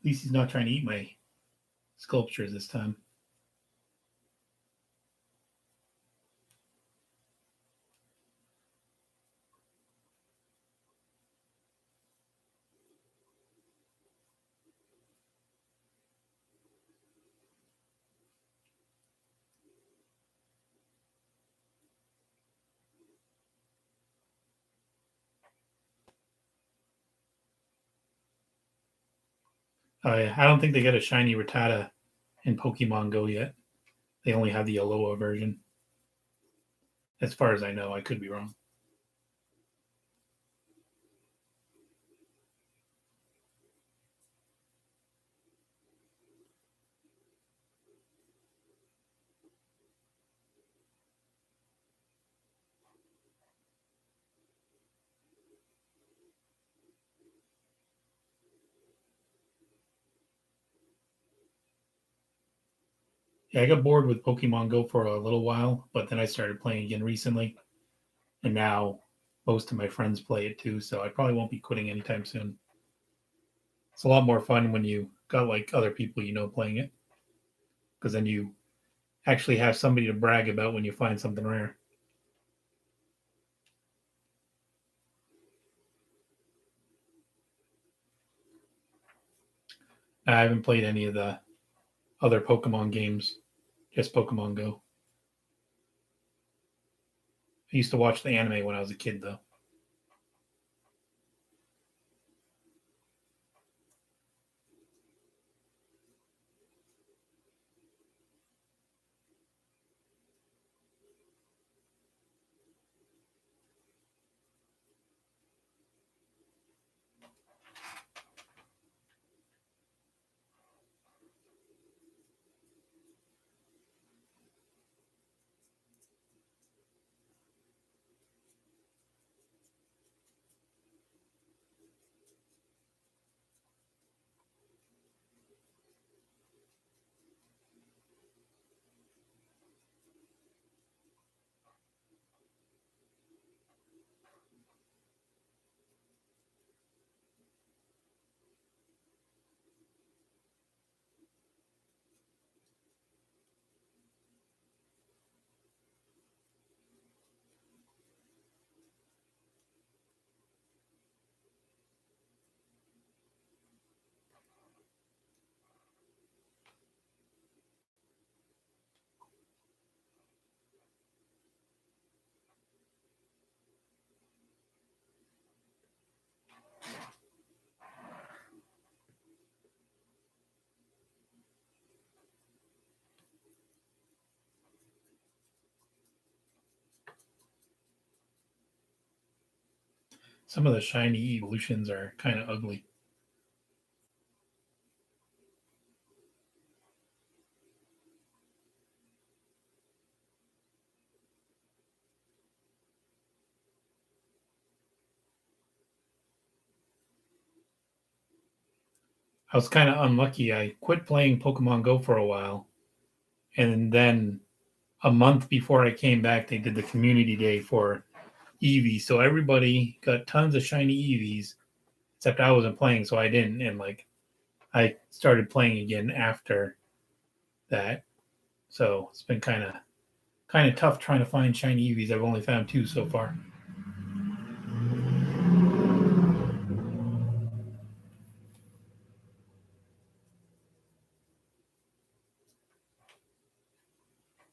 At least he's not trying to eat my sculptures this time. Oh yeah, I don't think they got a shiny Rattata in Pokemon Go yet. They only have the Aloha version. As far as I know, I could be wrong. Yeah, I got bored with Pokemon Go for a little while, but then I started playing again recently, and now most of my friends play it too, so I probably won't be quitting anytime soon. It's a lot more fun when you got like other people playing it, because then you actually have somebody to brag about when you find something rare. I haven't played any of the other Pokemon games, just Pokemon Go. I used to watch the anime when I was a kid, though. Some of the shiny evolutions are kind of ugly. I was kind of unlucky. I quit playing Pokemon Go for a while, and then a month before I came back, they did the community day for Eevee. So everybody got tons of shiny Eevees, except I wasn't playing, so I didn't. And like, I started playing again after that. So it's been kind of tough trying to find shiny Eevees. I've only found 2 so far.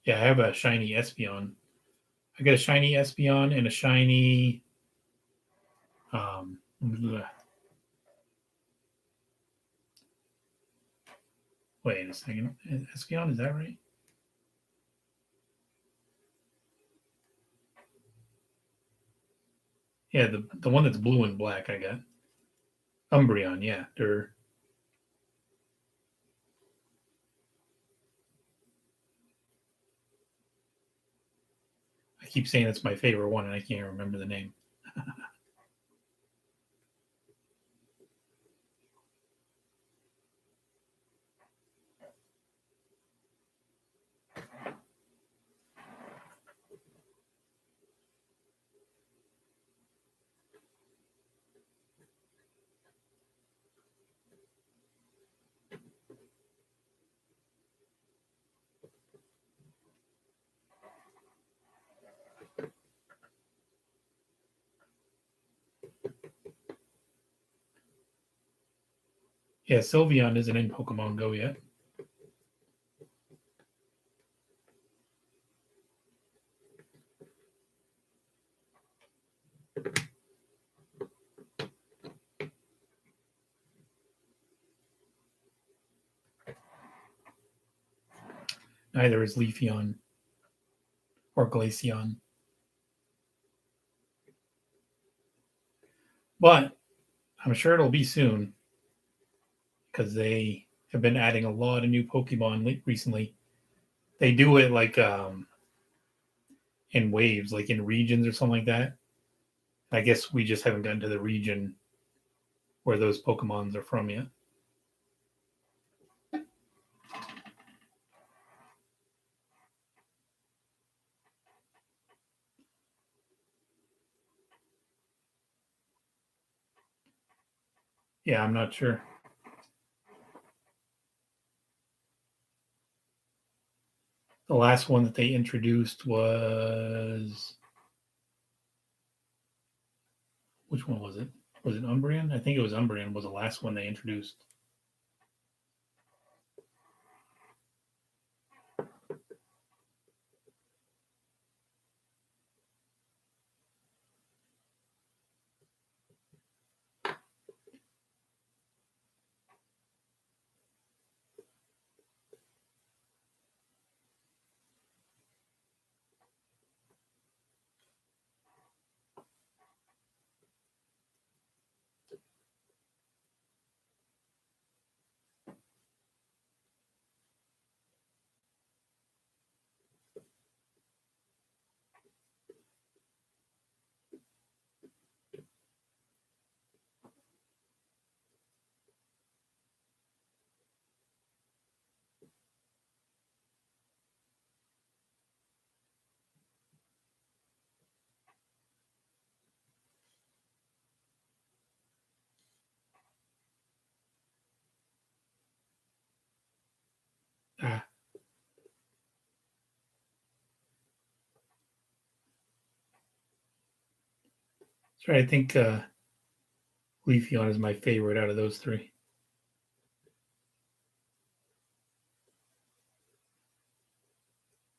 Yeah, I have a shiny Espeon. I got a shiny Espeon and a shiny. Bleh. Wait a second. Espeon, is that right? Yeah, the one that's blue and black I got. Umbreon, yeah. I keep saying it's my favorite one and I can't remember the name. Yeah, Sylveon isn't in Pokemon Go yet. Neither is Leafeon or Glaceon. But I'm sure it'll be soon because they have been adding a lot of new Pokemon recently. They do it like in waves, like in regions or something like that. I guess we just haven't gotten to the region where those Pokemons are from yet. Yeah, I'm not sure. The last one that they introduced was which one was it? Was it Umbreon? I think it was Umbreon was the last one they introduced. right. I think Leafeon is my favorite out of those three.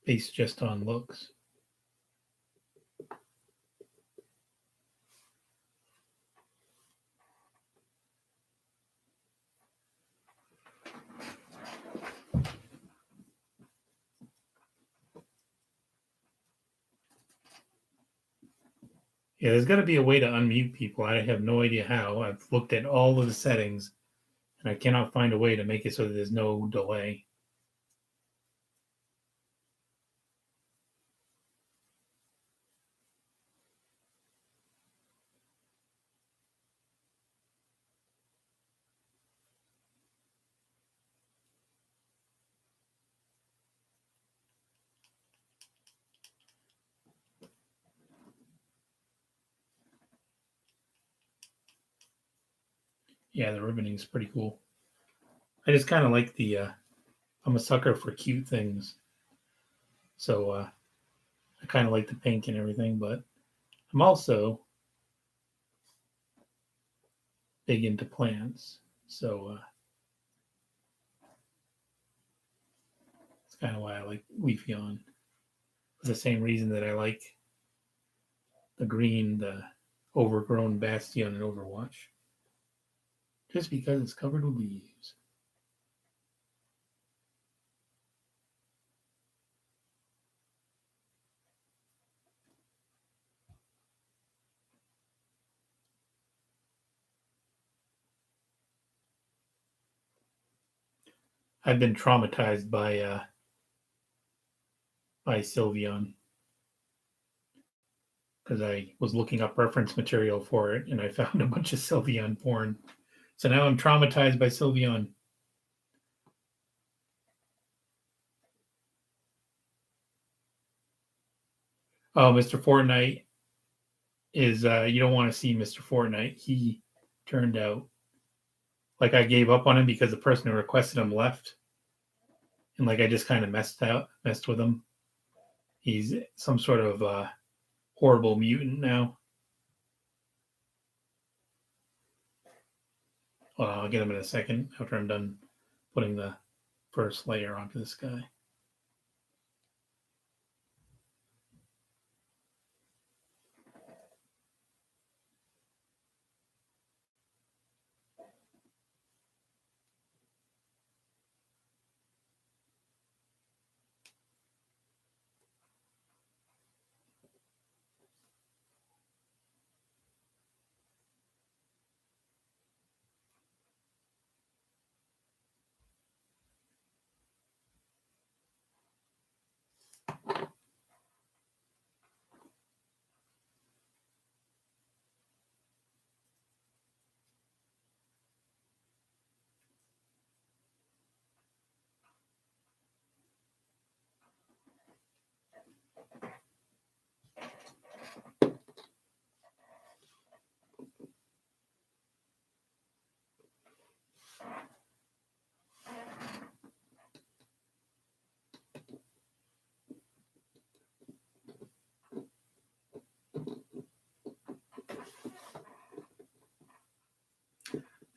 Based just on looks. Yeah, there's got to be a way to unmute people. I have no idea how. I've looked at all of the settings, and I cannot find a way to make it so that there's no delay. Yeah, the ribboning is pretty cool. I just kind of like the. I'm a sucker for cute things, so I kind of like the pink and everything. But I'm also big into plants, so it's kind of why I like Leafeon. For the same reason that I like the green, the overgrown Bastion in Overwatch, just because it's covered with leaves. I've been traumatized by Sylveon because I was looking up reference material for it and I found a bunch of Sylveon porn. So now I'm traumatized by Sylveon. Oh, Mr. Fortnite is you don't want to see Mr. Fortnite. He turned out like I gave up on him because the person who requested him left. And like I just kind of messed with him. He's some sort of horrible mutant now. Well, I'll get him in a second after I'm done putting the first layer onto this guy.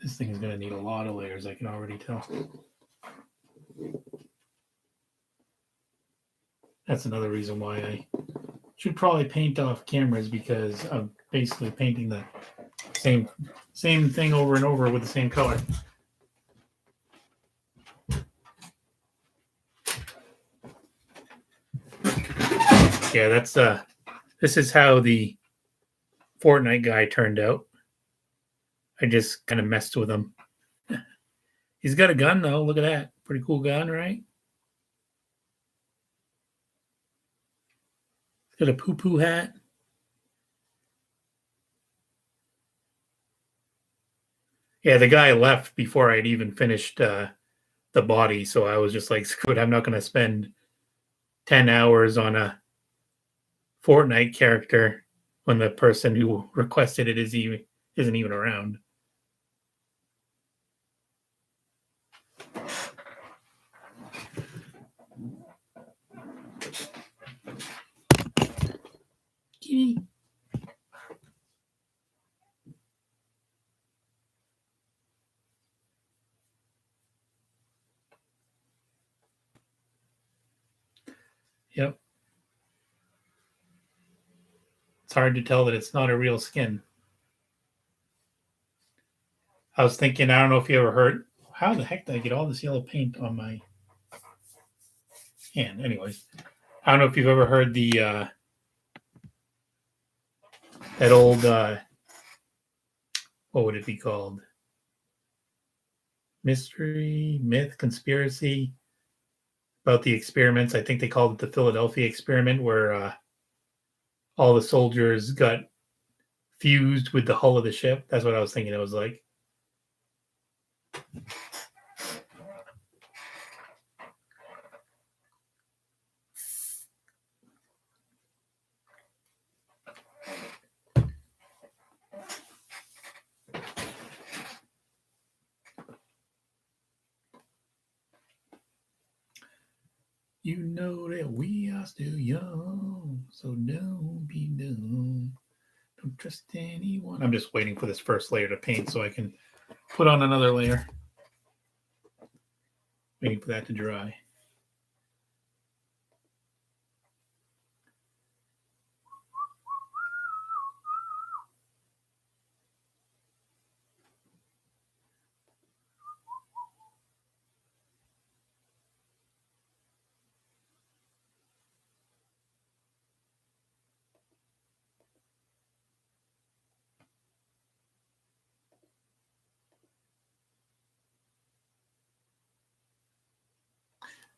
This thing is going to need a lot of layers, I can already tell. That's another reason why I should probably paint off cameras because I'm basically painting the same thing over and over with the same color. Yeah, that's this is how the Fortnite guy turned out. I just kind of messed with him. He's got a gun though. Look at that. Pretty cool gun, right? He's got a poo-poo hat. Yeah, the guy left before I'd even finished the body, so I was just like, screw it, I'm not going to spend 10 hours on a Fortnite character when the person who requested it isn't even around. Kitty. Yep. It's hard to tell that it's not a real skin. I was thinking, I don't know if you ever heard, how the heck did I get all this yellow paint on my hand? Anyways, I don't know if you've ever heard the that old what would it be called? Mystery, myth, conspiracy about the experiments. I think they called it the Philadelphia experiment, where all the soldiers got fused with the hull of the ship. That's what I was thinking it was like. You know that we are still young, so don't be dumb. Don't trust anyone. I'm just waiting for this first layer to paint so I can put on another layer. Waiting for that to dry.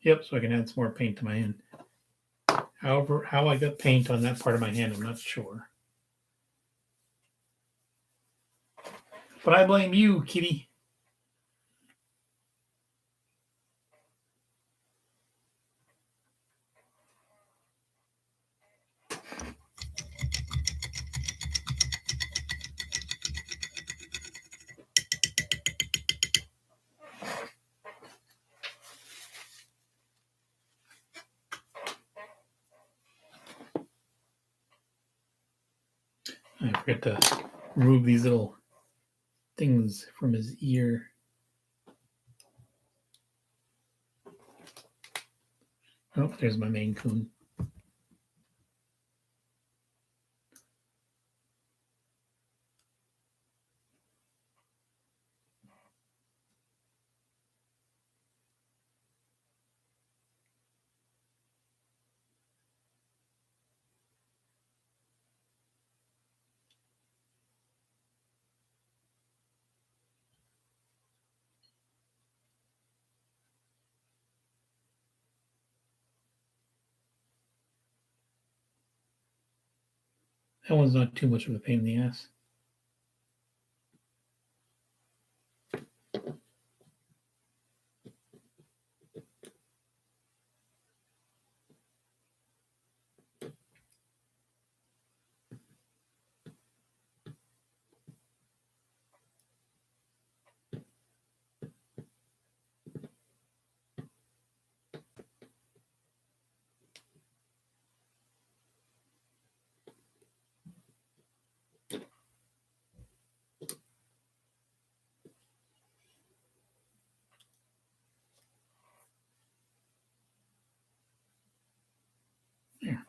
Yep, so I can add some more paint to my hand. However, how I got paint on that part of my hand, I'm not sure. But I blame you, kitty. I forget to remove these little things from his ear. Oh, there's my Maine Coon. That one's not too much of a pain in the ass. There.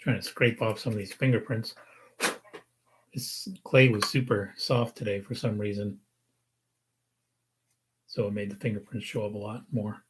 Trying to scrape off some of these fingerprints. This clay was super soft today for some reason. So it made the fingerprints show up a lot more.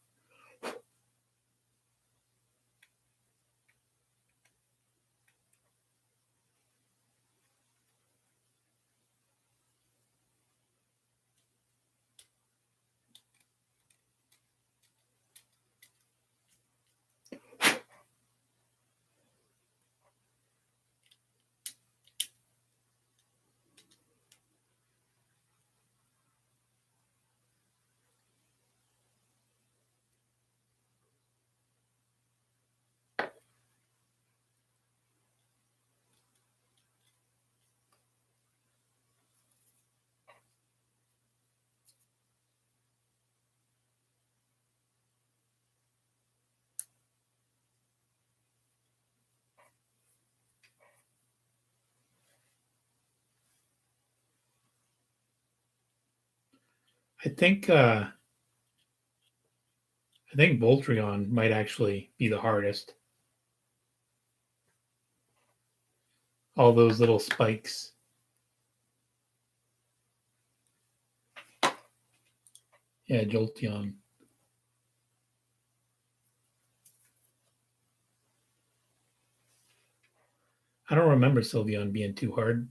I think Voltron might actually be the hardest. All those little spikes. Yeah, Jolteon. I don't remember Sylveon being too hard.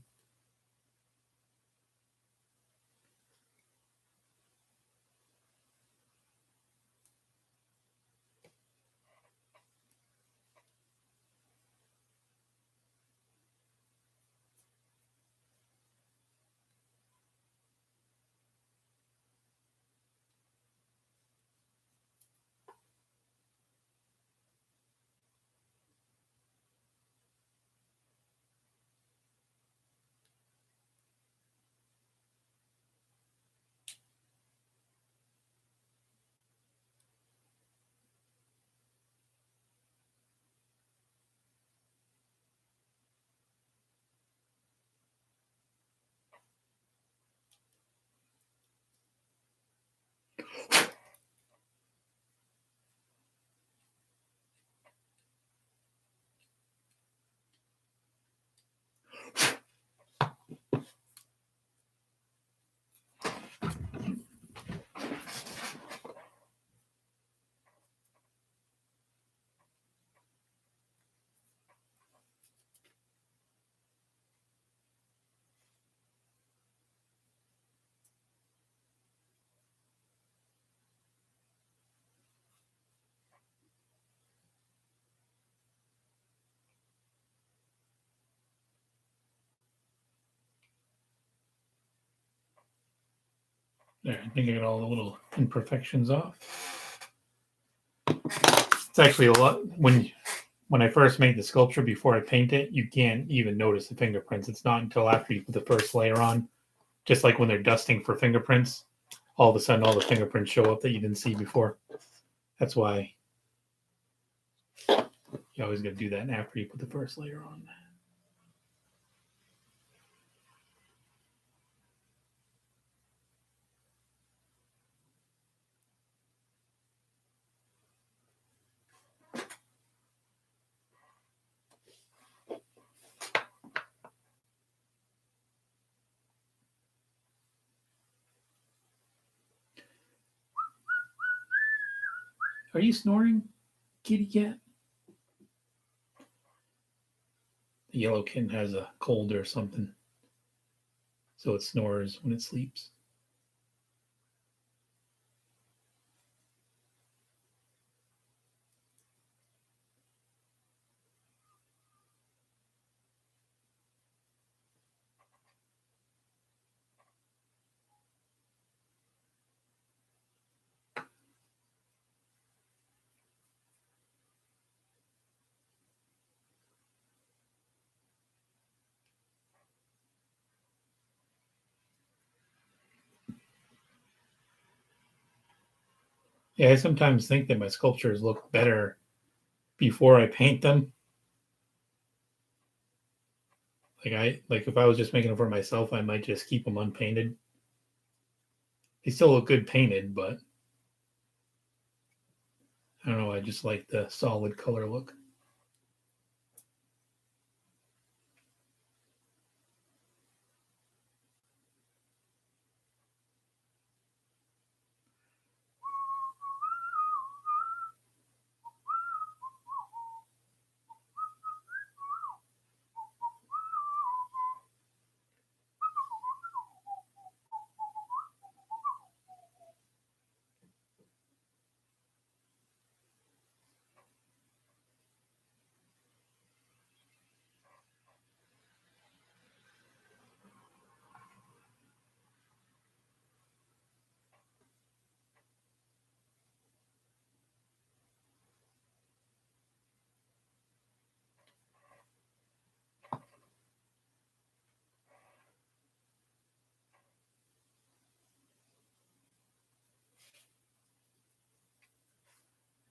There, I think I got all the little imperfections off. It's actually a lot when I first made the sculpture before I paint it, you can't even notice the fingerprints. It's not until after you put the first layer on, just like when they're dusting for fingerprints, all of a sudden all the fingerprints show up that you didn't see before. That's why you always got to do that after you put the first layer on. Are you snoring, kitty cat? The yellow kitten has a cold or something, so it snores when it sleeps. Yeah, I sometimes think that my sculptures look better before I paint them. Like if I was just making them for myself, I might just keep them unpainted. They still look good painted, but I don't know. I just like the solid color look.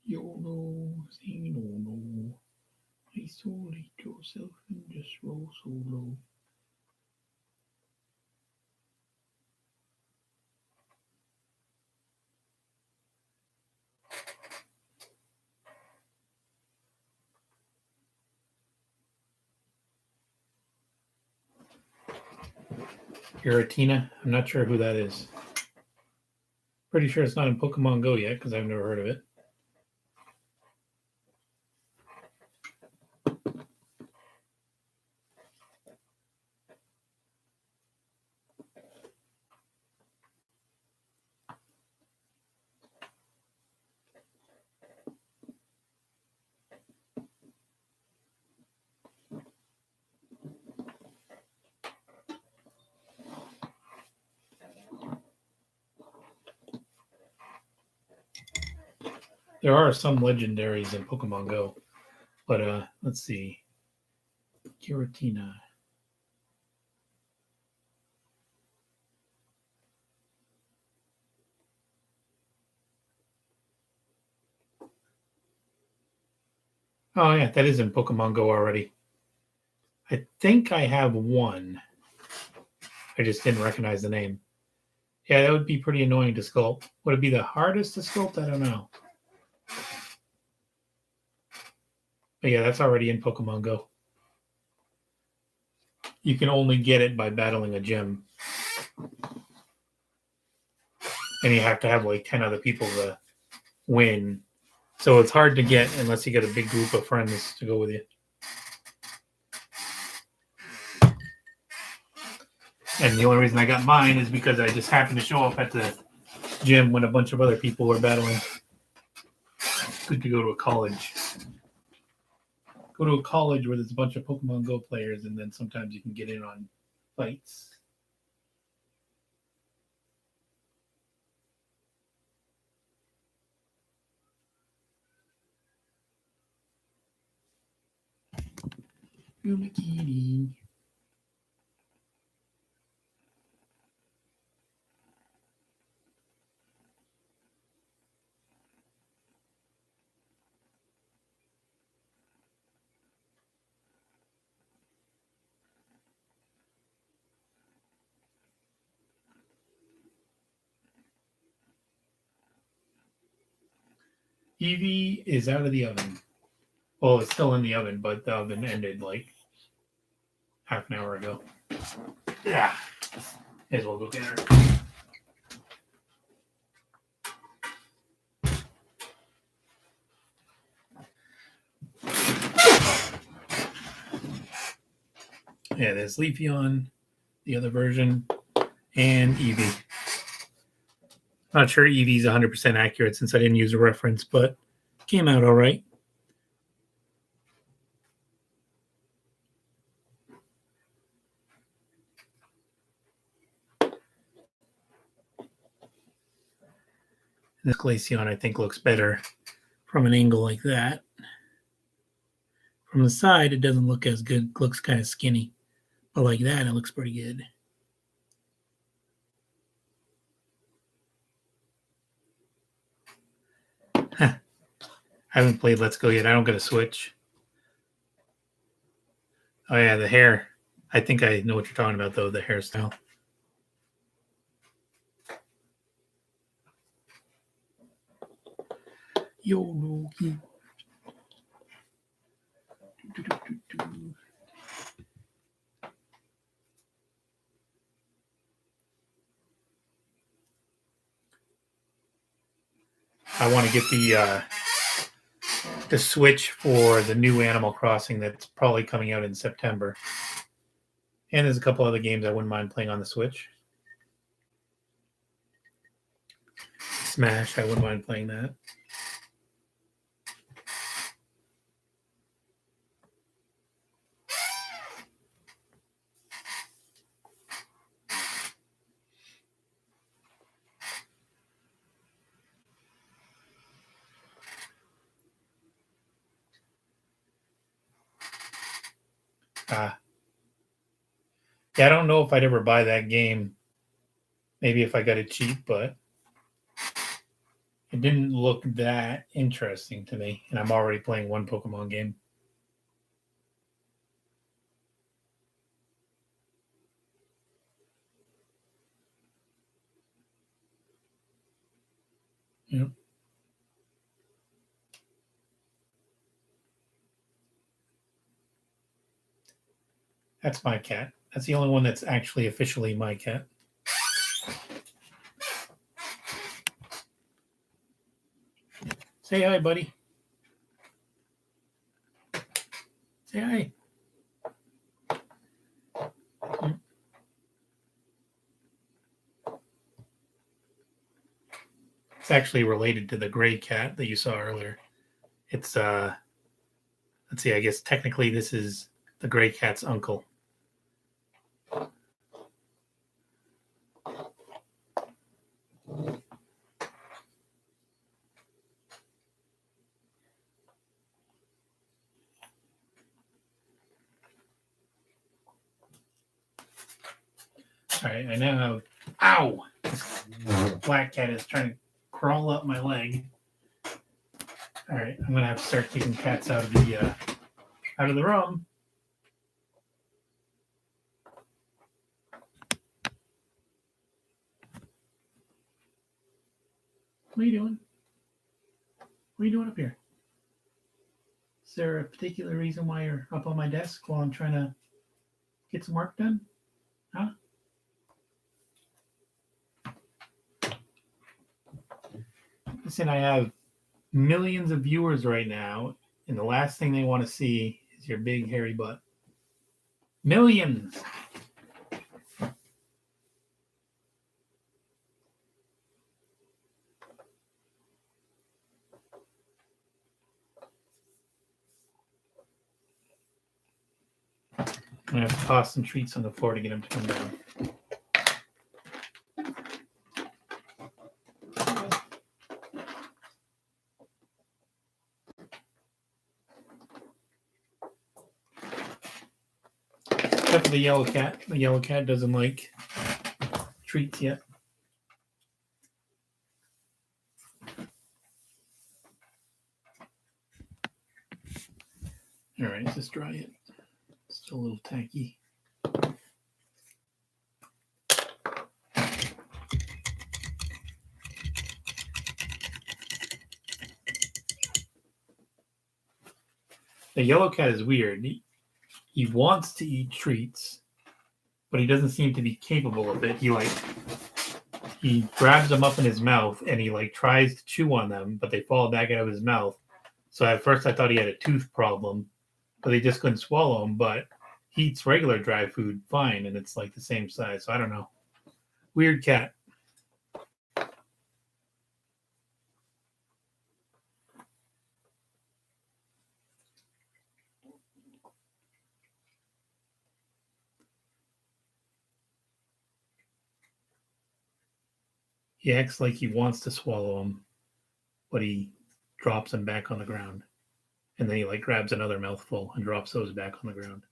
YOLO, say no, no. Isolate yourself and just roll solo. Giratina. I'm not sure who that is. Pretty sure it's not in Pokemon Go yet because I've never heard of it. There are some legendaries in Pokemon Go, but let's see. Giratina. Oh yeah, that is in Pokemon Go already. I think I have one. I just didn't recognize the name. Yeah, that would be pretty annoying to sculpt. Would it be the hardest to sculpt? I don't know. But yeah, that's already in Pokemon Go. You can only get it by battling a gym. And you have to have like 10 other people to win. So it's hard to get unless you get a big group of friends to go with you. And the only reason I got mine is because I just happened to show up at the gym when a bunch of other people were battling. Good to go to a college. Go to a college where there's a bunch of Pokemon Go players, and then sometimes you can get in on fights. Bikini. Eevee is out of the oven. Well, it's still in the oven, but the oven ended like half an hour ago. Yeah. May as well go get her. Yeah, there's Leafeon, the other version, and Eevee. Not sure Eevee's 100% accurate since I didn't use a reference, but came out all right. This Glaceon, I think, looks better from an angle like that. From the side, it doesn't look as good. It looks kind of skinny. But like that, it looks pretty good. Huh. I haven't played Let's Go yet. I don't get a Switch. Oh, yeah, the hair. I think I know what you're talking about, though, the hairstyle. YOLO. I want to get the Switch for the new Animal Crossing that's probably coming out in September. And there's a couple other games I wouldn't mind playing on the Switch. Smash, I wouldn't mind playing that. Yeah, I don't know if I'd ever buy that game. Maybe if I got it cheap, but it didn't look that interesting to me. And I'm already playing one Pokemon game. Yep. That's my cat. That's the only one that's actually officially my cat. Say hi, buddy. Say hi. It's actually related to the gray cat that you saw earlier. It's let's see, I guess technically this is the gray cat's uncle. All right, I now have. Ow! This black cat is trying to crawl up my leg. All right, I'm gonna have to start kicking cats out of the room. What are you doing? What are you doing up here? Is there a particular reason why you're up on my desk while I'm trying to get some work done? Huh? Listen, I have millions of viewers right now, and the last thing they want to see is your big hairy butt. Millions! I'm gonna have to toss some treats on the floor to get them to come down. Except for the yellow cat. The yellow cat doesn't like treats yet. All right, let's just dry it. It's still a little tacky. The yellow cat is weird. He wants to eat treats, but he doesn't seem to be capable of it. He grabs them up in his mouth and he tries to chew on them, but they fall back out of his mouth. So at first I thought he had a tooth problem, but they just couldn't swallow him. But he eats regular dry food fine, and it's like the same size. So I don't know. Weird cat. He acts like he wants to swallow him, but he drops them back on the ground. And then he grabs another mouthful and drops those back on the ground.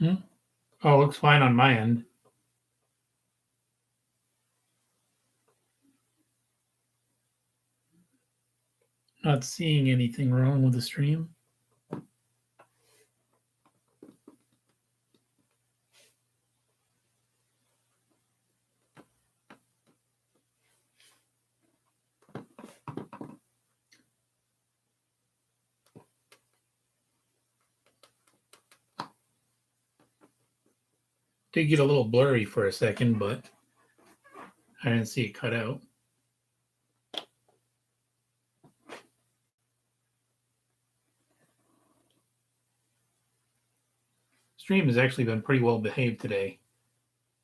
Oh, looks fine on my end. Not seeing anything wrong with the stream. Did get a little blurry for a second, but I didn't see it cut out. Stream has actually been pretty well behaved today.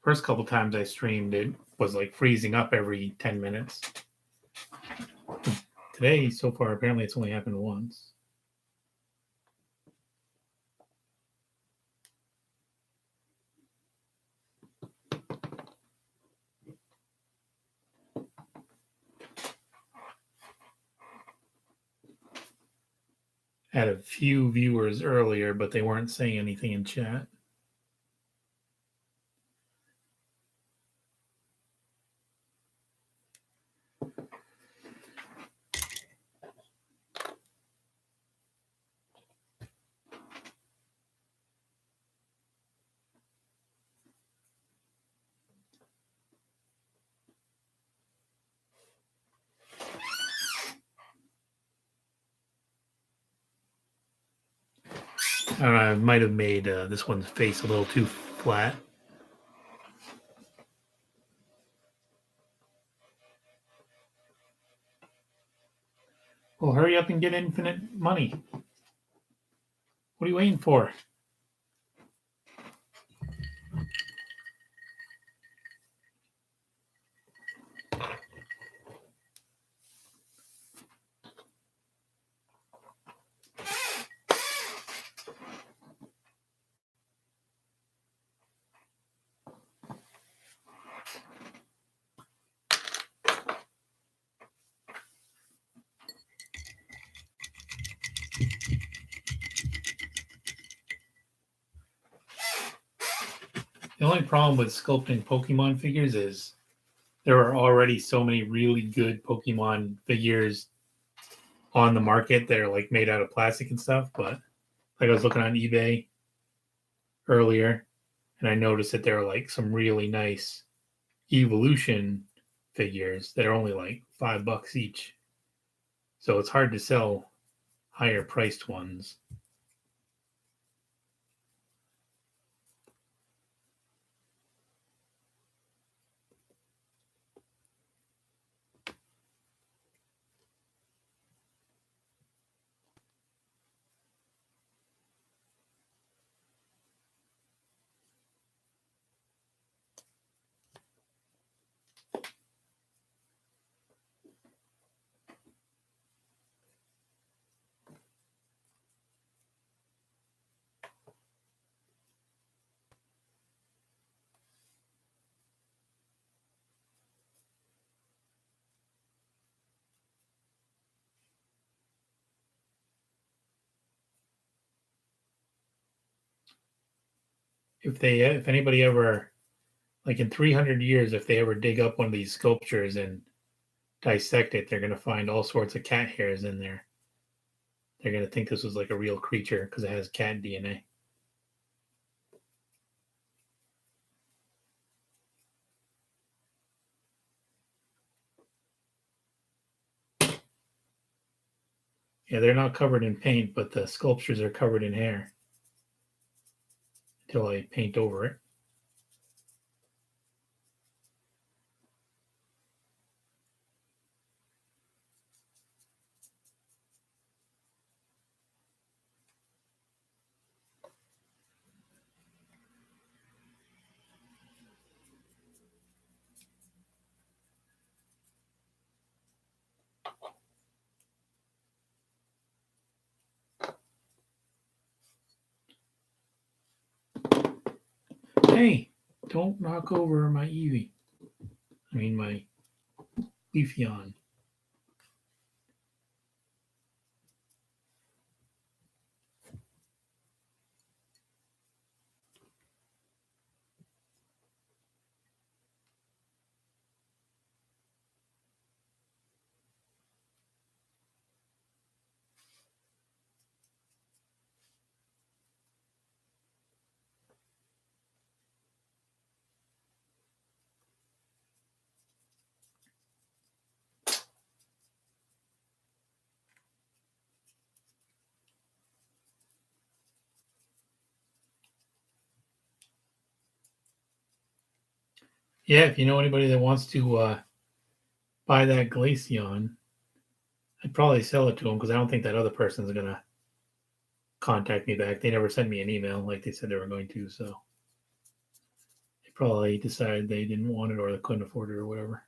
First couple times I streamed, it was like freezing up every 10 minutes. Today, so far, apparently it's only happened once. Had a few viewers earlier, but they weren't saying anything in chat. I don't know, I might have made this one's face a little too flat. Well, hurry up and get infinite money. What are you waiting for? The only problem with sculpting Pokemon figures is there are already so many really good Pokemon figures on the market that are like made out of plastic and stuff. But like I was looking on eBay earlier and I noticed that there are like some really nice evolution figures that are only like $5 each. So it's hard to sell higher priced ones. If anybody ever, like in 300 years, if they ever dig up one of these sculptures and dissect it, they're going to find all sorts of cat hairs in there. They're going to think this was like a real creature because it has cat DNA. Yeah, they're not covered in paint, but the sculptures are covered in hair until I paint over it. Hey, don't knock over my Eevee. I mean, my Leafeon. Yeah, if you know anybody that wants to buy that glaceon, I'd probably sell it to them because I don't think that other person's gonna contact me back. They never sent me an email like they said they were going to, so they probably decided they didn't want it or they couldn't afford it or whatever.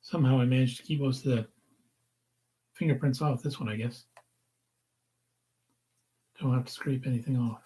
Somehow I managed to keep most of the fingerprints off this one, I guess. Don't have to scrape anything off.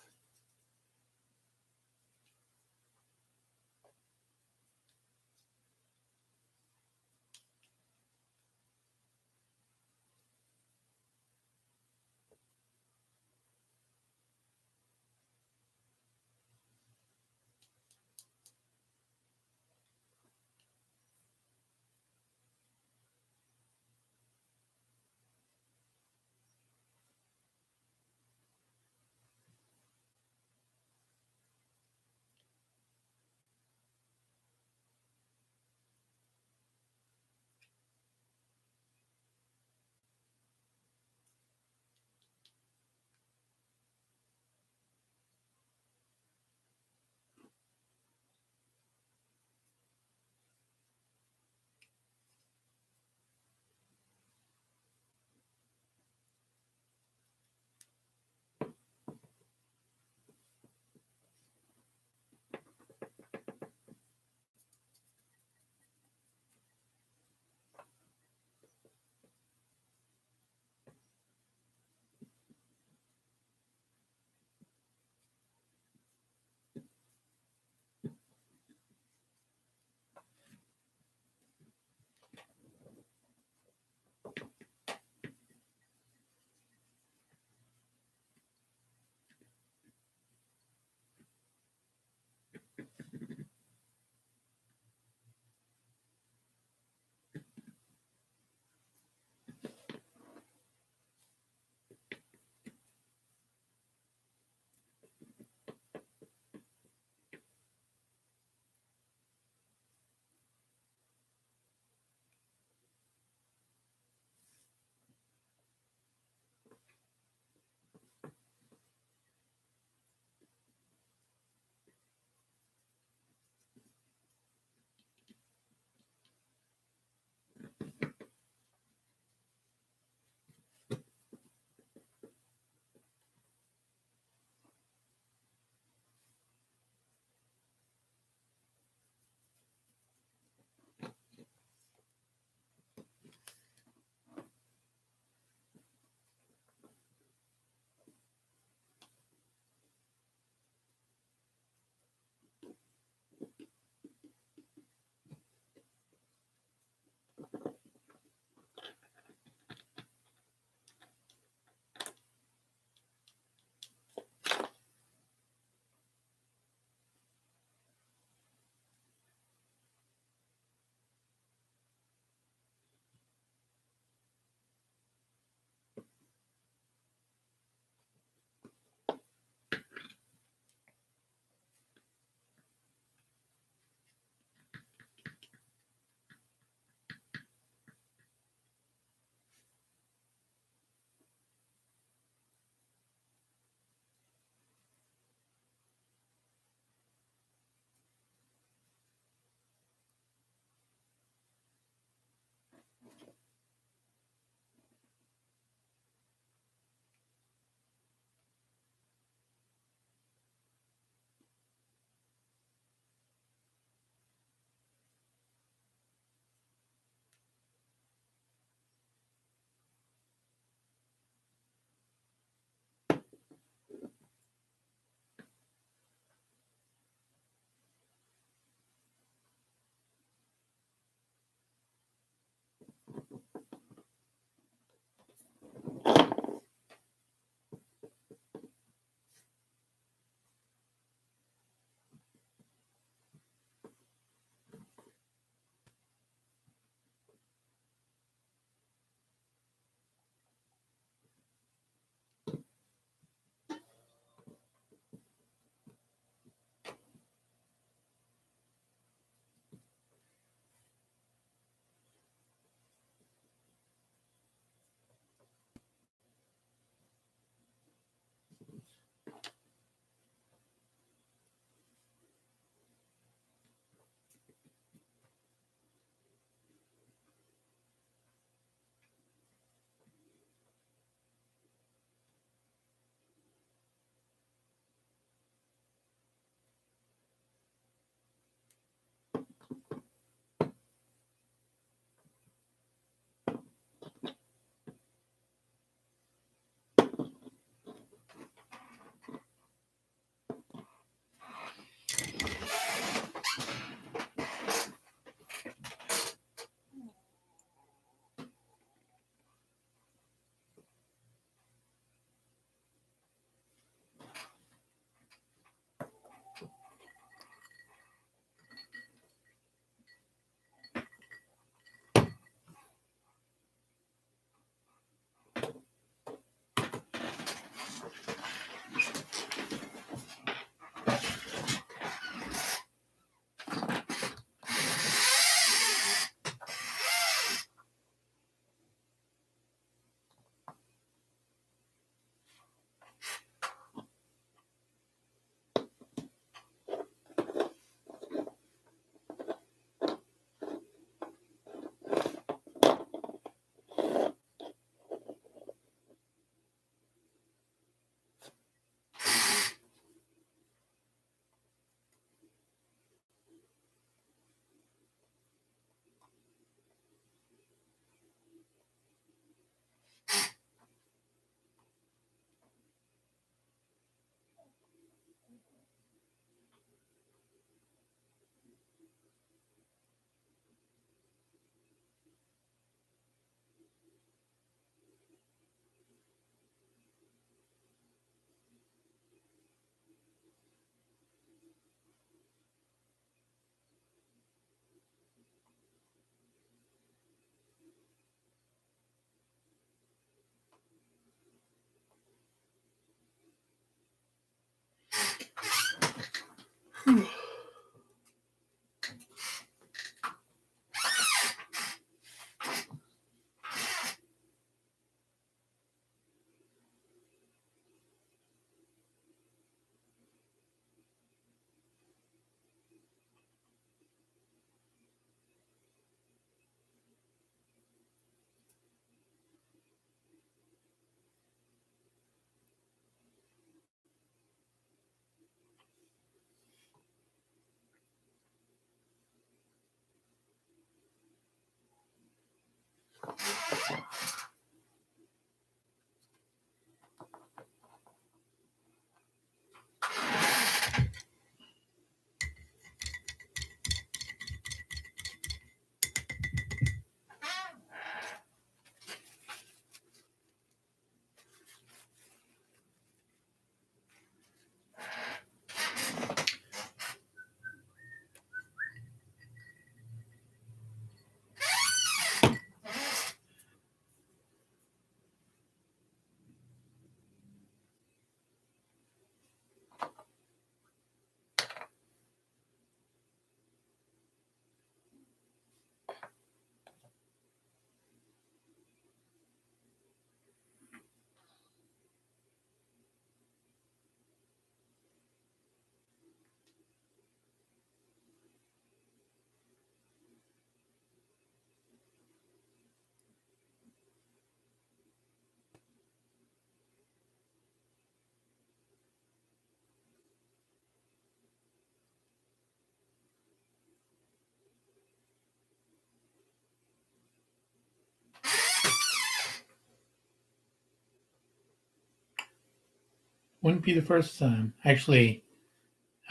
Wouldn't be the first time. Actually,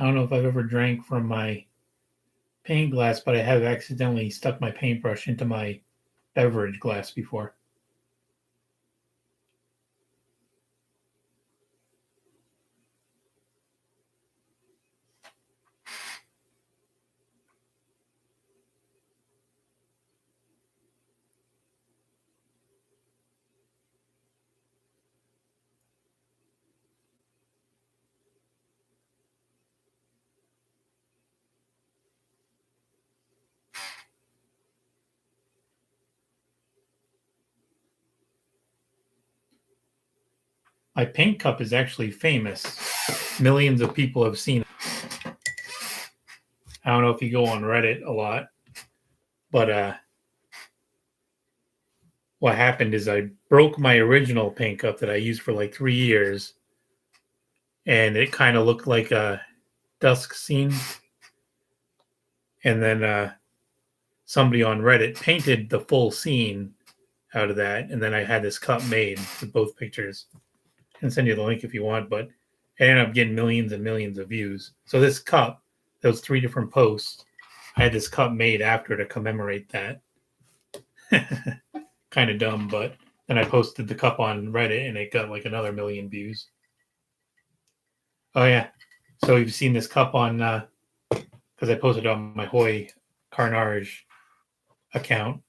I don't know if I've ever drank from my paint glass, but I have accidentally stuck my paintbrush into my beverage glass before. My paint cup is actually famous. Millions of people have seen it. I don't know if you go on Reddit a lot, but what happened is I broke my original paint cup that I used for like 3 years, and it kind of looked like a dusk scene. And then somebody on Reddit painted the full scene out of that, and then I had this cup made with both pictures. I can send you the link if you want, but I ended up getting millions and millions of views. So this cup, those 3 different posts, I had this cup made after to commemorate that. Kind of dumb, but then I posted the cup on Reddit and it got like another million views. Oh yeah, so you've seen this cup on because I posted on my Hoy Carnage account.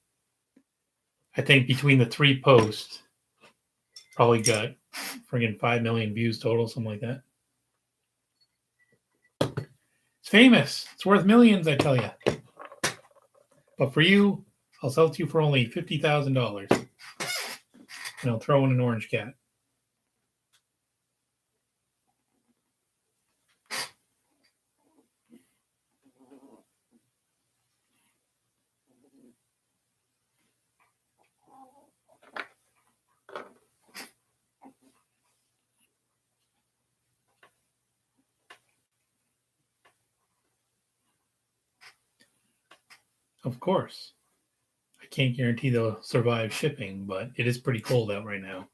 I think between the 3 posts, probably got friggin' 5 million views total, something like that. It's famous. It's worth millions, I tell you. But for you, I'll sell it to you for only $50,000, and I'll throw in an orange cat. Of course. I can't guarantee they'll survive shipping, but it is pretty cold out right now.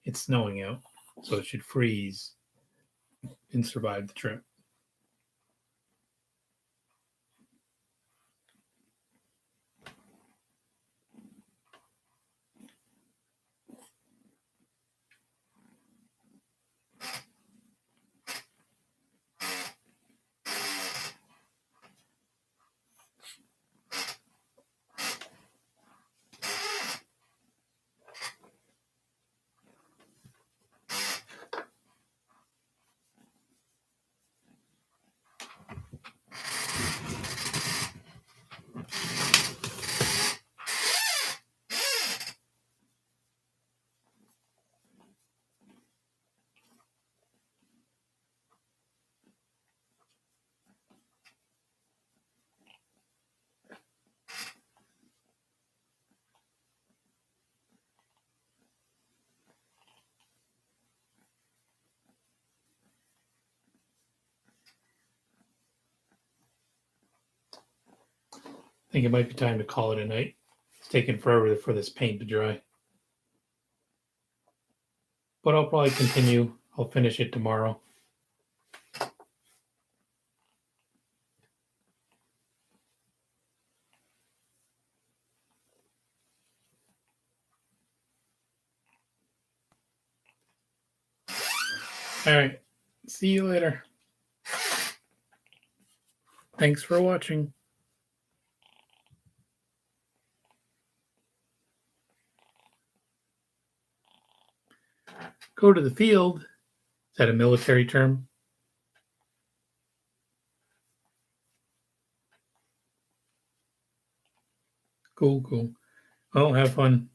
It's snowing out, so it should freeze and survive the trip. I think it might be time to call it a night. It's taking forever for this paint to dry. But I'll probably continue. I'll finish it tomorrow. All right. See you later. Thanks for watching. Go to the field. Is that a military term? Cool. Well, have fun.